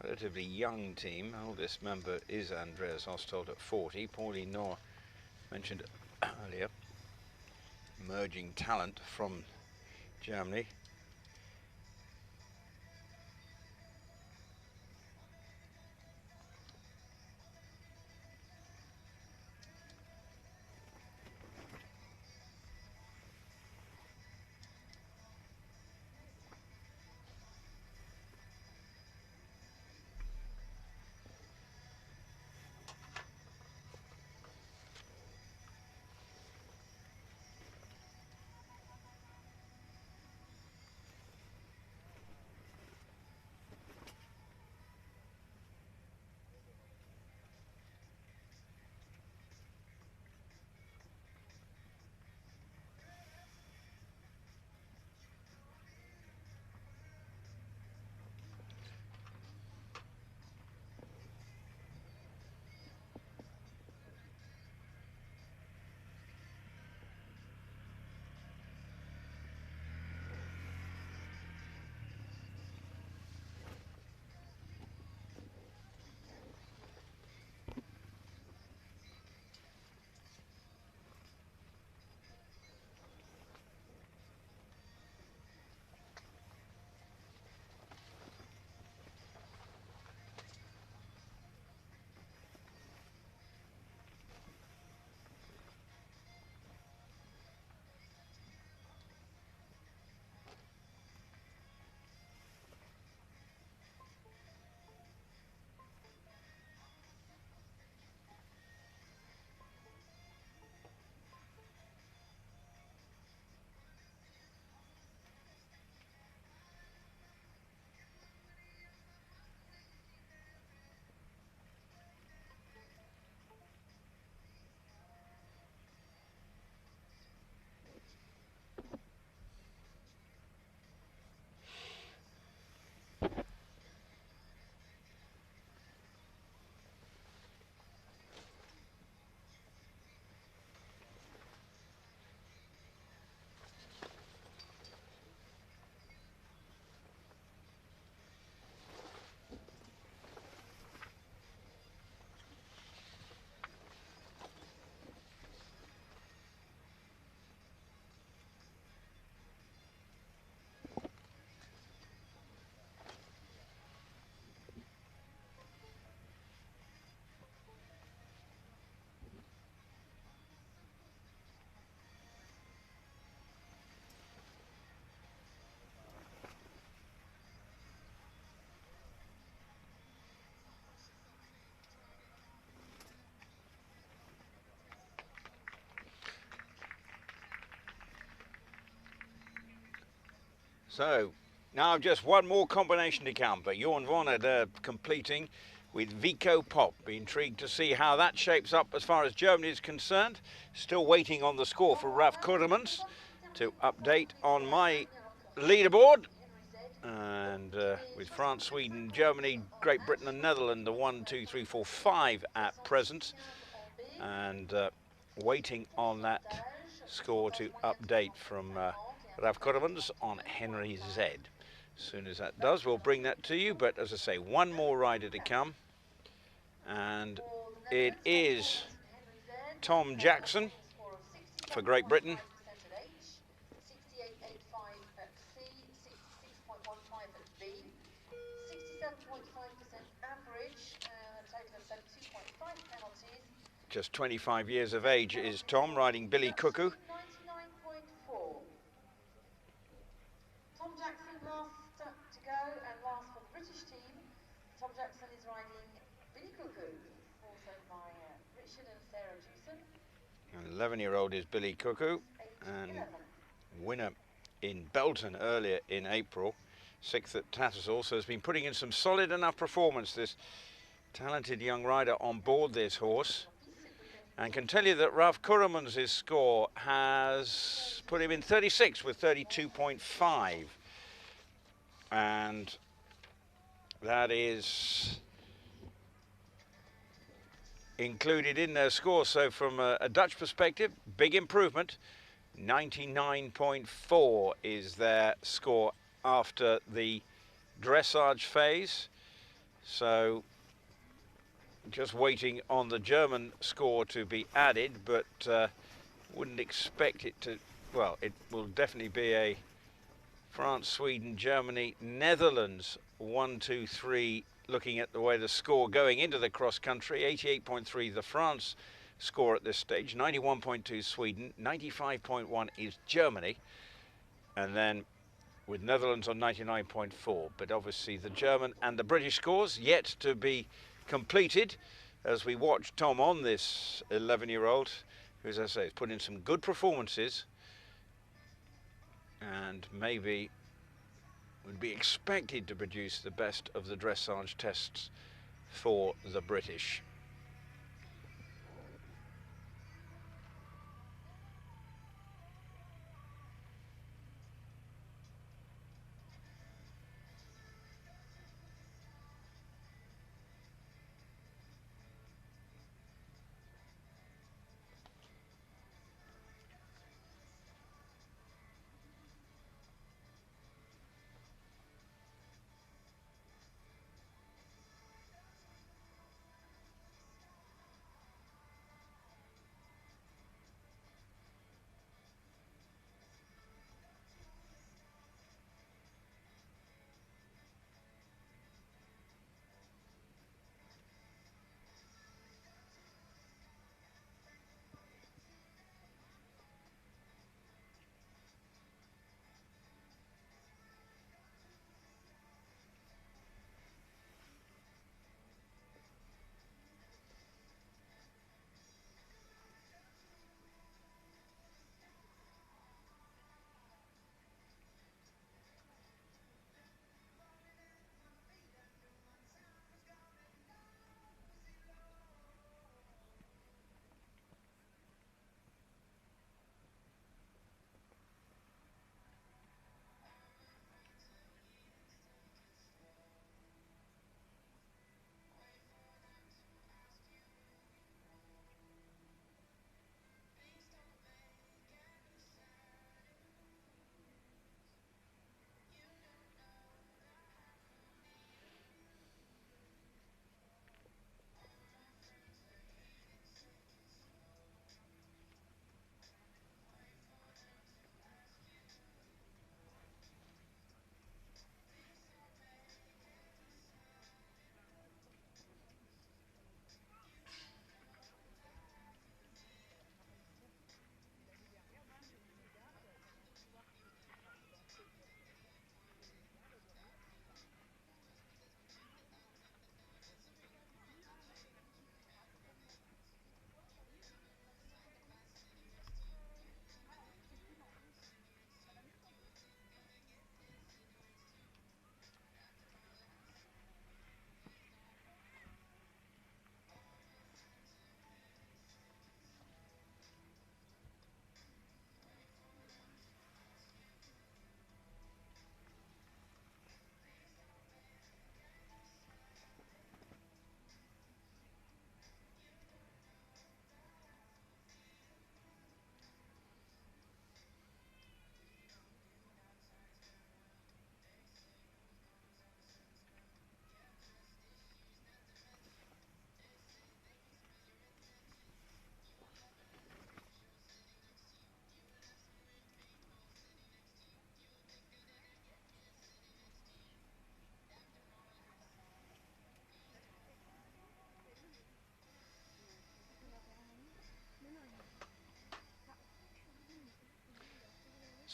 Relatively young team. Oldest member is Andreas Oswalt at 40. Pauline Noor, mentioned earlier, emerging talent from Germany. So now just one more combination to come, but Jorn Vonner completing with Vico Pop. Be intrigued to see how that shapes up as far as Germany is concerned. Still waiting on the score for Ralf Kurtemans to update on my leaderboard. And with France, Sweden, Germany, Great Britain and Netherlands, the 1, 2, 3, 4, 5 at present. And waiting on that score to update from Ralf Kurtemans on Henry Z. As soon as that does, we'll bring that to you. But as I say, one more rider to come. And it is Tom Jackson for Great Britain. 68.85 at C, 66.15 at B, 67.5% average, a total of 32.5 penalties. Just 25 years of age is Tom, riding Billy Cuckoo. 99.4. Tom Jackson last to go and last for the British team. Tom Jackson is riding Billy Cuckoo, also by Richard and Sarah Jewson. An 11-year-old is Billy Cuckoo, and winner in Belton earlier in April, 6th at Tattersall, so has been putting in some solid enough performance, this talented young rider on board this horse. And can tell you that Ralf Kurtemans' score has put him in 36 with 32.5. And that is included in their score. So from a Dutch perspective, big improvement. 99.4 is their score after the dressage phase. So just waiting on the German score to be added, but wouldn't expect it to, well, it will definitely be a France, Sweden, Germany, Netherlands 1, 2, 3, looking at the way the score going into the cross country. 88.3 the France score at this stage, 91.2 Sweden, 95.1 is Germany, and then with Netherlands on 99.4. But obviously the German and the British scores yet to be completed as we watch Tom on this 11-year-old, who, as I say, has put in some good performances and maybe would be expected to produce the best of the dressage tests for the British.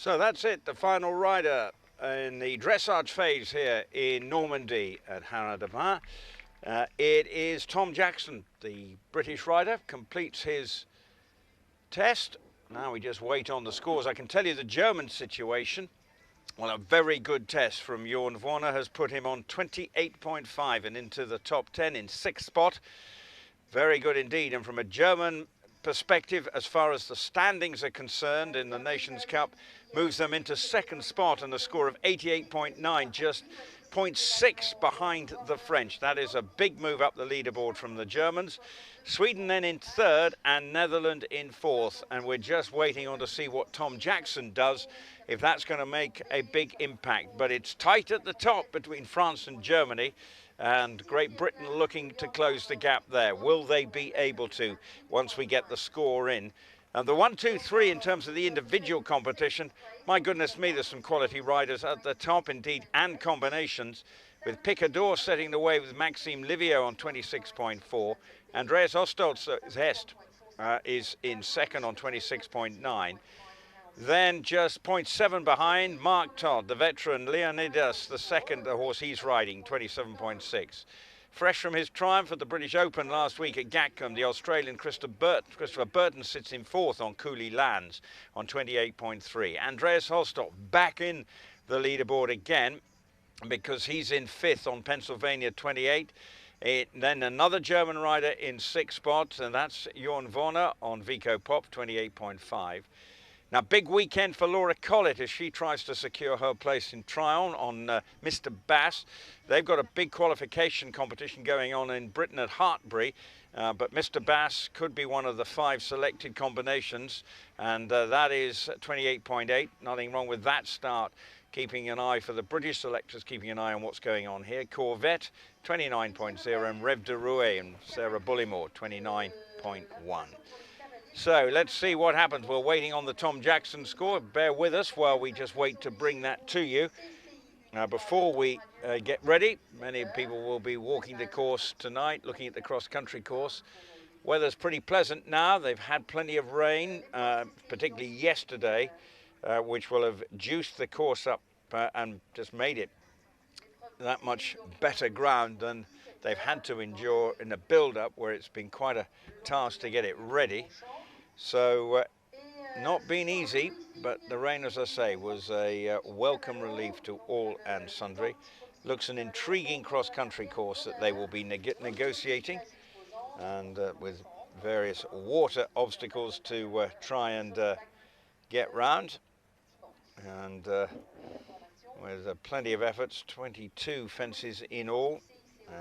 So that's it, the final rider in the dressage phase here in Normandy at Haras de Mar. It is Tom Jackson, the British rider, completes his test. Now we just wait on the scores. I can tell you the German situation. Well, a very good test from Jorn Warner has put him on 28.5 and into the top 10 in 6th spot. Very good indeed. And from a German perspective, as far as the standings are concerned in the Nations Cup, moves them into 2nd spot and a score of 88.9, just 0.6 behind the French. That is a big move up the leaderboard from the Germans. Sweden then in 3rd and Netherlands in 4th. And we're just waiting on to see what Tom Jackson does, if that's going to make a big impact. But it's tight at the top between France and Germany, and Great Britain looking to close the gap there. Will they be able to once we get the score in? And the 1, 2, 3 in terms of the individual competition, my goodness me, there's some quality riders at the top indeed, and combinations, with Picador setting the way with Maxime Livio on 26.4. Andreas Oswalt is in 2nd on 26.9. Then just 0.7 behind, Mark Todd, the veteran, Leonidas, the second, the horse he's riding, 27.6. Fresh from his triumph at the British Open last week at Gatcombe, the Australian Christopher Burton sits in 4th on Cooley Lands on 28.3. Andreas Oswalt back in the leaderboard again because he's in 5th on Pennsylvania 28. Then another German rider in 6th spot, and that's Jorn Warner on Vico Pop, 28.5. Now, big weekend for Laura Collett as she tries to secure her place in Tryon on Mr. Bass. They've got a big qualification competition going on in Britain at Hartbury, but Mr. Bass could be one of the 5 selected combinations, and that is 28.8. Nothing wrong with that start. Keeping an eye for the British selectors, keeping an eye on what's going on here. Corvette, 29.0, and Rev de Rouet and Sarah Bullymore, 29.1. So let's see what happens. We're waiting on the Tom Jackson score. Bear with us while we just wait to bring that to you. Before we get ready, many people will be walking the course tonight, looking at the cross-country course. Weather's pretty pleasant now. They've had plenty of rain, particularly yesterday, which will have juiced the course up and just made it that much better ground than they've had to endure in the build-up, where it's been quite a task to get it ready. So not been easy, but the rain, as I say, was a welcome relief to all and sundry. Looks an intriguing cross-country course that they will be negotiating, and with various water obstacles to try and get round. And with plenty of efforts, 22 fences in all,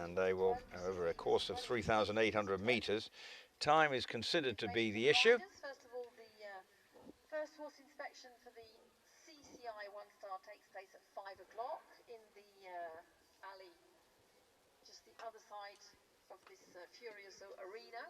and they will, over a course of 3,800 meters. Time is considered to be the issue. First of all, the first horse inspection for the CCI 1-star takes place at 5 o'clock in the alley just the other side of this Furioso arena.